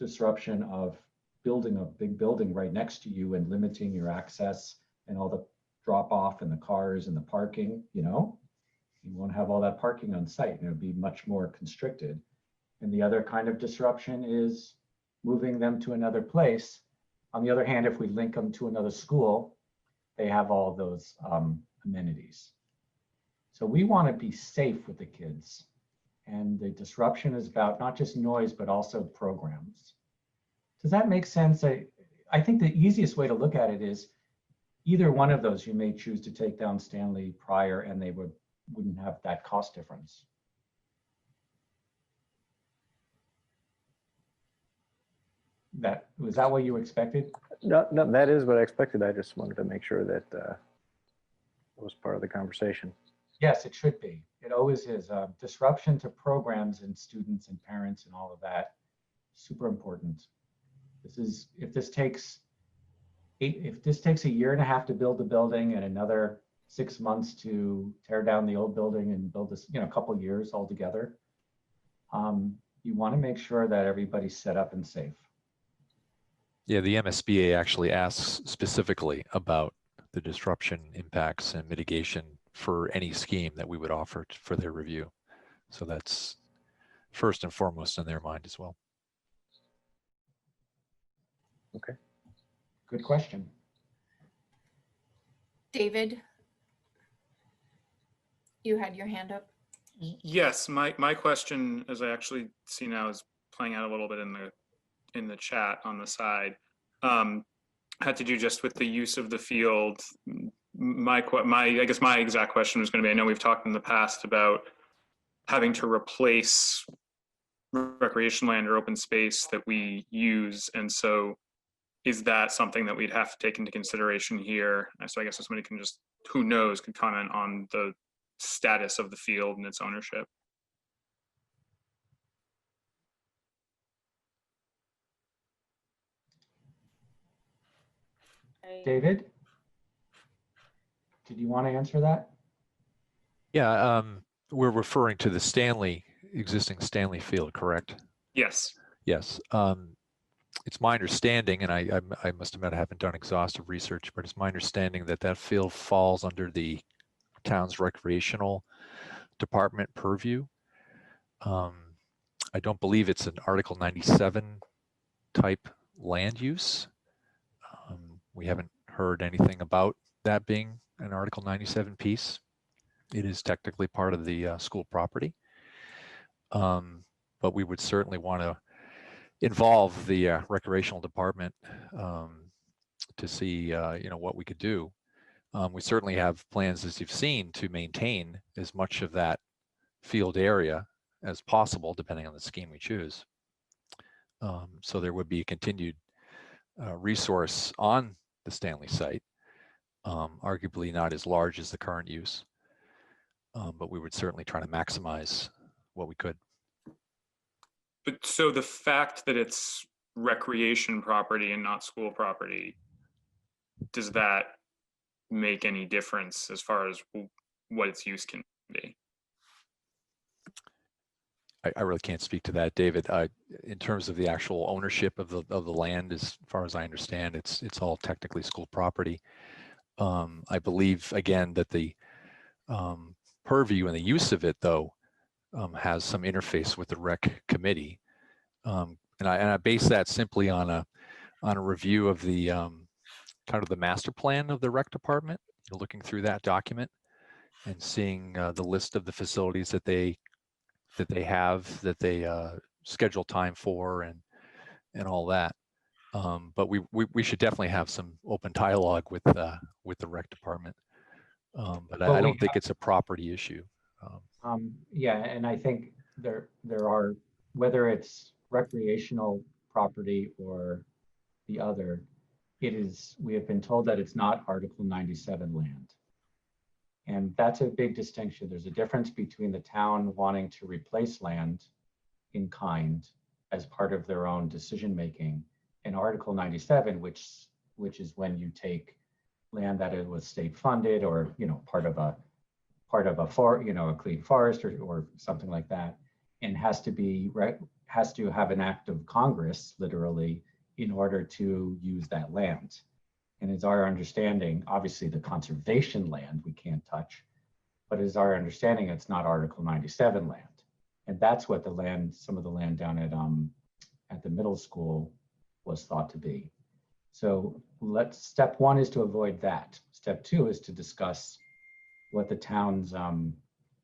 disruption of building a big building right next to you and limiting your access and all the drop off and the cars and the parking, you know, you won't have all that parking on site and it'll be much more constricted. And the other kind of disruption is moving them to another place. On the other hand, if we link them to another school, they have all of those amenities. So we want to be safe with the kids. And the disruption is about not just noise, but also programs. Does that make sense? I think the easiest way to look at it is either one of those you may choose to take down Stanley prior and they wouldn't have that cost difference. Was that what you expected? No, that is what I expected. I just wanted to make sure that was part of the conversation. Yes, it should be. It always is. Disruption to programs and students and parents and all of that, super important. If this takes a year and a half to build the building and another 6 months to tear down the old building and build this, a couple of years altogether, you want to make sure that everybody's set up and safe. Yeah, the MSBA actually asks specifically about the disruption impacts and mitigation for any scheme that we would offer for their review. So that's first and foremost in their mind as well. Okay. Good question. David, you had your hand up. Yes, my question, as I actually see now, is playing out a little bit in the chat on the side. Had to do just with the use of the field. I guess my exact question was going to be, I know we've talked in the past about having to replace recreation land or open space that we use, and so is that something that we'd have to take into consideration here? So I guess if somebody can just, who knows, could comment on the status of the field and its ownership. David, did you want to answer that? Yeah, we're referring to the existing Stanley Field, correct? Yes. Yes. It's my understanding, and I must admit I haven't done exhaustive research, but it's my understanding that that field falls under the town's recreational department purview. I don't believe it's an Article 97 type land use. We haven't heard anything about that being an Article 97 piece. It is technically part of the school property, but we would certainly want to involve the recreational department to see what we could do. We certainly have plans, as you've seen, to maintain as much of that field area as possible, depending on the scheme we choose. So there would be a continued resource on the Stanley site, arguably not as large as the current use, but we would certainly try to maximize what we could. But so the fact that it's recreation property and not school property, does that make any difference as far as what its use can be? I really can't speak to that, David. In terms of the actual ownership of the land, as far as I understand, it's all technically school property. I believe, again, that the purview and the use of it, though, has some interface with the rec committee, and I base that simply on a review of the kind of the master plan of the rec department. Looking through that document and seeing the list of the facilities that they schedule time for and all that. But we should definitely have some open dialogue with the rec department. But I don't think it's a property issue. Yeah, and I think there are, whether it's recreational property or the other, we have been told that it's not Article 97 land. And that's a big distinction. There's a difference between the town wanting to replace land in kind as part of their own decision making, and Article 97, which is when you take land that it was state funded or, part of a a clean forest or something like that, and has to have an act of Congress, literally, in order to use that land. And it's our understanding, obviously the conservation land we can't touch, but it's our understanding it's not Article 97 land. And that's what some of the land down at the middle school was thought to be. So step one is to avoid that. Step two is to discuss what the town's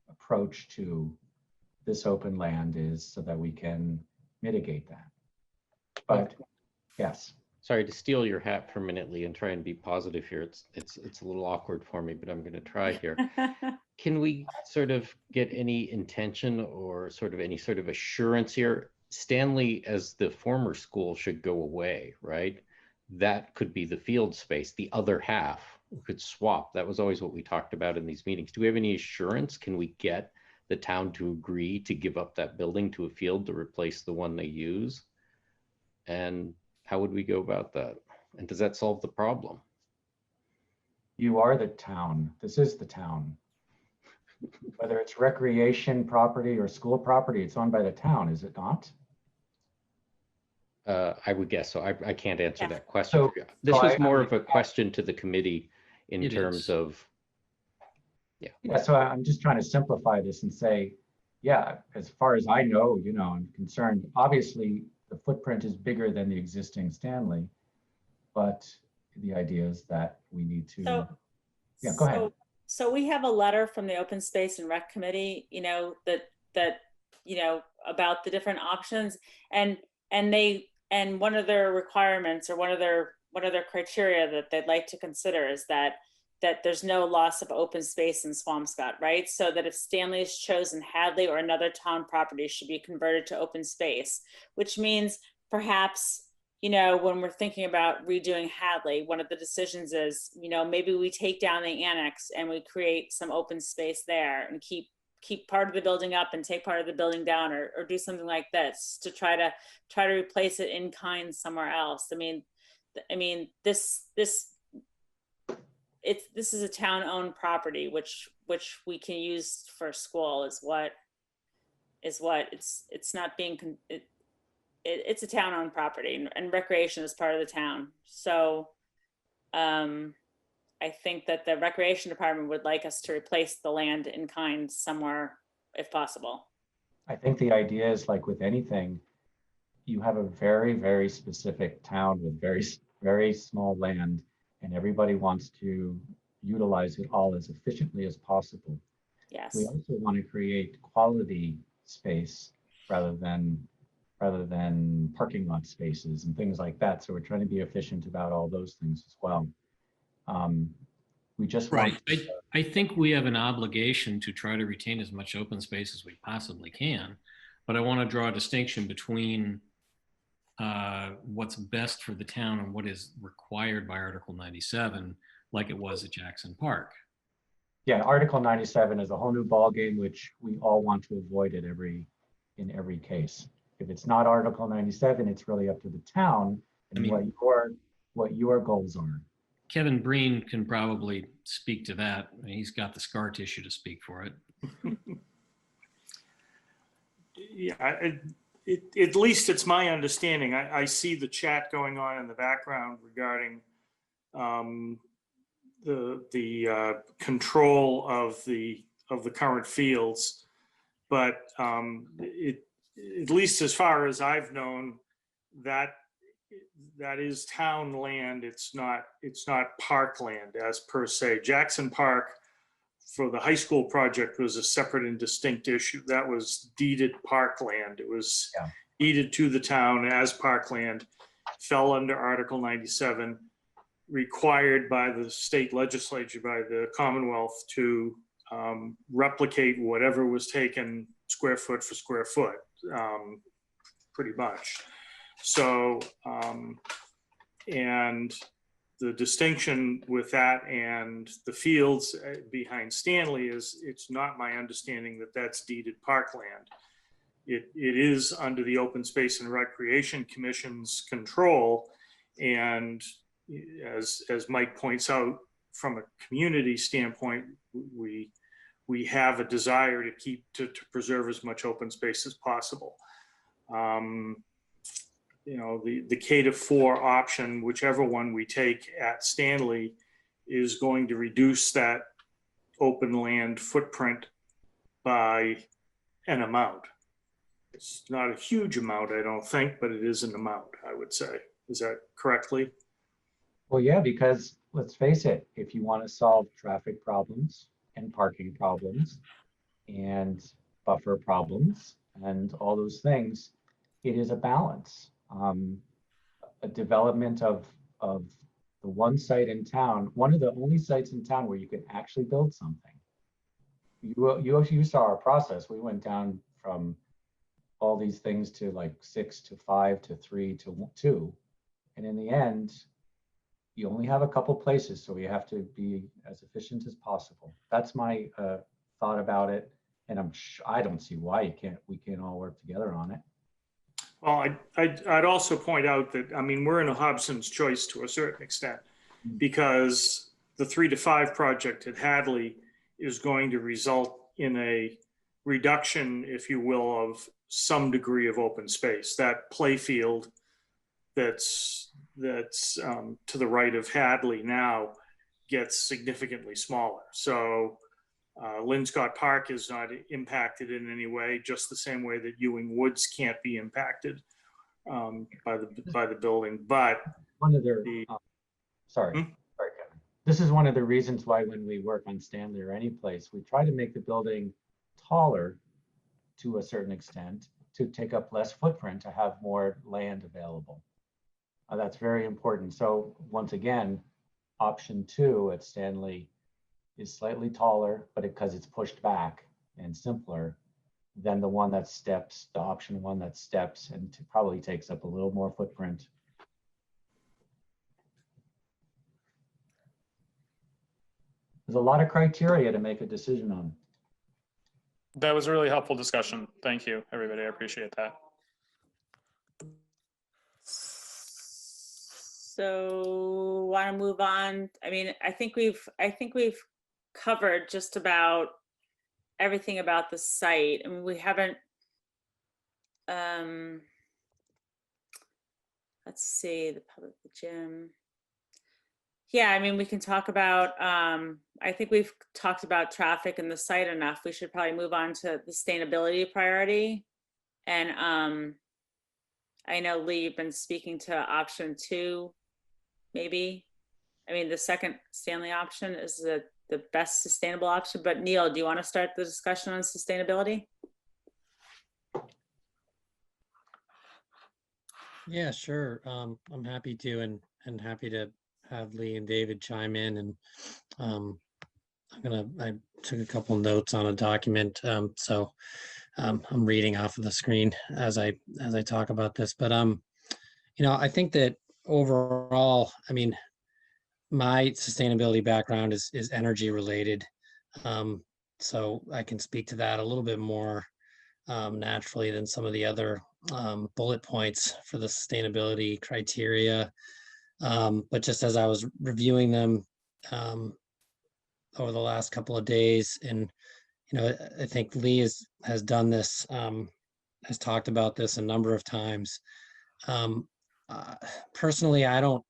approach to this open land is so that we can mitigate that. But yes. Sorry to steal your hat permanently and try and be positive here. It's a little awkward for me, but I'm going to try here. Can we sort of get any intention or any sort of assurance here? Stanley, as the former school, should go away, right? That could be the field space. The other half could swap. That was always what we talked about in these meetings. Do we have any assurance? Can we get the town to agree to give up that building to a field to replace the one they use? And how would we go about that? And does that solve the problem? You are the town. This is the town. Whether it's recreation property or school property, it's owned by the town, is it not? I would guess so. I can't answer that question. So, this was more of a question to the committee in terms of, Yeah, so I'm just trying to simplify this and say, yeah, as far as I know, I'm concerned, obviously the footprint is bigger than the existing Stanley, but the idea is that we need to, go ahead. So we have a letter from the Open Space and Rec Committee, that about the different options, and one of their requirements or one of their criteria that they'd like to consider is that there's no loss of open space in Swampscott, right? So that if Stanley is chosen, Hadley or another town property should be converted to open space, which means perhaps, when we're thinking about redoing Hadley, one of the decisions is, maybe we take down the annex and we create some open space there and keep part of the building up and take part of the building down, or do something like this to try to replace it in kind somewhere else. I mean, this is a town-owned property, which we can use for school is what it's not being, it's a town-owned property, and recreation is part of the town. So I think that the recreation department would like us to replace the land in kind somewhere if possible. I think the idea is, like with anything, you have a very, very specific town with very, very small land, and everybody wants to utilize it all as efficiently as possible. Yes. We also want to create quality space rather than parking lot spaces and things like that. So we're trying to be efficient about all those things as well. We just right. I think we have an obligation to try to retain as much open space as we possibly can, but I want to draw a distinction between what's best for the town and what is required by Article 97, like it was at Jackson Park. Yeah, Article 97 is a whole new ballgame, which we all want to avoid in every case. If it's not Article 97, it's really up to the town and what your goals are. Kevin Breen can probably speak to that. I mean, he's got the scar tissue to speak for it. Yeah, at least it's my understanding. I see the chat going on in the background regarding the control of the current fields, but at least as far as I've known, that is town land. It's not parkland as per se. Jackson Park for the high school project was a separate and distinct issue. That was deeded parkland. It was deeded to the town as parkland, fell under Article 97, required by the state legislature, by the Commonwealth, to replicate whatever was taken square foot for square foot, pretty much. So, and the distinction with that and the fields behind Stanley is it's not my understanding that that's deeded parkland. It is under the Open Space and Recreation Commission's control. And as Mike points out, from a community standpoint, we have a desire to preserve as much open space as possible. You know, the K-4 option, whichever one we take at Stanley, is going to reduce that open land footprint by an amount. It's not a huge amount, I don't think, but it is an amount, I would say. Is that correctly? Well, yeah, because let's face it, if you want to solve traffic problems and parking problems and buffer problems and all those things, it is a balance. A development of the one site in town, one of the only sites in town where you can actually build something. You saw our process. We went down from all these things to like 6 to 5 to 3 to 2. And in the end, you only have a couple places, so we have to be as efficient as possible. That's my thought about it. And I don't see why we can't all work together on it. Well, I'd also point out that, I mean, we're in a Hobson's choice to a certain extent, because the 3 to 5 project at Hadley is going to result in a reduction, if you will, of some degree of open space. That play field that's to the right of Hadley now gets significantly smaller. So Linscott Park is not impacted in any way, just the same way that Ewing Woods can't be impacted by the building. But one of their sorry, Kevin. This is one of the reasons why when we work on Stanley or any place, we try to make the building taller to a certain extent to take up less footprint, to have more land available. That's very important. So once again, option 2 at Stanley is slightly taller, but because it's pushed back and simpler than the one that steps, the option 1 that steps and probably takes up a little more footprint. There's a lot of criteria to make a decision on. That was a really helpful discussion. Thank you, everybody. I appreciate that. So want to move on? I mean, I think we've covered just about everything about the site. I mean, we haven't, let's see, the public, the gym. Yeah, I mean, we can talk about, I think we've talked about traffic and the site enough. We should probably move on to the sustainability priority. And I know Lee, you've been speaking to option 2, maybe. I mean, the second Stanley option is the best sustainable option, but Neil, do you want to start the discussion on sustainability? Yeah, sure. I'm happy to, and happy to have Lee and David chime in. And I took a couple notes on a document, so I'm reading off of the screen as I talk about this. But you know, I think that overall, I mean, my sustainability background is energy related, so I can speak to that a little bit more naturally than some of the other bullet points for the sustainability criteria. But just as I was reviewing them over the last couple of days, and you know, I think Lee has done this, has talked about this a number of times. Personally, I don't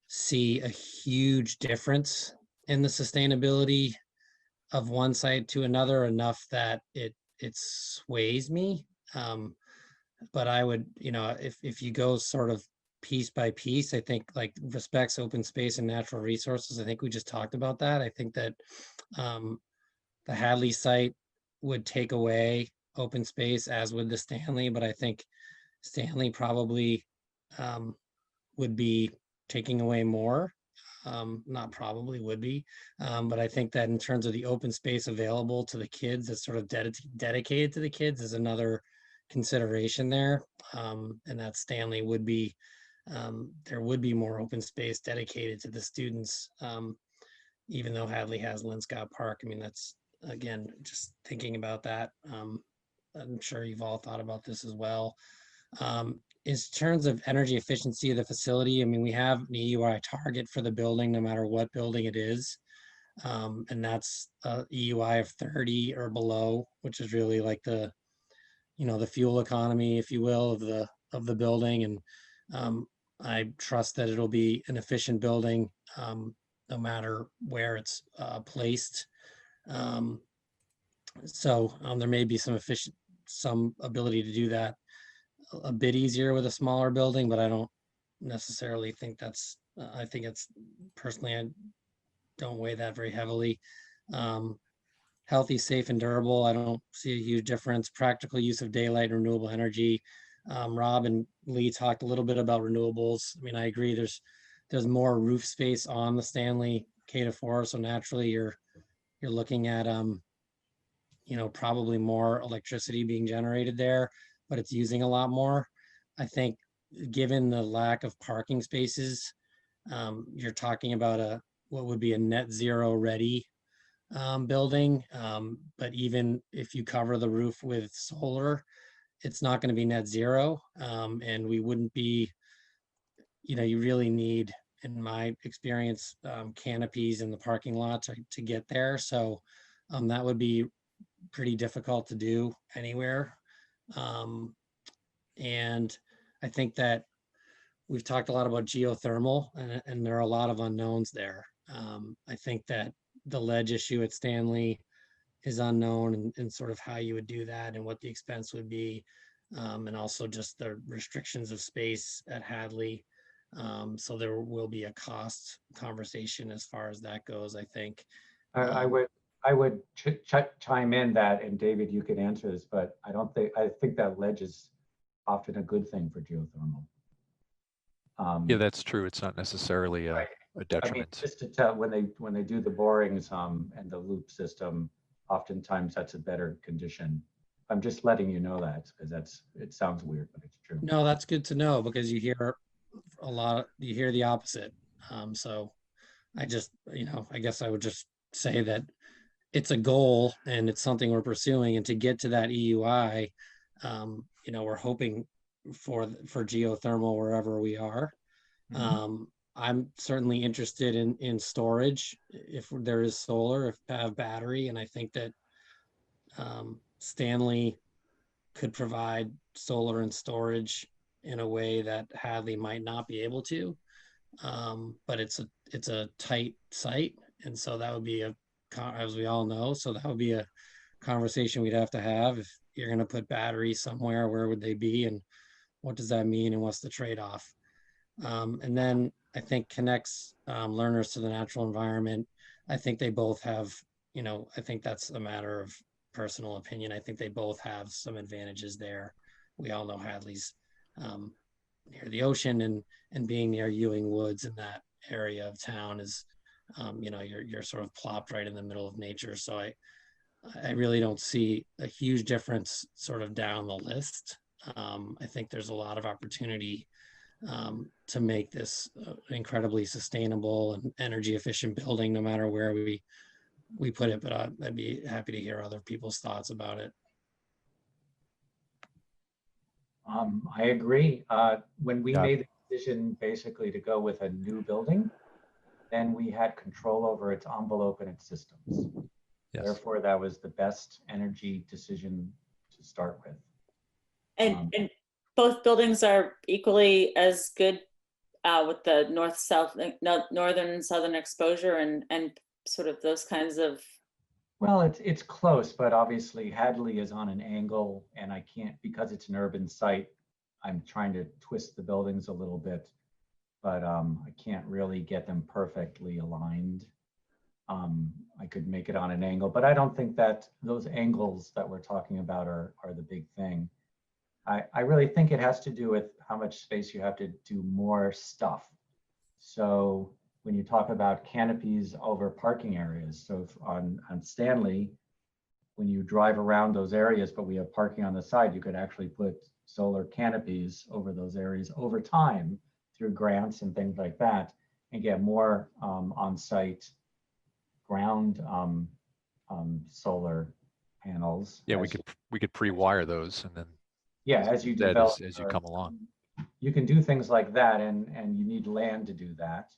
see a huge difference in the sustainability of one site to another enough that it sways me. But I would, you know, if you go sort of piece by piece, I think like respects open space and natural resources. I think we just talked about that. I think that the Hadley site would take away open space, as would the Stanley, but I think Stanley probably would be taking away more. Not probably, would be. But I think that in terms of the open space available to the kids, that's sort of dedicated to the kids, is another consideration there. And that Stanley would be, there would be more open space dedicated to the students, even though Hadley has Linscott Park. I mean, that's, again, just thinking about that. I'm sure you've all thought about this as well. In terms of energy efficiency of the facility, I mean, we have an EUI target for the building, no matter what building it is. And that's a EUI of 30 or below, which is really like the, the fuel economy, if you will, of the building. And I trust that it'll be an efficient building, no matter where it's placed. So there may be some ability to do that a bit easier with a smaller building, but I don't necessarily think that's, I think it's personally, I don't weigh that very heavily. Healthy, safe, and durable, I don't see a huge difference. Practical use of daylight and renewable energy. Rob and Lee talked a little bit about renewables. I mean, I agree, there's more roof space on the Stanley K-4, so naturally you're looking at probably more electricity being generated there, but it's using a lot more. I think given the lack of parking spaces, you're talking about what would be a net zero ready building. But even if you cover the roof with solar, it's not going to be net zero. And we wouldn't be, you really need, in my experience, canopies in the parking lot to get there. So that would be pretty difficult to do anywhere. And I think that we've talked a lot about geothermal, and there are a lot of unknowns there. I think that the ledge issue at Stanley is unknown, and sort of how you would do that and what the expense would be. And also just the restrictions of space at Hadley. So there will be a cost conversation as far as that goes, I think. I would chime in that, and David, you can answer this, but I think that ledge is often a good thing for geothermal. Yeah, that's true. It's not necessarily a detriment. I mean, just to tell, when they do the borings and the loop system, oftentimes that's a better condition. I'm just letting you know that, because it sounds weird, but it's true. No, that's good to know, because you hear you hear the opposite. So I just, I guess I would just say that it's a goal and it's something we're pursuing, and to get to that EUI, we're hoping for geothermal wherever we are. I'm certainly interested in storage if there is solar, if have battery, and I think that Stanley could provide solar and storage in a way that Hadley might not be able to. But it's a tight site, and so that would be as we all know, so that would be a conversation we'd have to have. If you're going to put batteries somewhere, where would they be, and what does that mean, and what's the trade-off? And then I think connects learners to the natural environment. I think they both have, I think that's a matter of personal opinion. I think they both have some advantages there. We all know Hadley's near the ocean, and being near Ewing Woods in that area of town is, you're sort of plopped right in the middle of nature. So I really don't see a huge difference sort of down the list. I think there's a lot of opportunity to make this incredibly sustainable and energy efficient building, no matter where we put it. But I'd be happy to hear other people's thoughts about it. I agree. When we made the decision basically to go with a new building, then we had control over its envelope and its systems. Yes. Therefore, that was the best energy decision to start with. And both buildings are equally as good with the northern and southern exposure and sort of those kinds of. Well, it's close, but obviously Hadley is on an angle, and I can't, because it's an urban site, I'm trying to twist the buildings a little bit, but I can't really get them perfectly aligned. I could make it on an angle, but I don't think that those angles that we're talking about are the big thing. I really think it has to do with how much space you have to do more stuff. So when you talk about canopies over parking areas, so on Stanley, when you drive around those areas, but we have parking on the side, you could actually put solar canopies over those areas over time through grants and things like that, and get more on-site ground solar panels. Yeah, we could pre-wire those and then Yeah, as you That develop. as you come along. You can do things like that, and you need land to do that.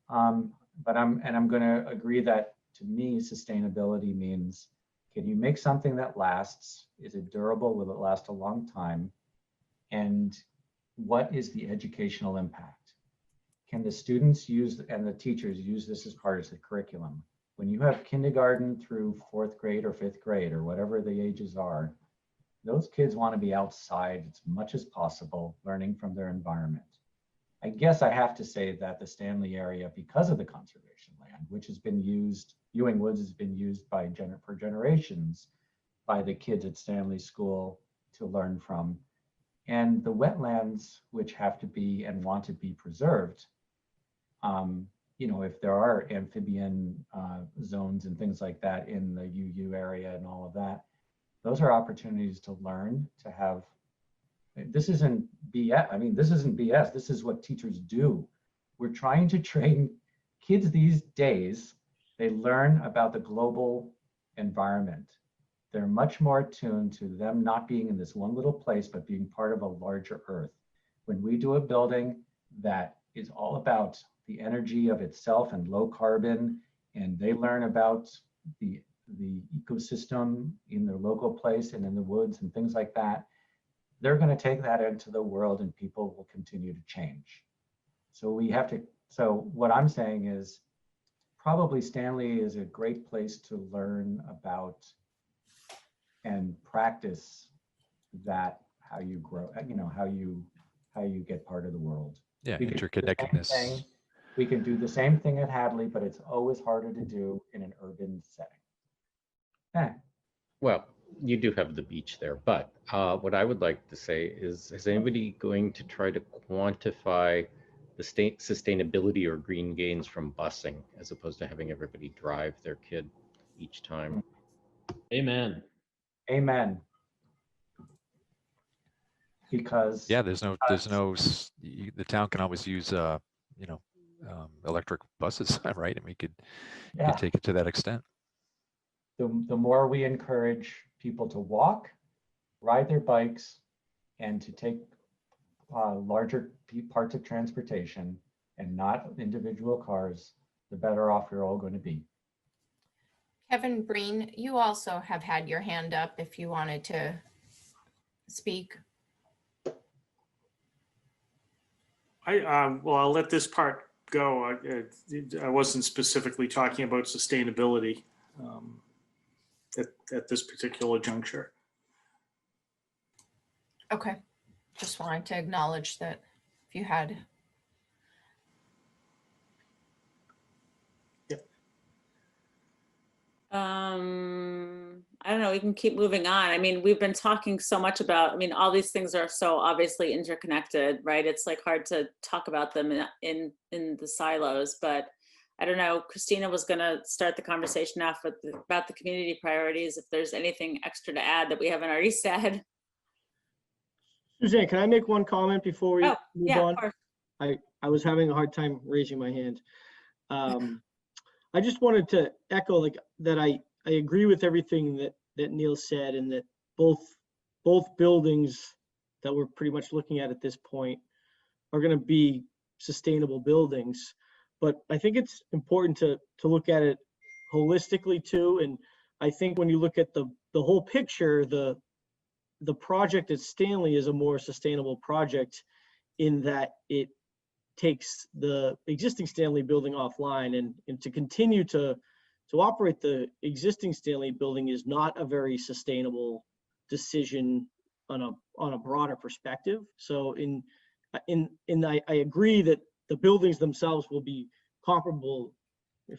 But I'm going to agree that, to me, sustainability means, can you make something that lasts? Is it durable? Will it last a long time? And what is the educational impact? Can the students use and the teachers use this as part of the curriculum? When you have kindergarten through 4th grade or 5th grade or whatever the ages are, those kids want to be outside as much as possible, learning from their environment. I guess I have to say that the Stanley area, because of the conservation land, which has been used, Ewing Woods has been used for generations by the kids at Stanley School to learn from. And the wetlands, which have to be and want to be preserved, you know, if there are amphibian zones and things like that in the UU area and all of that, those are opportunities to learn, to have, this isn't BS. I mean, this isn't BS. This is what teachers do. We're trying to train kids these days. They learn about the global environment. They're much more attuned to them not being in this one little place, but being part of a larger earth. When we do a building that is all about the energy of itself and low carbon, and they learn about the ecosystem in their local place and in the woods and things like that, they're going to take that into the world and people will continue to change. So we have to, so what I'm saying is probably Stanley is a great place to learn about and practice that, how you grow, you know, how you get part of the world. Yeah, We can do the same interconnectedness. thing. We can do the same thing at Hadley, but it's always harder to do in an urban setting. Well, you do have the beach there, but what I would like to say is anybody going to try to quantify the sustainability or green gains from busing as opposed to having everybody drive their kid each time? Amen. Amen. Because Yeah, there's no, the town can always use, you know, electric buses, right? And we could take it to that extent. the more we encourage people to walk, ride their bikes, and to take larger parts of transportation and not individual cars, the better off we're all going to be. Kevin Breen, you also have had your hand up if you wanted to speak. Well, I'll let this part go. I wasn't specifically talking about sustainability at this particular juncture. Okay, just wanted to acknowledge that if you had. I don't know, we can keep moving on. I mean, we've been talking so much about, I mean, all these things are so obviously interconnected, right? It's like hard to talk about them in the silos, but I don't know, Christina was gonna start the conversation off with about the community priorities, if there's anything extra to add that we haven't already said. Suzanne, can I make one comment before we move yeah, on? of course. I was having a hard time raising my hand. I just wanted to echo like that I agree with everything that Neil said, and that both buildings that we're pretty much looking at this point are going to be sustainable buildings. But I think it's important to look at it holistically too. And I think when you look at the whole picture, the project at Stanley is a more sustainable project in that it takes the existing Stanley building offline, and to continue to operate the existing Stanley building is not a very sustainable decision on a broader perspective. So I agree that the buildings themselves will be comparable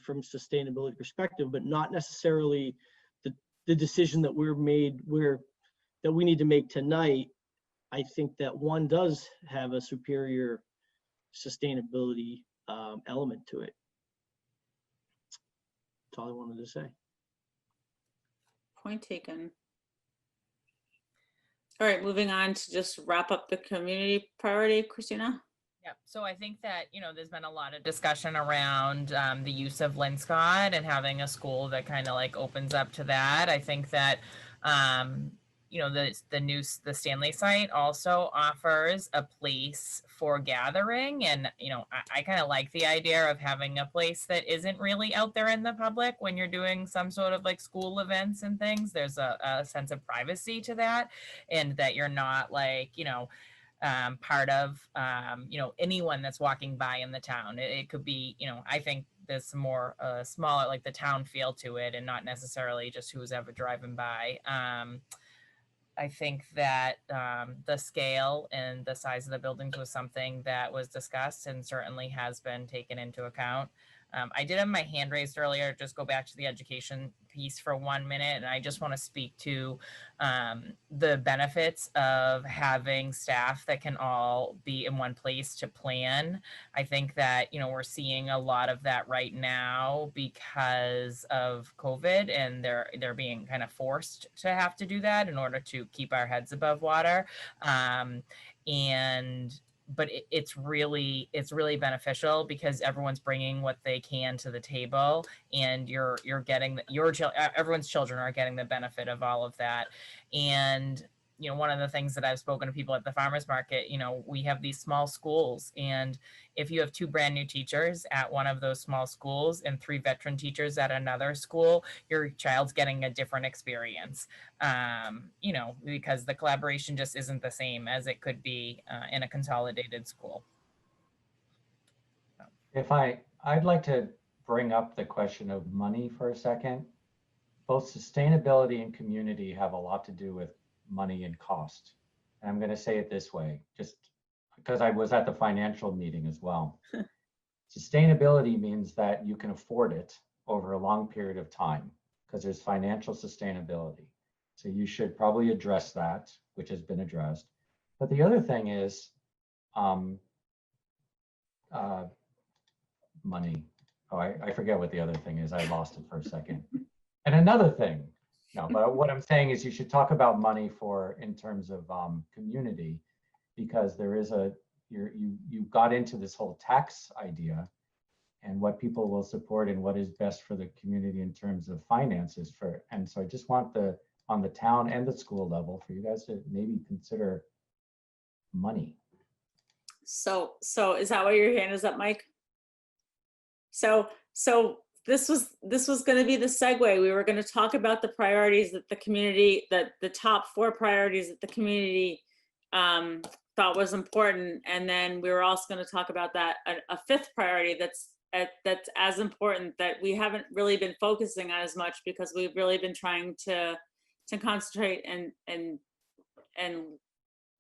from sustainability perspective, but not necessarily the decision that that we need to make tonight. I think that one does have a superior sustainability element to it. That's all I wanted to say. Point taken. All right, moving on to just wrap up the community priority, Christina. Yep. So I think that, you know, there's been a lot of discussion around the use of Linscott and having a school that kind of like opens up to that. I think that you know, the Stanley site also offers a place for gathering. And, you know, I kind of like the idea of having a place that isn't really out there in the public when you're doing some sort of like school events and things. There's a sense of privacy to that, and that you're not like, you know, part of, you know, anyone that's walking by in the town. It could be, you know, I think there's more smaller, like the town feel to it, and not necessarily just who's ever driving by. I think that the scale and the size of the buildings was something that was discussed and certainly has been taken into account. I did have my hand raised earlier. Just go back to the education piece for 1 minute. And I just want to speak to the benefits of having staff that can all be in one place to plan. I think that, you know, we're seeing a lot of that right now because of COVID, and they're being kind of forced to have to do that in order to keep our heads above water. But it's really beneficial because everyone's bringing what they can to the table, and you're getting everyone's children are getting the benefit of all of that. And you know, one of the things that I've spoken to people at the farmers market, you know, we have these small schools, and if you have 2 brand new teachers at one of those small schools and 3 veteran teachers at another school, your child's getting a different experience, you know, because the collaboration just isn't the same as it could be in a consolidated school. I'd like to bring up the question of money for a second. Both sustainability and community have a lot to do with money and cost. And I'm going to say it this way, just because I was at the financial meeting as well. Sustainability means that you can afford it over a long period of time because there's financial sustainability. So you should probably address that, which has been addressed. But the other thing is money. Oh, I forget what the other thing is. I lost it for a second. And another thing, no, but what I'm saying is you should talk about money in terms of community, because there is you got into this whole tax idea and what people will support and what is best for the community in terms of finances and so I just want on the town and the school level for you guys to maybe consider money. So is that why your hand is up, Mike? So this was going to be the segue. We were going to talk about the priorities that the community, the top 4 priorities that the community thought was important, and then we were also going to talk about that a 5th priority that's as important that we haven't really been focusing on as much because we've really been trying to concentrate and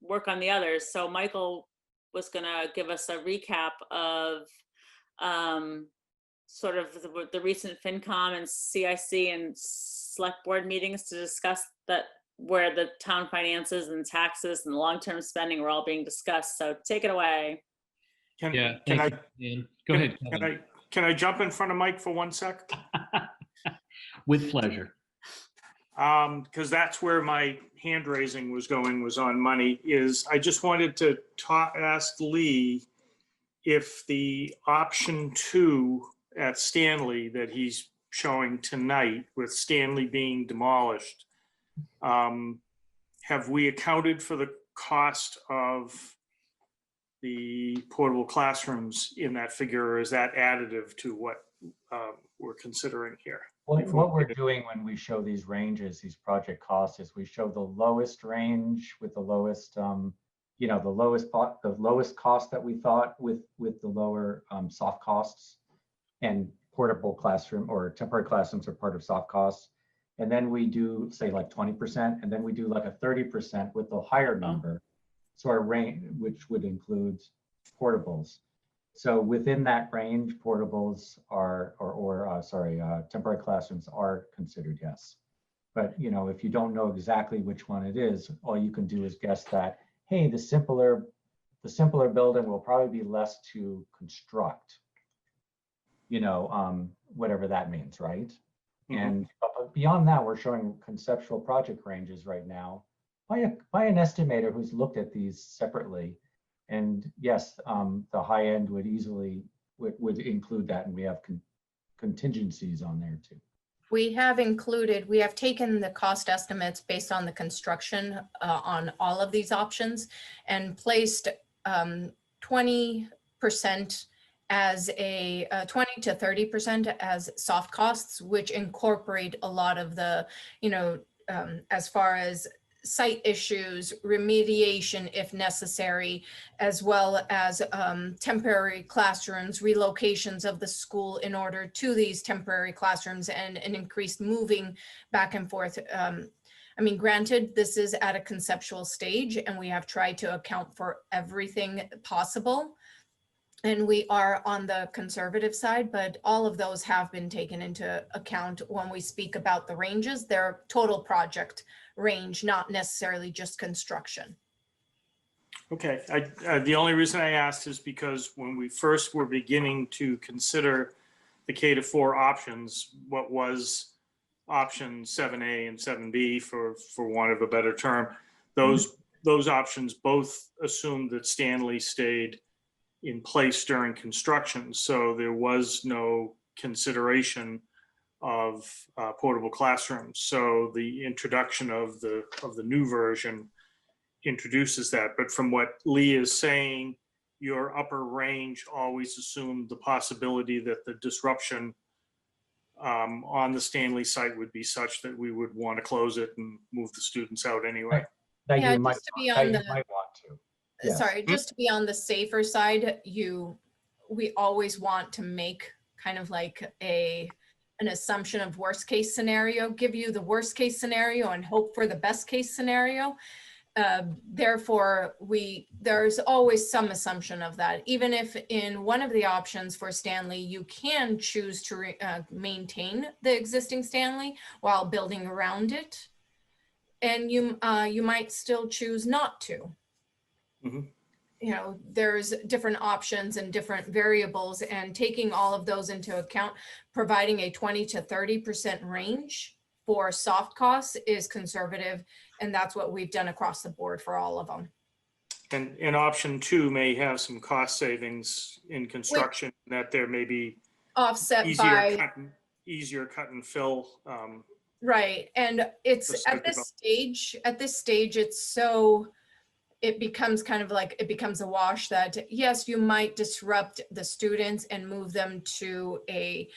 work on the others. So Michael was going to give us a recap of sort of the recent FinCom and CIC and select board meetings to discuss that, where the town finances and taxes and long-term spending were all being discussed. So take it away. Can I jump in front of Mike for 1 sec? With pleasure. Because that's where my hand raising was on money. I just wanted to ask Lee if the option 2 at Stanley that he's showing tonight, with Stanley being demolished, have we accounted for the cost of the portable classrooms in that figure, or is that additive to what we're considering here? What we're doing when we show these ranges, these project costs, is we show the lowest range with the lowest, you know, the lowest cost that we thought with the lower soft costs, and portable classroom or temporary classrooms are part of soft costs. And then we do say like 20%, and then we do like a 30% with the higher number. So our range, which would include portables. So within that range, portables are, temporary classrooms are considered, yes. But you know, if you don't know exactly which one it is, all you can do is guess that, hey, the simpler building will probably be less to construct. You know, whatever that means, right? Mm-hmm. And beyond that, we're showing conceptual project ranges right now by an estimator who's looked at these separately. And yes, the high end would easily would include that, and we have contingencies on there too. We have taken the cost estimates based on the construction on all of these options and placed 20% as 20 to 30% as soft costs, which incorporate a lot of the, as far as site issues, remediation if necessary, as well as temporary classrooms, relocations of the school in order to these temporary classrooms, and an increased moving back and forth. I mean, granted, this is at a conceptual stage and we have tried to account for everything possible. And we are on the conservative side, but all of those have been taken into account when we speak about the ranges. They're total project range, not necessarily just construction. Okay, the only reason I asked is because when we first were beginning to consider the K-4 options, what was option 7A and 7B for want of a better term, those options both assumed that Stanley stayed in place during construction. So there was no consideration of portable classrooms. So the introduction of the new version introduces that. But from what Lee is saying, your upper range always assumed the possibility that the disruption on the Stanley site would be such that we would want to close it and move the students out anyway. That Yeah, you might, just to be that on you the, might want to. Yes. sorry, just to be on the safer side, we always want to make kind of like an assumption of worst case scenario, give you the worst case scenario and hope for the best case scenario. Therefore, there's always some assumption of that. Even if in one of the options for Stanley, you can choose to maintain the existing Stanley while building around it. And you might still choose not to. There's different options and different variables, and taking all of those into account, providing a 20 to 30% range for soft costs is conservative. And that's what we've done across the board for all of them. And option 2 may have some cost savings in construction, that there may be offset easier cut and fill. Right. And it's at this stage, it becomes kind of like, it becomes a wash that yes, you might disrupt the students and move them to a,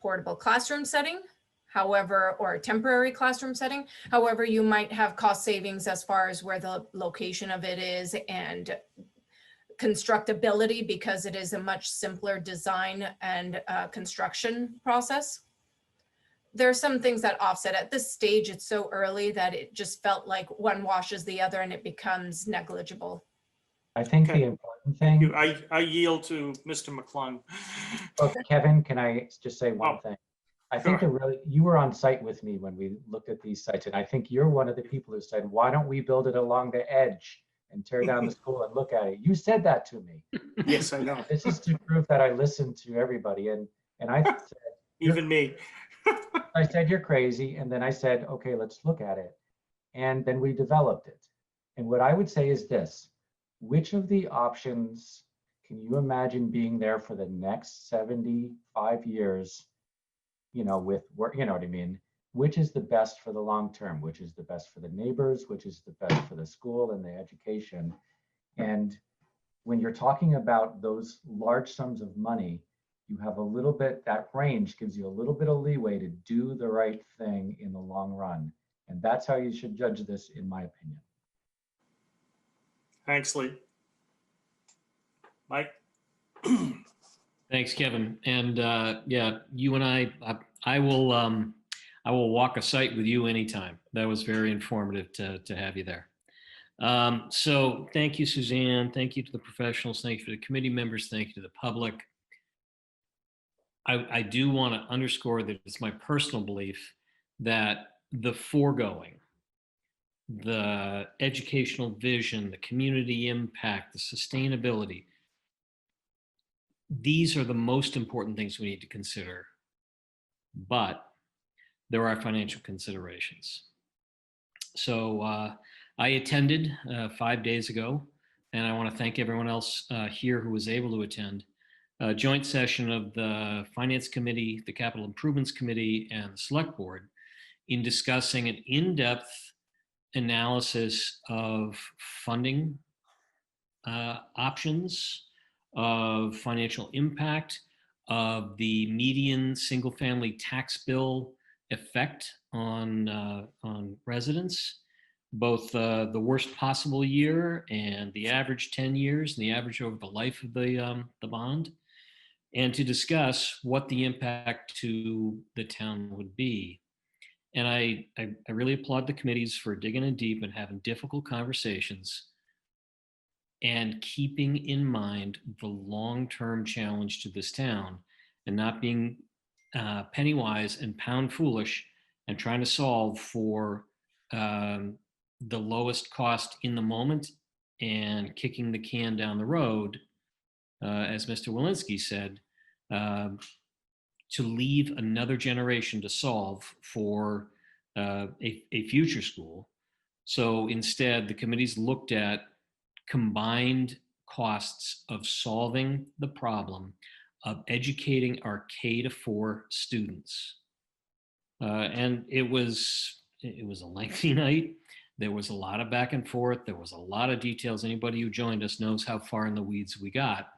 portable classroom setting, however, or a temporary classroom setting. However, you might have cost savings as far as where the location of it is and constructability, because it is a much simpler design and construction process. There are some things that offset. At this stage, it's so early that it just felt like one washes the other and it becomes negligible. I think the important thing. I yield to Mr. McClung. Oh, Kevin, can I just say one thing? I think sure. you were on site with me when we looked at these sites, and I think you're one of the people who said, why don't we build it along the edge and tear down the school and look at it? You said that to me. Yes, I know. This is to prove that I listened to everybody. And I said, even me. I said, you're crazy. And then I said, okay, let's look at it. And then we developed it. And what I would say is this: which of the options can you imagine being there for the next 75 years, with work, you know what I mean? Which is the best for the long term? Which is the best for the neighbors? Which is the best for the school and the education? And when you're talking about those large sums of money, you have a little bit, that range gives you a little bit of leeway to do the right thing in the long run. And that's how you should judge this, in my opinion. Thanks, Lee. Mike? Thanks, Kevin. And yeah, you and I will walk a site with you anytime. That was very informative to have you there. So thank you, Suzanne. Thank you to the professionals. Thank you to the committee members. Thank you to the public. I do want to underscore that it's my personal belief that the foregoing, the educational vision, the community impact, the sustainability, these are the most important things we need to consider. But there are financial considerations. So I attended 5 days ago, and I want to thank everyone else here who was able to attend. a joint session of the Finance Committee, the Capital Improvements Committee, and the Select Board in discussing an in-depth analysis of funding options, of financial impact, of the median single-family tax bill effect on residents, both the worst possible year and the average 10 years and the average over the life of the bond, and to discuss what the impact to the town would be. And I really applaud the committees for digging in deep and having difficult conversations and keeping in mind the long-term challenge to this town and not being penny wise and pound foolish and trying to solve for the lowest cost in the moment and kicking the can down the road, as Mr. Walensky said, to leave another generation to solve for a future school. So instead, the committees looked at combined costs of solving the problem of educating our K-4 students. And it was a lengthy night. There was a lot of back and forth. There was a lot of details. Anybody who joined us knows how far in the weeds we got.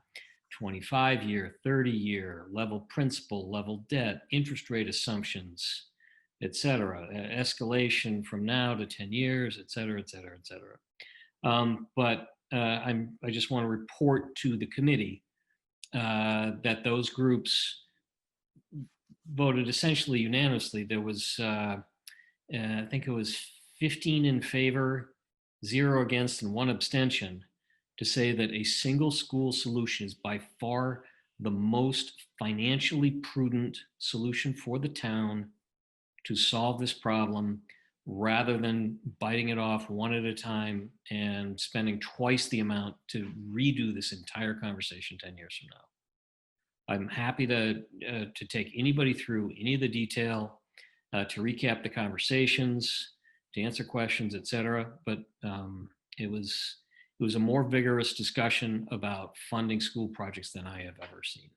25-year, 30-year, level principal, level debt, interest rate assumptions, et cetera, escalation from now to 10 years, et cetera, et cetera, et cetera. But I just want to report to the committee that those groups voted essentially unanimously. There was, I think it was 15 in favor, 0 against, and 1 abstention to say that a single school solution is by far the most financially prudent solution for the town to solve this problem, rather than biting it off one at a time and spending twice the amount to redo this entire conversation 10 years from now. I'm happy to take anybody through any of the detail, to recap the conversations, to answer questions, et cetera. But it was a more vigorous discussion about funding school projects than I have ever seen.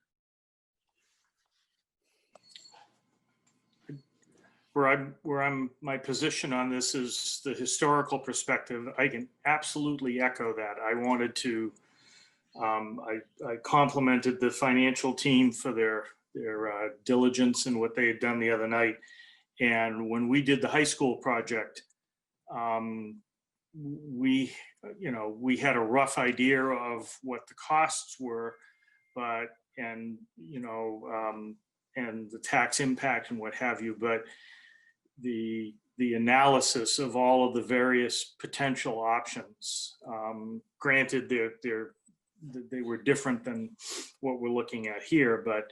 My position on this is the historical perspective. I can absolutely echo that. I wanted to, I complimented the financial team for their diligence and what they had done the other night. And when we did the high school project, we had a rough idea of what the costs were, and the tax impact and what have you, but the analysis of all of the various potential options, granted they were different than what we're looking at here, but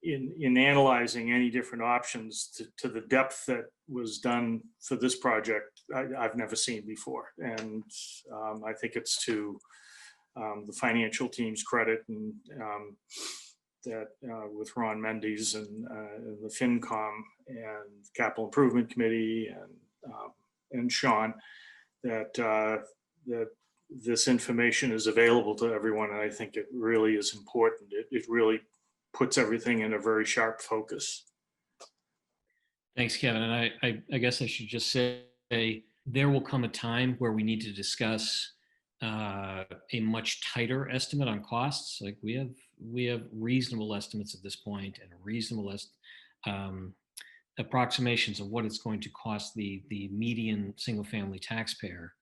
in analyzing any different options to the depth that was done for this project, I've never seen before. And I think it's to the financial team's credit, and that with Ron Mendes and the FinCom and Capital Improvement Committee and Sean, that this information is available to everyone. And I think it really is important. It really puts everything in a very sharp focus. Thanks, Kevin. And I guess I should just say there will come a time where we need to discuss a much tighter estimate on costs. Like we have reasonable estimates at this point and reasonable approximations of what it's going to cost the median single-family taxpayer.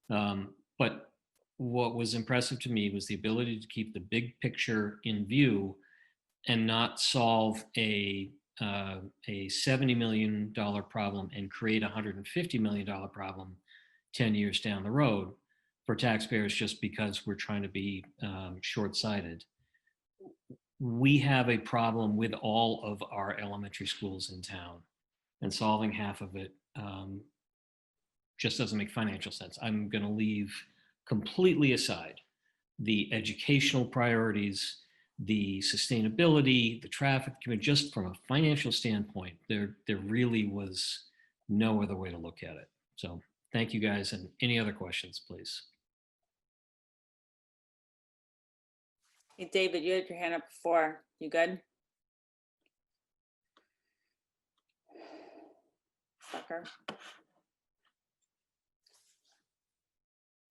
But what was impressive to me was the ability to keep the big picture in view and not solve a $70 million problem and create a $150 million problem 10 years down the road for taxpayers just because we're trying to be short-sighted. We have a problem with all of our elementary schools in town, and solving half of it just doesn't make financial sense. I'm going to leave completely aside the educational priorities, the sustainability, the traffic, just from a financial standpoint, there really was no other way to look at it. So thank you guys. And any other questions, please? Hey, David, you had your hand up before. You good? Sucker.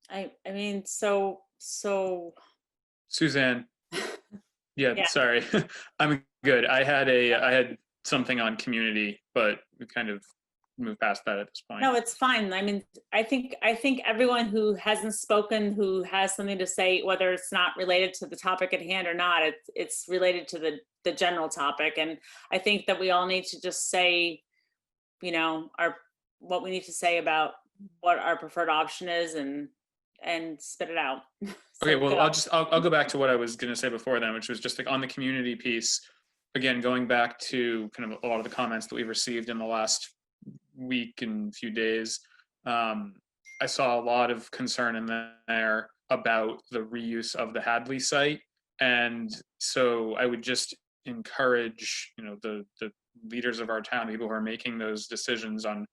I mean, so Suzanne. Yeah, Yeah. sorry. I'm good. I had something on community, but we kind of moved past that at this point. no, it's fine. I mean, I think everyone who hasn't spoken, who has something to say, whether it's not related to the topic at hand or not, it's related to the general topic. And I think that we all need to just say, you know, what we need to say about what our preferred option is and spit it out. Okay, So well, go. I'll go back to what I was going to say before then, which was just like on the community piece. Again, going back to kind of a lot of the comments that we've received in the last week and few days, I saw a lot of concern in there about the reuse of the Hadley site, and so I would just encourage, you know, the leaders of our town, people who are making those decisions on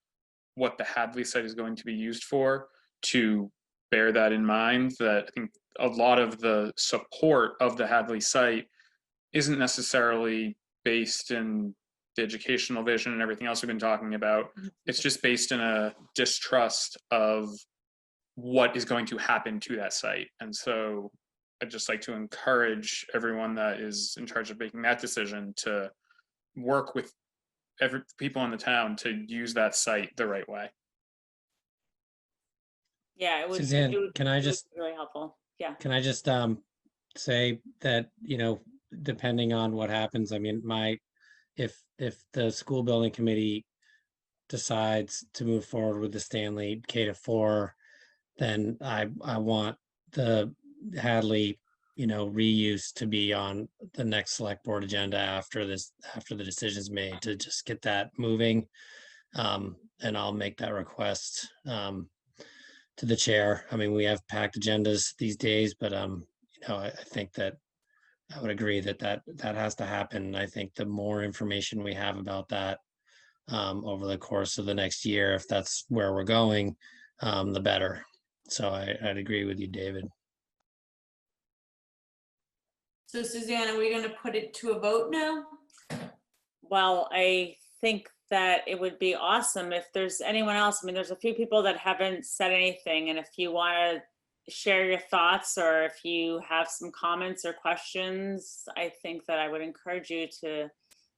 what the Hadley site is going to be used for, to bear that in mind. That I think a lot of the support of the Hadley site isn't necessarily based in the educational vision and everything else we've been talking about. It's just based in a distrust of what is going to happen to that site. And so I'd just like to encourage everyone that is in charge of making that decision to work with people in the town to use that site the right way. Yeah, it would. Suzanne, can I it would just- be really helpful. Yeah. Can I just say that, you know, depending on what happens, I mean, if the school building committee decides to move forward with the Stanley K-4, then I want the Hadley, you know, reuse to be on the next select board agenda after the decision's made, to just get that moving. And I'll make that request to the chair. I mean, we have packed agendas these days, but you know, I think that I would agree that has to happen. I think the more information we have about that over the course of the next year, if that's where we're going, the better. So I'd agree with you, David. So Suzanne, are we going to put it to a vote now? Well, I think that it would be awesome if there's anyone else. I mean, there's a few people that haven't said anything, and if you want to share your thoughts, or if you have some comments or questions, I think that I would encourage you to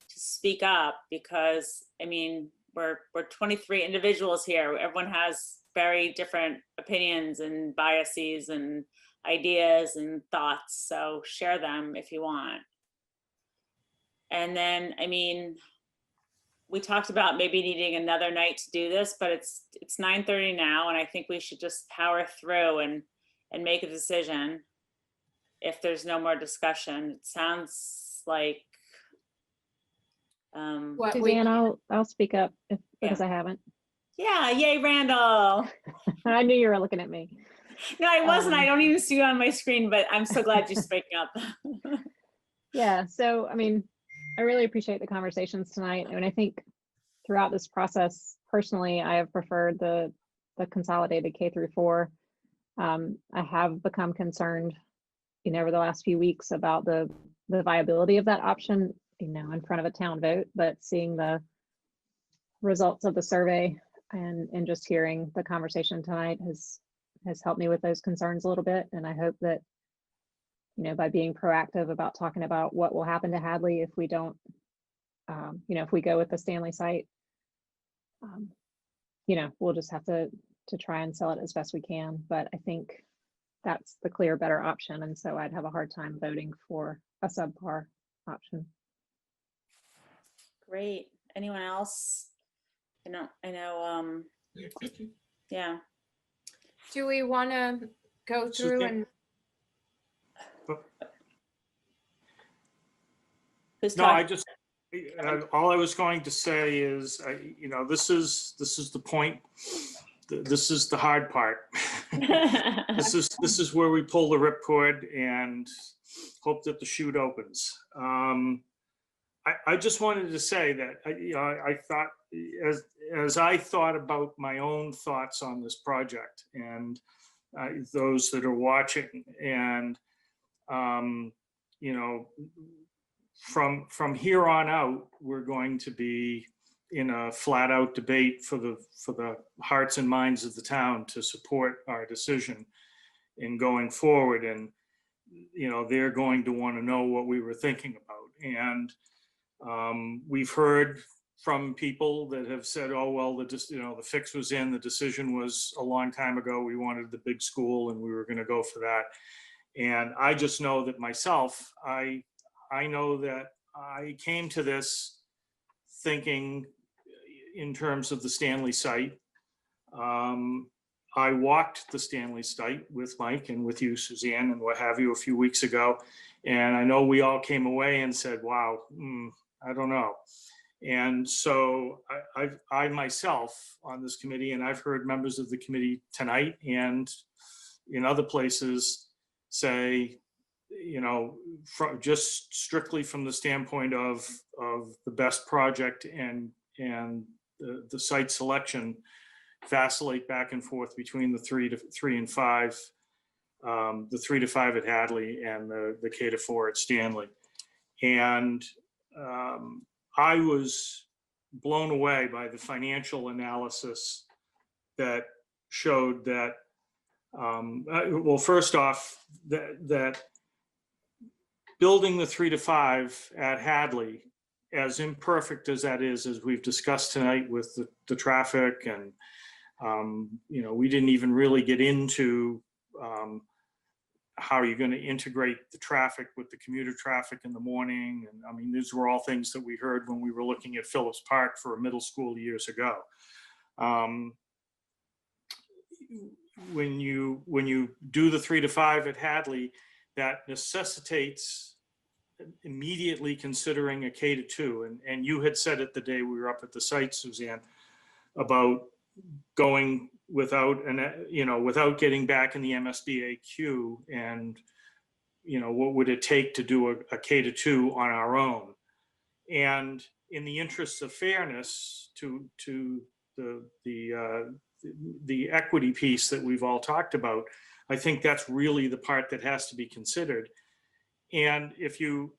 speak up, because I mean, we're 23 individuals here. Everyone has very different opinions and biases and ideas and thoughts, so share them if you want. And then, I mean, we talked about maybe needing another night to do this, but it's 9:30 now, and I think we should just power through and make a decision if there's no more discussion. It sounds like Suzanne, I'll speak up because I haven't. Yeah, yay, Randall. I knew you were looking at me. No, I wasn't. I don't even see you on my screen, but I'm so glad you're speaking up. Yeah, so I mean, I really appreciate the conversations tonight. I mean, I think throughout this process, personally, I have preferred the consolidated K-4. I have become concerned, you know, over the last few weeks about the viability of that option, you know, in front of a town vote, but seeing the results of the survey and just hearing the conversation tonight has helped me with those concerns a little bit. And I hope that, you know, by being proactive about talking about what will happen to Hadley if we don't, you know, if we go with the Stanley site, you know, we'll just have to try and sell it as best we can. But I think that's the clear, better option. And so I'd have a hard time voting for a subpar option. Great. Anyone else? I know, yeah. Do we want to go through and? Who's No, talking? I just, all I was going to say is, you know, this is the point. This is the hard part. This is where we pull the ripcord and hope that the chute opens. I just wanted to say that I thought, as I thought about my own thoughts on this project, and those that are watching, and you know, from here on out, we're going to be in a flat out debate for the hearts and minds of the town to support our decision in going forward. And, you know, they're going to want to know what we were thinking about. And we've heard from people that have said, oh, well, the fix was in, the decision was a long time ago. We wanted the big school and we were going to go for that. And I just know that myself, I know that I came to this thinking in terms of the Stanley site. I walked the Stanley site with Mike and with you, Suzanne, and what have you, a few weeks ago. And I know we all came away and said, wow, I don't know. And so I myself on this committee, and I've heard members of the committee tonight and in other places say, you know, just strictly from the standpoint of the best project and the site selection, vacillate back and forth between the 3 and 5, the 3 to 5 at Hadley and the K to 4 at Stanley. And I was blown away by the financial analysis that showed that, well, first off, that building the 3 to 5 at Hadley, as imperfect as that is, as we've discussed tonight with the traffic, and you know, we didn't even really get into how you're going to integrate the traffic with the commuter traffic in the morning. And I mean, these were all things that we heard when we were looking at Phillips Park for a middle school years ago. When you do the 3 to 5 at Hadley, that necessitates immediately considering a K to 2. And you had said it the day we were up at the site, Suzanne, about going without without getting back in the MSBA queue, and you know, what would it take to do a K to 2 on our own? And in the interest of fairness to the equity piece that we've all talked about, I think that's really the part that has to be considered. And if you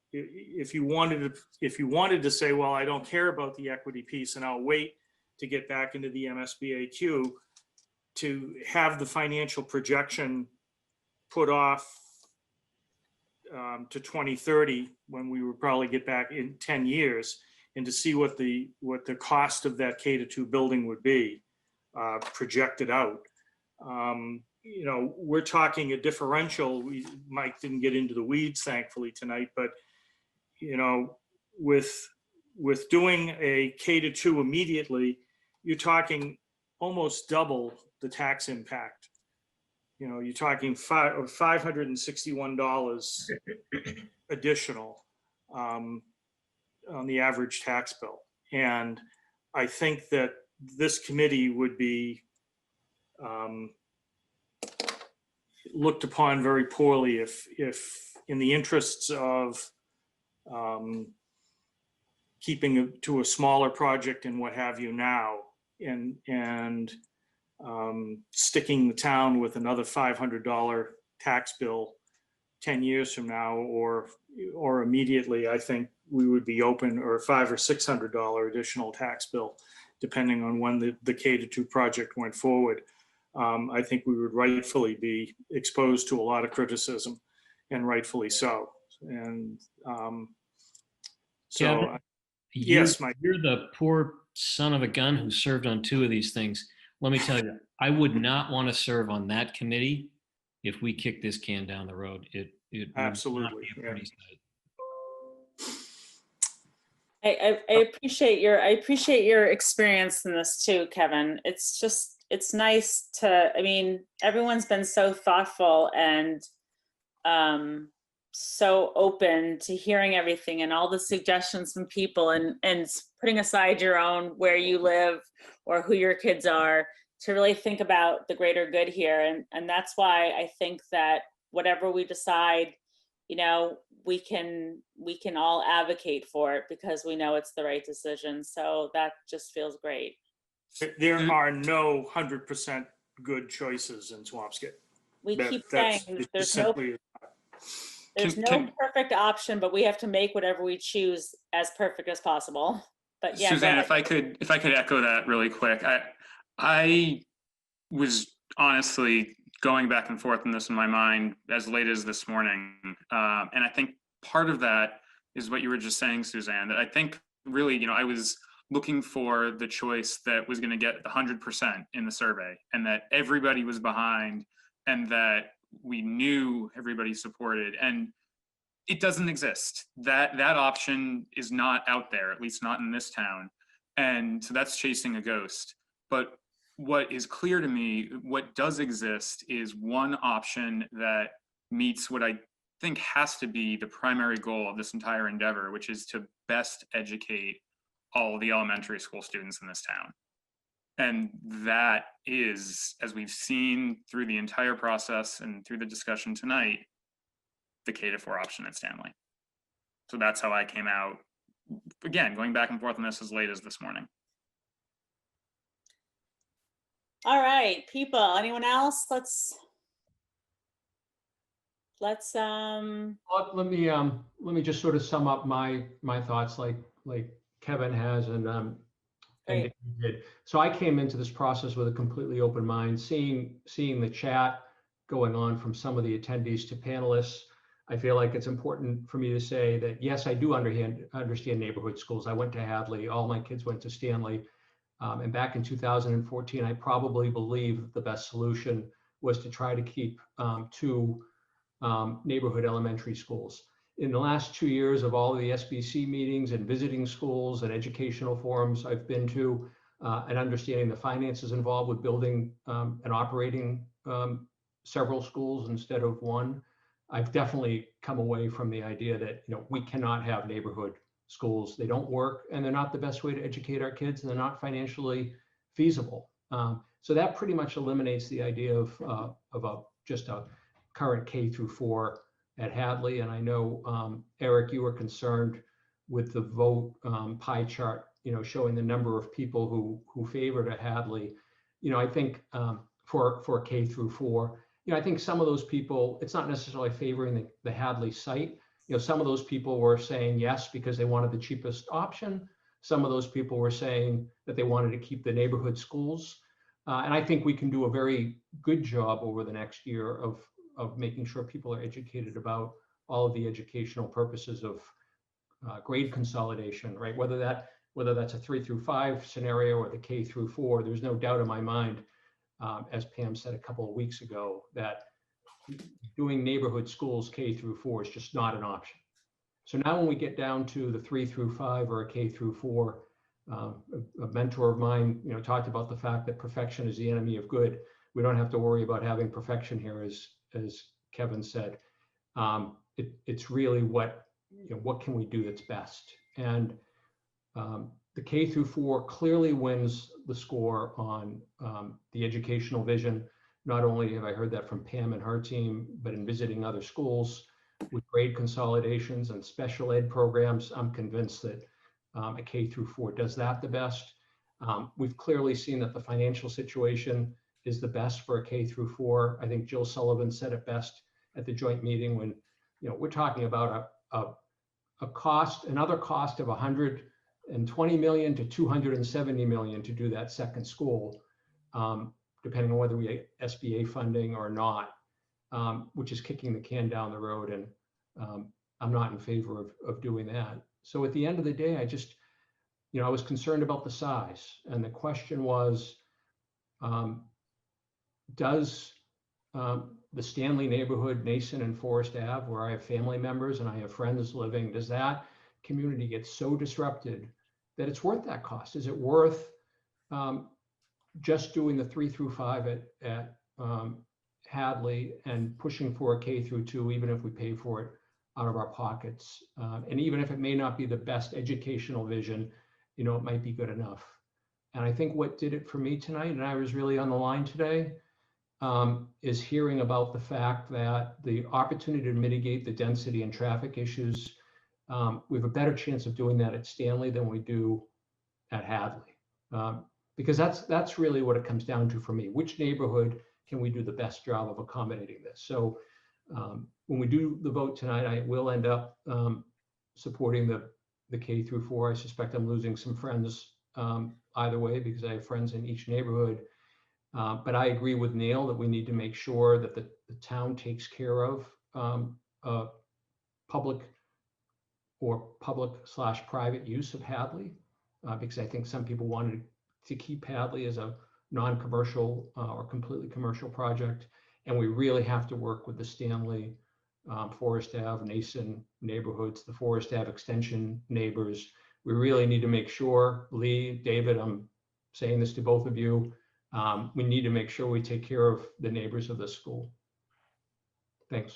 wanted to say, well, I don't care about the equity piece and I'll wait to get back into the MSBA queue, to have the financial projection put off to 2030, when we would probably get back in 10 years, and to see what the cost of that K to 2 building would be projected out. You know, we're talking a differential. Mike didn't get into the weeds, thankfully, tonight, but you know, with doing a K to 2 immediately, you're talking almost double the tax impact. You know, you're talking $561 additional on the average tax bill. And I think that this committee would be looked upon very poorly if in the interests of keeping to a smaller project and what have you now, and sticking the town with another $500 tax bill 10 years from now, or immediately, I think we would be open, or $500 or $600 additional tax bill, depending on when the K to 2 project went forward. I think we would rightfully be exposed to a lot of criticism, and rightfully so. And so, Kevin, yes, Mike. You're the poor son of a gun who served on 2 of these things. Let me tell you, I would not want to serve on that committee if we kick this can down the road. It would absolutely not be a pretty sight. I appreciate your experience in this too, Kevin. It's nice to, I mean, everyone's been so thoughtful and so open to hearing everything and all the suggestions from people, and putting aside your own, where you live or who your kids are, to really think about the greater good here. And that's why I think that whatever we decide, you know, we can all advocate for it, because we know it's the right decision. So that just feels great. There are no 100% good choices in Swampscott. We keep saying There's no perfect option, but we have to make whatever we choose as perfect as possible. But yeah, go Suzanne, ahead. if I could echo that really quick, I was honestly going back and forth on this in my mind as late as this morning, and I think part of that is what you were just saying, Suzanne. That I think really, I was looking for the choice that was going to get 100% in the survey, and that everybody was behind, and that we knew everybody supported, and it doesn't exist. That option is not out there, at least not in this town. And so that's chasing a ghost. But what is clear to me, what does exist is one option that meets what I think has to be the primary goal of this entire endeavor, which is to best educate all the elementary school students in this town. And that is, as we've seen through the entire process and through the discussion tonight, the K-4 option at Stanley. So that's how I came out, again, going back and forth on this as late as this morning. All right, people, anyone else? Let's Let me just sort of sum up my thoughts like Kevin has and Dave did. So I came into this process with a completely open mind, seeing the chat going on from some of the attendees to panelists. I feel like it's important for me to say that, yes, I do understand neighborhood schools. I went to Hadley, all my kids went to Stanley. And back in 2014, I probably believe the best solution was to try to keep two neighborhood elementary schools. In the last 2 years of all of the SBC meetings and visiting schools and educational forums I've been to, and understanding the finances involved with building and operating several schools instead of one, I've definitely come away from the idea that we cannot have neighborhood schools. They don't work, and they're not the best way to educate our kids, and they're not financially feasible. So that pretty much eliminates the idea of just a current K-4 at Hadley. And I know, Eric, you were concerned with the vote pie chart, showing the number of people who favored a Hadley. I think for K-4, I think some of those people, it's not necessarily favoring the Hadley site. Some of those people were saying yes because they wanted the cheapest option. Some of those people were saying that they wanted to keep the neighborhood schools. And I think we can do a very good job over the next year of making sure people are educated about all of the educational purposes of grade consolidation, right? Whether that's a 3 through 5 scenario or the K-4, there's no doubt in my mind, as Pam said a couple of weeks ago, that doing neighborhood schools K-4 is just not an option. So now when we get down to the 3 through 5 or a K-4, a mentor of mine, talked about the fact that perfection is the enemy of good. We don't have to worry about having perfection here, as Kevin said. It's really what can we do that's best. And the K-4 clearly wins the score on the educational vision. Not only have I heard that from Pam and her team, but in visiting other schools with grade consolidations and special ed programs, I'm convinced that a K-4 does that the best. We've clearly seen that the financial situation is the best for a K-4. I think Jill Sullivan said it best at the joint meeting when, we're talking about another cost of $120 million to $270 million to do that second school, depending on whether we get SBA funding or not, which is kicking the can down the road. And I'm not in favor of doing that. So at the end of the day, I was concerned about the size. And the question was, does the Stanley neighborhood, Nason and Forest Ave, where I have family members and I have friends living, does that community get so disrupted that it's worth that cost? Is it worth just doing the 3 through 5 at Hadley and pushing for a K-2, even if we pay for it out of our pockets? And even if it may not be the best educational vision, it might be good enough. And I think what did it for me tonight, and I was really on the line today, is hearing about the fact that the opportunity to mitigate the density and traffic issues, we have a better chance of doing that at Stanley than we do at Hadley. Because that's really what it comes down to for me. Which neighborhood can we do the best job of accommodating this? So When we do the vote tonight, I will end up supporting the K through 4. I suspect I'm losing some friends either way because I have friends in each neighborhood. But I agree with Neil that we need to make sure that the town takes care of public or public/private use of Hadley, because I think some people wanted to keep Hadley as a non-commercial or completely commercial project. And we really have to work with the Stanley, Forest Ave, Nason neighborhoods, the Forest Ave extension neighbors. We really need to make sure, Lee, David, I'm saying this to both of you, we need to make sure we take care of the neighbors of the school. Thanks.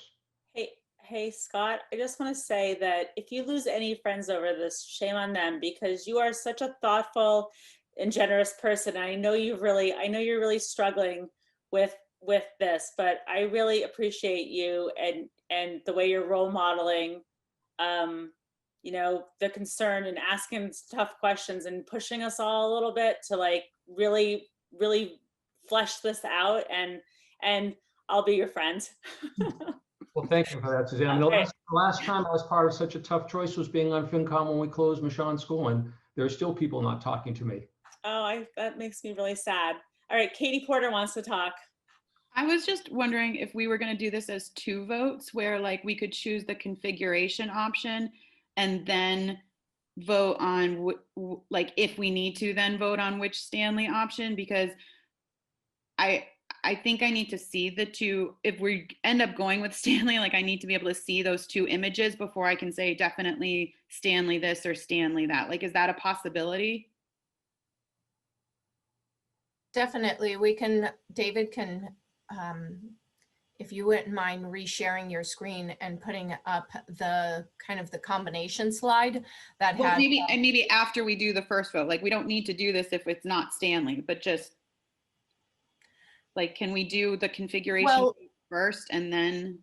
Hey, Scott, I just want to say that if you lose any friends over this, shame on them, because you are such a thoughtful and generous person. I know you're really struggling with this, but I really appreciate you and the way you're role modeling, the concern and asking tough questions and pushing us all a little bit to like really flesh this out, and I'll be your friend. Well, thank you for that, Suzanne. I mean, the last time I was part of such a tough choice was being on FinCom when we closed Michon School, and there are still people not talking to me. Oh, that makes me really sad. All right, Katie Porter wants to talk. I was just wondering if we were going to do this as 2 votes, where like we could choose the configuration option and then vote on like if we need to then vote on which Stanley option, because I think I need to see the 2. If we end up going with Stanley, like I need to be able to see those 2 images before I can say definitely Stanley this or Stanley that. Like, is that a possibility? Definitely, David can, if you wouldn't mind resharing your screen and putting up the kind of the combination slide that Well, has. maybe after we do the first vote, like we don't need to do this if it's not Stanley, but just like, can we do the configuration first and then?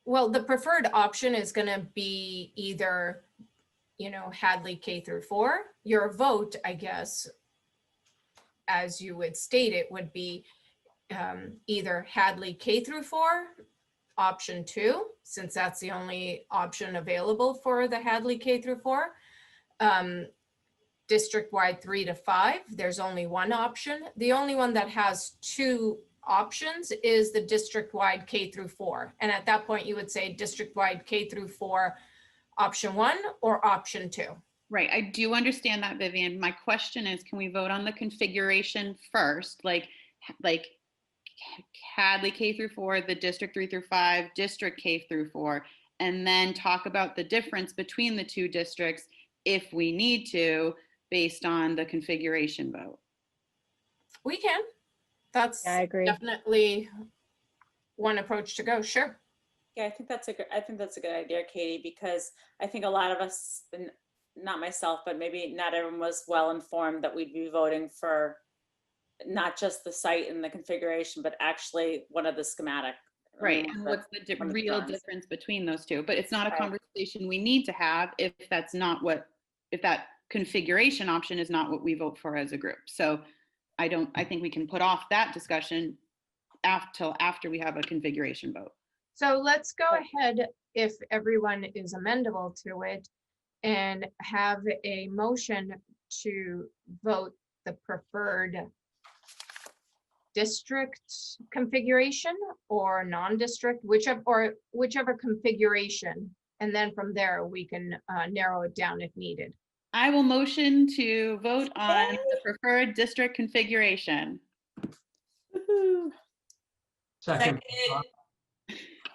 Well, the preferred option is going to be either, Hadley K through 4. Your vote, I guess, as you would state it, would be either Hadley K through 4, option 2, since that's the only option available for the Hadley K through 4. District-wide 3 to 5, there's only one option. The only one that has 2 options is the district-wide K through 4. And at that point, you would say district-wide K through 4, option 1 or option 2. Right, I do understand that, Vivian. My question is, can we vote on the configuration first? Like Hadley K through 4, the district 3 through 5, district K through 4, and then talk about the difference between the 2 districts if we need to, based on the configuration vote. We can. That's I agree. Definitely one approach to go. Sure. Yeah, I think that's a good idea, Katie, because I think a lot of us, and not myself, but maybe not everyone was well informed that we'd be voting for not just the site and the configuration, but actually one of the schematic. Right, and what's the real difference between those 2? But it's not a conversation we need to have if that's not if that configuration option is not what we vote for as a group. So I think we can put off that discussion till after we have a configuration vote. So let's go ahead, if everyone is amendable to it, and have a motion to vote the preferred district configuration or non-district, whichever configuration. And then from there, we can narrow it down if needed. I will motion to vote on the preferred district configuration. Second.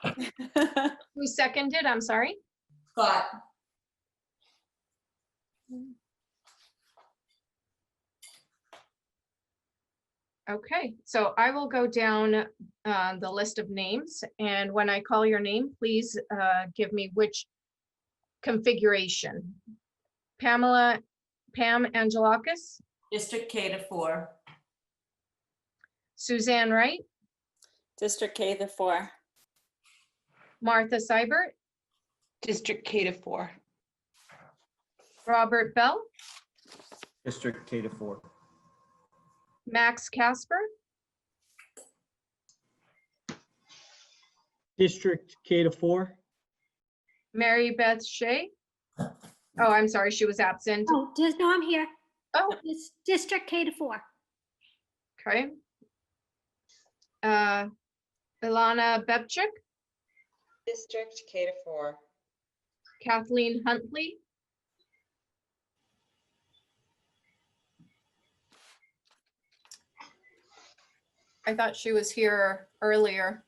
Who seconded? I'm sorry. Scott. Okay, so I will go down the list of names, and when I call your name, please give me which configuration. Pam Angelakis. District K to 4. Suzanne Wright. District K to 4. Martha Seibert. District K to 4. Robert Bell. District K to 4. Max Casper. District K to 4. Mary Beth Shea. Oh, I'm sorry, she was absent. Oh, no, I'm here. Oh, It's District K to 4. okay. Ilana Bebchik, District K to 4. Kathleen Huntley, I thought she was here earlier.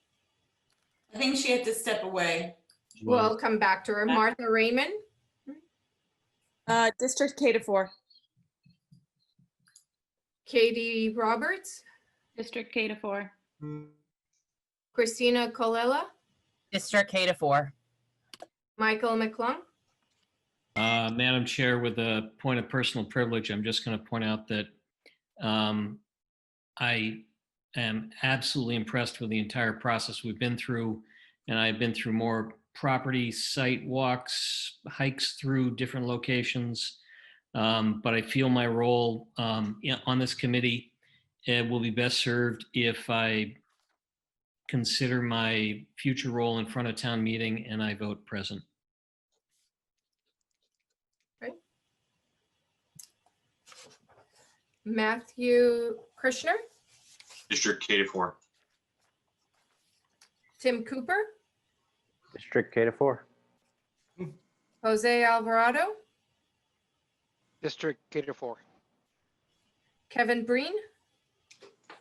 I think she had to step away. We'll come back to her. Martha Raymond, District K to 4. Katie Roberts, District K to 4. Christina Colella, District K to 4. Michael McClung. Madam Chair, with a point of personal privilege, I'm just going to point out that I am absolutely impressed with the entire process we've been through, and I've been through more property site walks, hikes through different locations, but I feel my role on this committee will be best served if I consider my future role in front of town meeting and I vote present. Matthew Krishner, District K to 4. Tim Cooper, District K to 4. Jose Alvarado, District K to 4. Kevin Breen,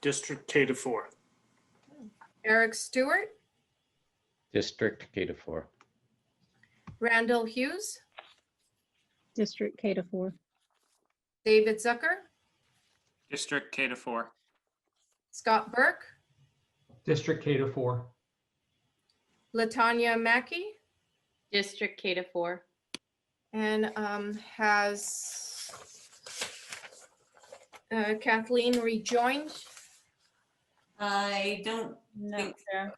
District K to 4. Eric Stewart, District K to 4. Randall Hughes, District K to 4. David Zucker, District K to 4. Scott Burke, District K to 4. Latanya Mackey, District K to 4. and has Kathleen rejoined? I don't think so.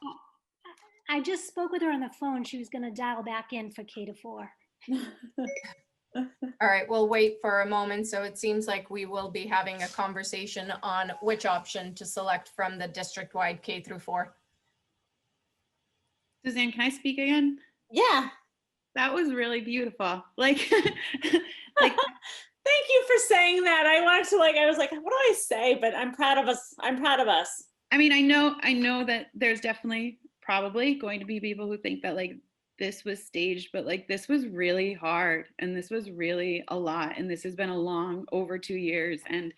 I just spoke with her on the phone. She was going to dial back in for K to 4. All right, we'll wait for a moment. So it seems like we will be having a conversation on which option to select from the district-wide K through 4. Suzanne, can I speak again? Yeah. That was really beautiful. Like, Thank you for saying that. I wanted to I was like, what do I say? But I'm proud of us. I'm proud of us. I mean, I know that there's definitely probably going to be people who think that like this was staged, but like this was really hard and this was really a lot. And this has been a long over 2 years. And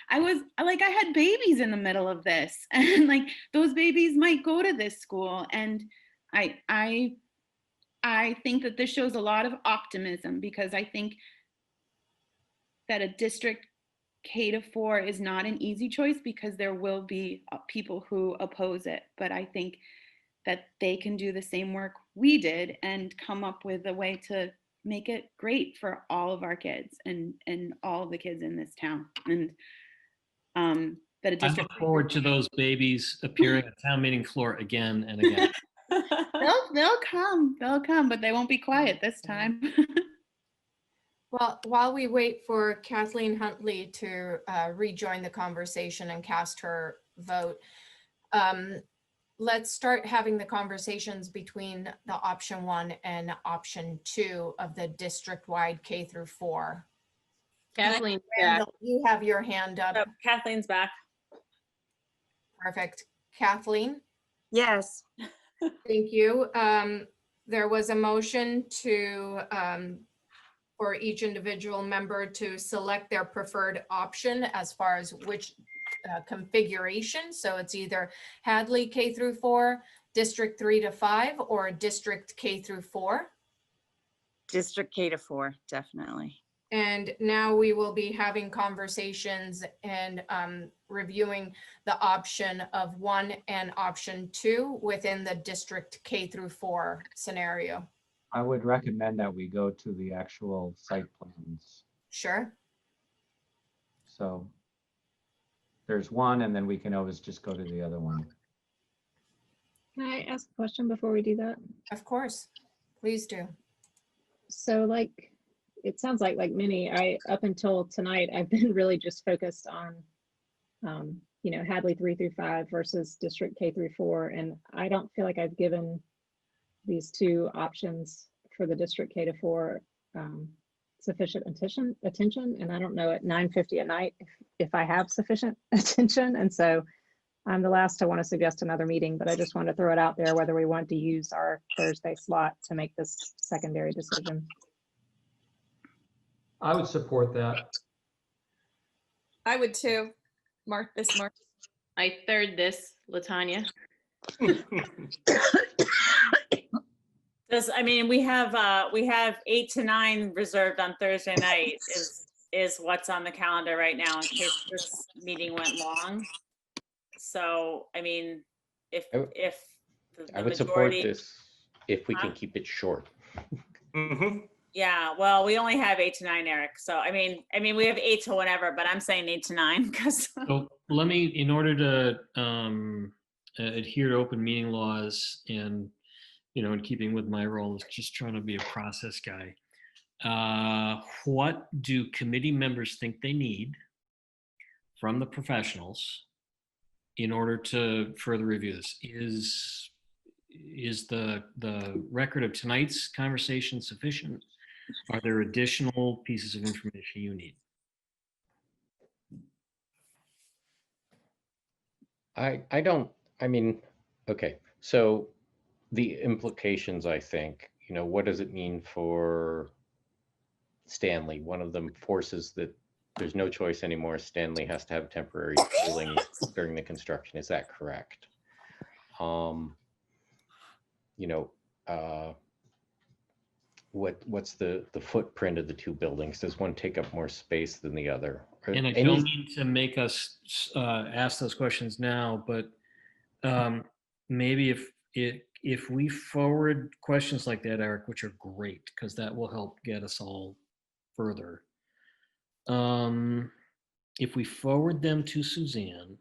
I had babies in the middle of this, and like those babies might go to this school. And I think that this shows a lot of optimism, because I think that a district K to 4 is not an easy choice, because there will be people who oppose it. But I think that they can do the same work we did and come up with a way to make it great for all of our kids and all of the kids in this town. And that a I district look forward to those babies appearing on town meeting floor again and again. they'll come, but they won't be quiet this time. Well, while we wait for Kathleen Huntley to rejoin the conversation and cast her vote, let's start having the conversations between the option 1 and option 2 of the district-wide K through 4. Kathleen, Randall, you have your hand up. Oh, Kathleen's back. Perfect. Kathleen? Yes. Thank you. There was a motion to for each individual member to select their preferred option as far as which configuration. So it's either Hadley K through 4, District 3 to 5, or District K through 4. District K to 4, definitely. And now we will be having conversations and reviewing the option of 1 and option 2 within the District K through 4 scenario. I would recommend that we go to the actual site plans. Sure. So there's one, and then we can always just go to the other one. Can I ask a question before we do that? Of course, please do. So like, it sounds like many, up until tonight, I've been really just focused on, Hadley 3 through 5 versus District K through 4. And I don't feel like I've given these two options for the district K-4 sufficient attention. And I don't know at 9:50 at night if I have sufficient attention. And so I'm the last to want to suggest another meeting, but I just want to throw it out there whether we want to use our Thursday slot to make this secondary decision. I would support that. I would too. Mark. I third this, Latanya. I mean, we have 8 to 9 reserved on Thursday night is what's on the calendar right now in case this meeting went long. So, I mean, if the I would support majority, this if we can keep it short. yeah, well, we only have 8 to 9, Eric. So, I mean, we have 8 to whatever, but I'm saying 8 to 9 because. So let me, in order to adhere to open meeting laws and, in keeping with my role is just trying to be a process guy. What do committee members think they need from the professionals in order to further review this? Is the record of tonight's conversation sufficient? Are there additional pieces of information you need? Okay, so the implications, I think, what does it mean for Stanley? One of them forces that there's no choice anymore. Stanley has to have temporary schooling during the construction. Is that correct? What's the footprint of the two buildings? Does one take up more space than the other? And I don't mean to make us ask those questions now, but maybe if we forward questions like that, Eric, which are great, because that will help get us all further. If we forward them to Suzanne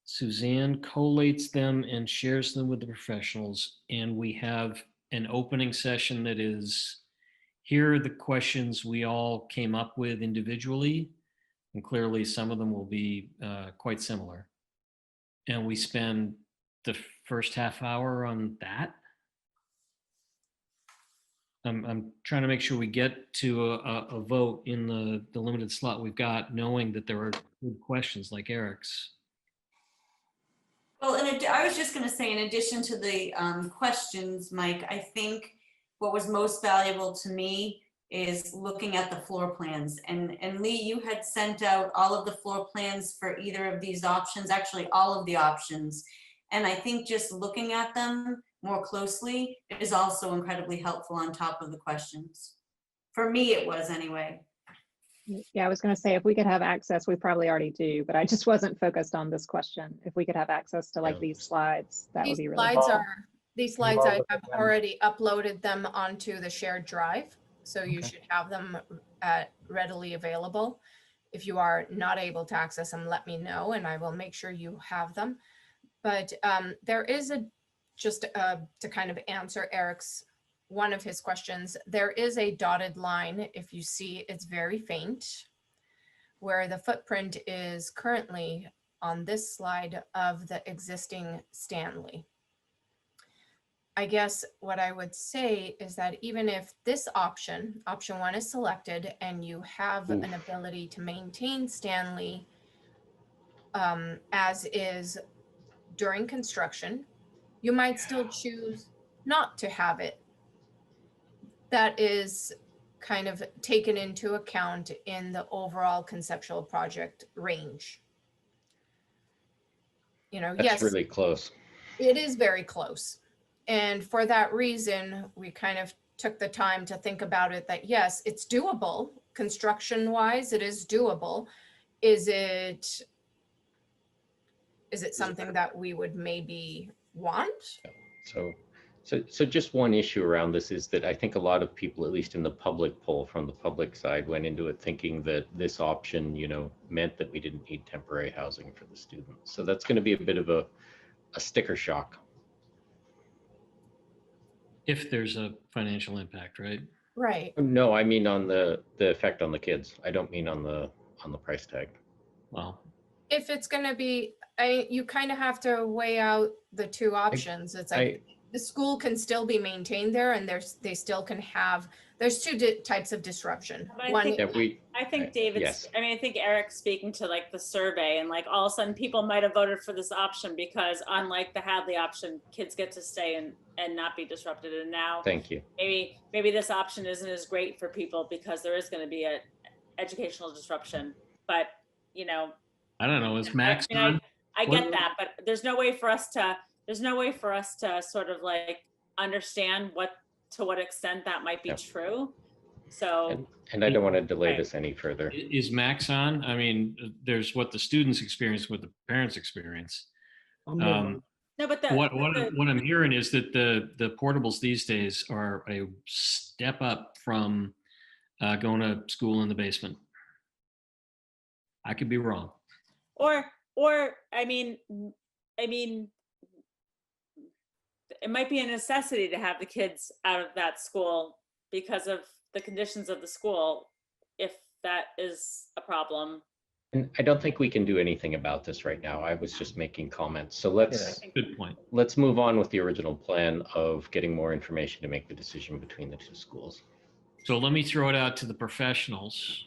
collates them and shares them with the professionals, and we have an opening session that is, here are the questions we all came up with individually, and clearly some of them will be quite similar. And we spend the first half hour on that. I'm trying to make sure we get to a vote in the limited slot we've got, knowing that there are good questions like Eric's. Well, and I was just going to say, in addition to the questions, Mike, I think what was most valuable to me is looking at the floor plans. And Lee, you had sent out all of the floor plans for either of these options, actually all of the options. And I think just looking at them more closely is also incredibly helpful on top of the questions. For me, it was anyway. Yeah, I was going to say, if we could have access, we probably already do, but I just wasn't focused on this question. If we could have access to like these slides, that would be really helpful. These slides, I have already uploaded them onto the shared drive. So you should have them readily available. If you are not able to access them, let me know and I will make sure you have them. But there is to kind of answer Eric's, one of his questions, there is a dotted line. If you see, it's very faint, where the footprint is currently on this slide of the existing Stanley. I guess what I would say is that even if this option 1 is selected and you have an ability to maintain Stanley as is during construction, you might still choose not to have it. That is kind of taken into account in the overall conceptual project range. That's yes, really close. It is very close. And for that reason, we kind of took the time to think about it, that yes, it's doable. Construction wise, it is doable. Is it something that we would maybe want? So just one issue around this is that I think a lot of people, at least in the public poll from the public side, went into it thinking that this option, meant that we didn't need temporary housing for the students. So that's going to be a bit of a sticker shock. If there's a financial impact, right? Right. No, I mean on the effect on the kids. I don't mean on the price tag. Well, if it's going to be, you kind of have to weigh out the two options. It's like, the school can still be maintained there, and they still can have, there's two types of disruption. But I One, think, I think David's, yes. I mean, I think Eric's speaking to like the survey, and like all of a sudden people might have voted for this option because unlike the Hadley option, kids get to stay and not be disrupted. And now Thank you. maybe this option isn't as great for people because there is going to be a educational disruption. But you know, I don't know, is Max on? I What- get that, but there's no way for us to sort of like understand to what extent that might be Yep. true. So And I don't want to delay Right. this any further. Is Max on? I mean, there's what the students experience, what the parents experience. no, but What I'm hearing is that the portables these days are a step up from going to school in the basement. I could be wrong. or I mean, it might be a necessity to have the kids out of that school because of the conditions of the school, if that is a problem. And I don't think we can do anything about this right now. I was just making comments. So let's Good point. let's move on with the original plan of getting more information to make the decision between the two schools. So let me throw it out to the professionals.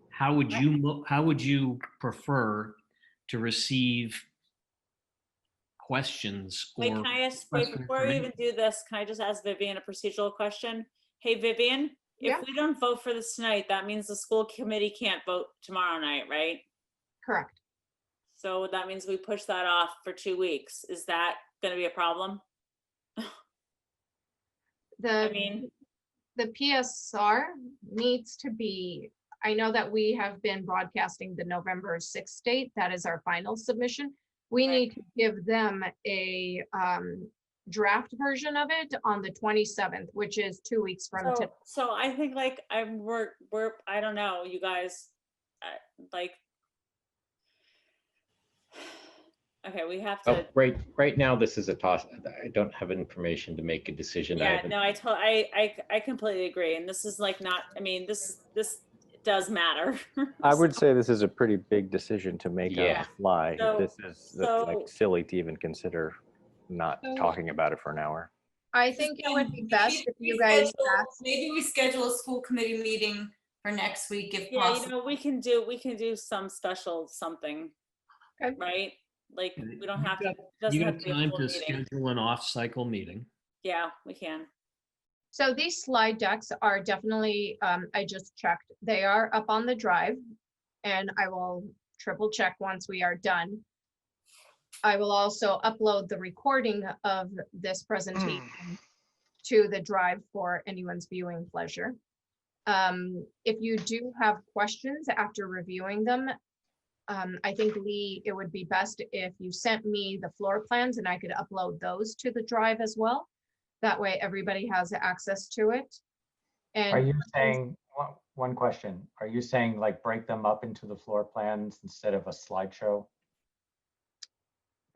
How would you prefer to receive questions or Wait, can I ask, wait, before we even do this, can I just ask Vivian a procedural question? Hey, Vivian, Yeah. if we don't vote for this tonight, that means the school committee can't vote tomorrow night, right? correct. So that means we push that off for 2 weeks. Is that gonna be a problem? I mean, The PSR needs to be, I know that we have been broadcasting the November 6th date. That is our final submission. We need to give them a draft version of it on the 27th, which is 2 weeks from today. so I think like we're I don't know, you guys, like, okay, we have to. Oh, right now, this is a toss. I don't have information to make a decision. Yeah, no, I completely agree. And this is like not, I mean, this does matter. I would say this is a pretty big decision to make on Yeah. the fly. So- This is like silly to even consider not talking about it for an hour. I think it would be best if you guys ask. Maybe we schedule a school committee meeting for next week if Yeah, possible. you know, we can do some special something, Okay. right? Like, we don't have to, it You doesn't have have to be a time full to meeting. schedule an off-cycle meeting. Yeah, we can. So these slide decks are definitely, I just checked, they are up on the drive, and I will triple check once we are done. I will also upload the recording of this presentation to the drive for anyone's viewing pleasure. If you do have questions after reviewing them, I think, Lee, it would be best if you sent me the floor plans and I could upload those to the drive as well. That way everybody has access to it. Are And you saying, one question, are you saying like break them up into the floor plans instead of a slideshow?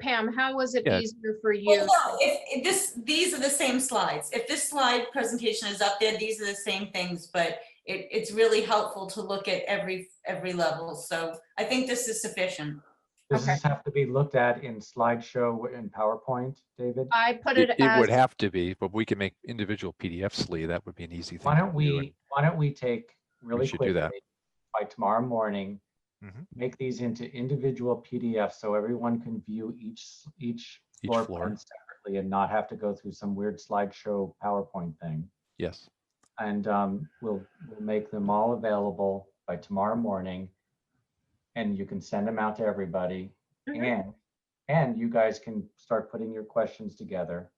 Pam, how was it Yeah. easier for you? Well, no, if these are the same slides. If this slide presentation is up there, these are the same things, but it's really helpful to look at every level. So I think this is sufficient. Does this have to be looked at in slideshow and PowerPoint, David? I put it It would as, have to be, but we can make individual PDFs, Lee. That would be an easy thing. Why don't to do, and why don't we take really should do that. quickly by tomorrow morning, Mhm. make these into individual PDFs so everyone can view each floor floor. plan separately and not have to go through some weird slideshow PowerPoint thing. Yes. And we'll make them all available by tomorrow morning. And you can send them out to everybody. And you guys can start putting your questions together.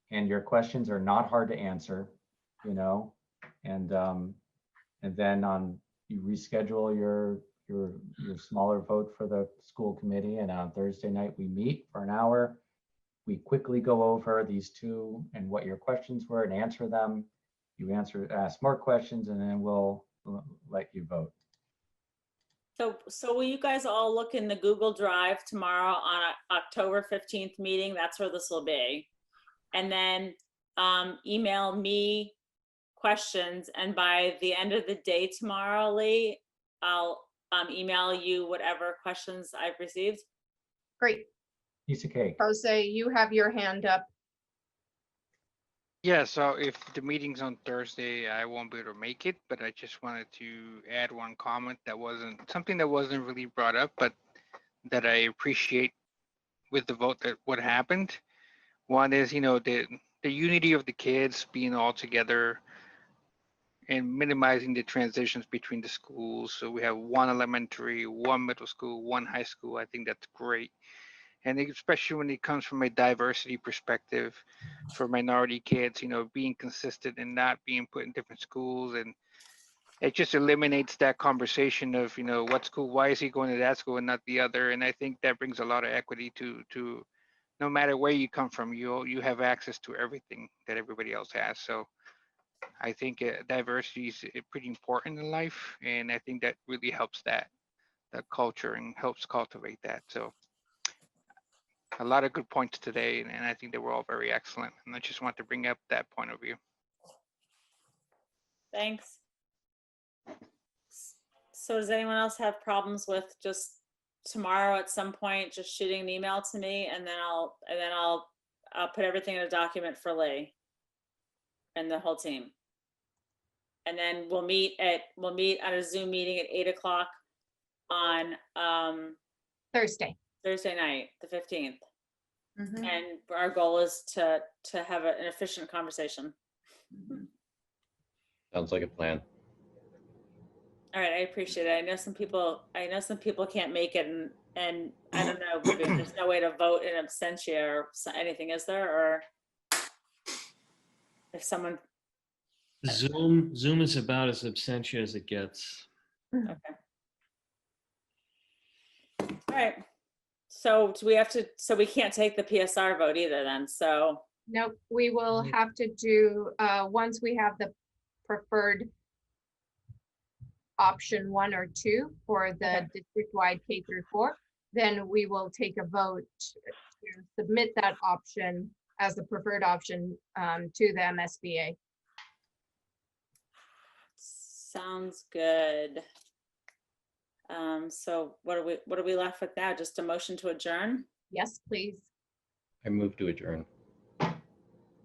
And your questions are not hard to answer, you know, and then you reschedule your smaller vote for the school committee, and on Thursday night we meet for an hour. We quickly go over these two and what your questions were and answer them. You ask more questions, and then we'll let you vote. So will you guys all look in the Google Drive tomorrow on October 15th meeting? That's where this will be. And then email me questions. And by the end of the day tomorrow, Lee, I'll email you whatever questions I've received. great. Piece of cake. Jose, you have your hand up. Yeah, so if the meeting's on Thursday, I won't be able to make it, but I just wanted to add one comment that wasn't something that wasn't really brought up, but that I appreciate with the vote that what happened. One is, the unity of the kids being all together and minimizing the transitions between the schools. So we have one elementary, one middle school, one high school. I think that's great. And especially when it comes from a diversity perspective for minority kids, being consistent and not being put in different schools. And it just eliminates that conversation of, what school, why is he going to that school and not the other? And I think that brings a lot of equity to no matter where you come from, you have access to everything that everybody else has. So I think diversity is pretty important in life. And I think that really helps that culture and helps cultivate that. So a lot of good points today, and I think they were all very excellent. And I just want to bring up that point of view. Thanks. So does anyone else have problems with just tomorrow at some point, just shooting an email to me, and then I'll put everything in a document for Lee and the whole team. And then we'll meet at a Zoom meeting at 8 o'clock on Thursday night, the 15th. Mhm. And our goal is to have an efficient conversation. Sounds like a plan. All right, I appreciate it. I know some people can't make it, and I don't know, Vivian, there's no way to vote in absentia or anything, is there? Or if someone, Zoom is about as absentia as it gets. okay. All right. So do we have to, so we can't take the PSR vote either then, so. Nope, we will have to do, once we have the preferred option 1 or 2 for the district-wide K through 4, then we will take a vote to submit that option as the preferred option to the MSBA. Sounds good. So what are we left with now? Just a motion to adjourn? Yes, please. I move to adjourn.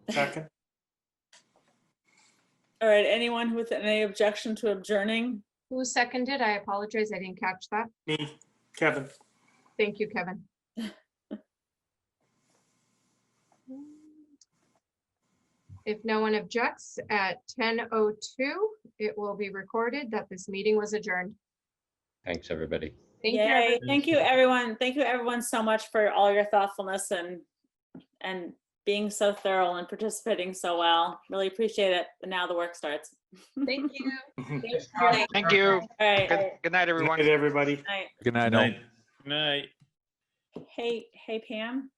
Second. All right, anyone with any objection to adjourning? Who seconded? I apologize, I didn't catch that. Me, Kevin. Thank you, Kevin. If no one objects, at 10:02, it will be recorded that this meeting was adjourned. Thanks, everybody. Thank you. Yay, everyone. thank you, everyone. Thank you, everyone, so much for all your thoughtfulness and being so thorough and participating so well. Really appreciate it. And now the work starts. Thank you. Thank you. All right. Good night, everyone. Good night, everybody. Night. Good night. Night. all. Night. Hey, Pam.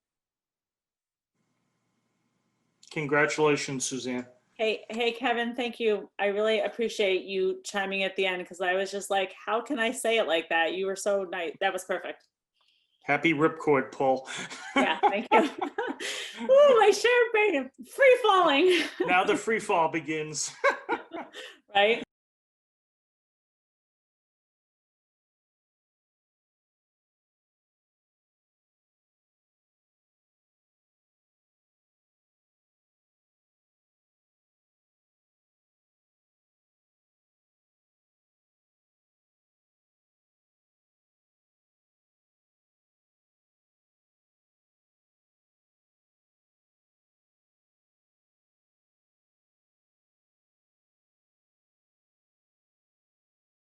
Congratulations, Suzanne. Hey, Kevin, thank you. I really appreciate you chiming at the end because I was just like, how can I say it like that? You were so nice. That was perfect. Happy ripcord pull. Yeah, thank you. Ooh, my share brain free falling. Now the free fall begins. Right?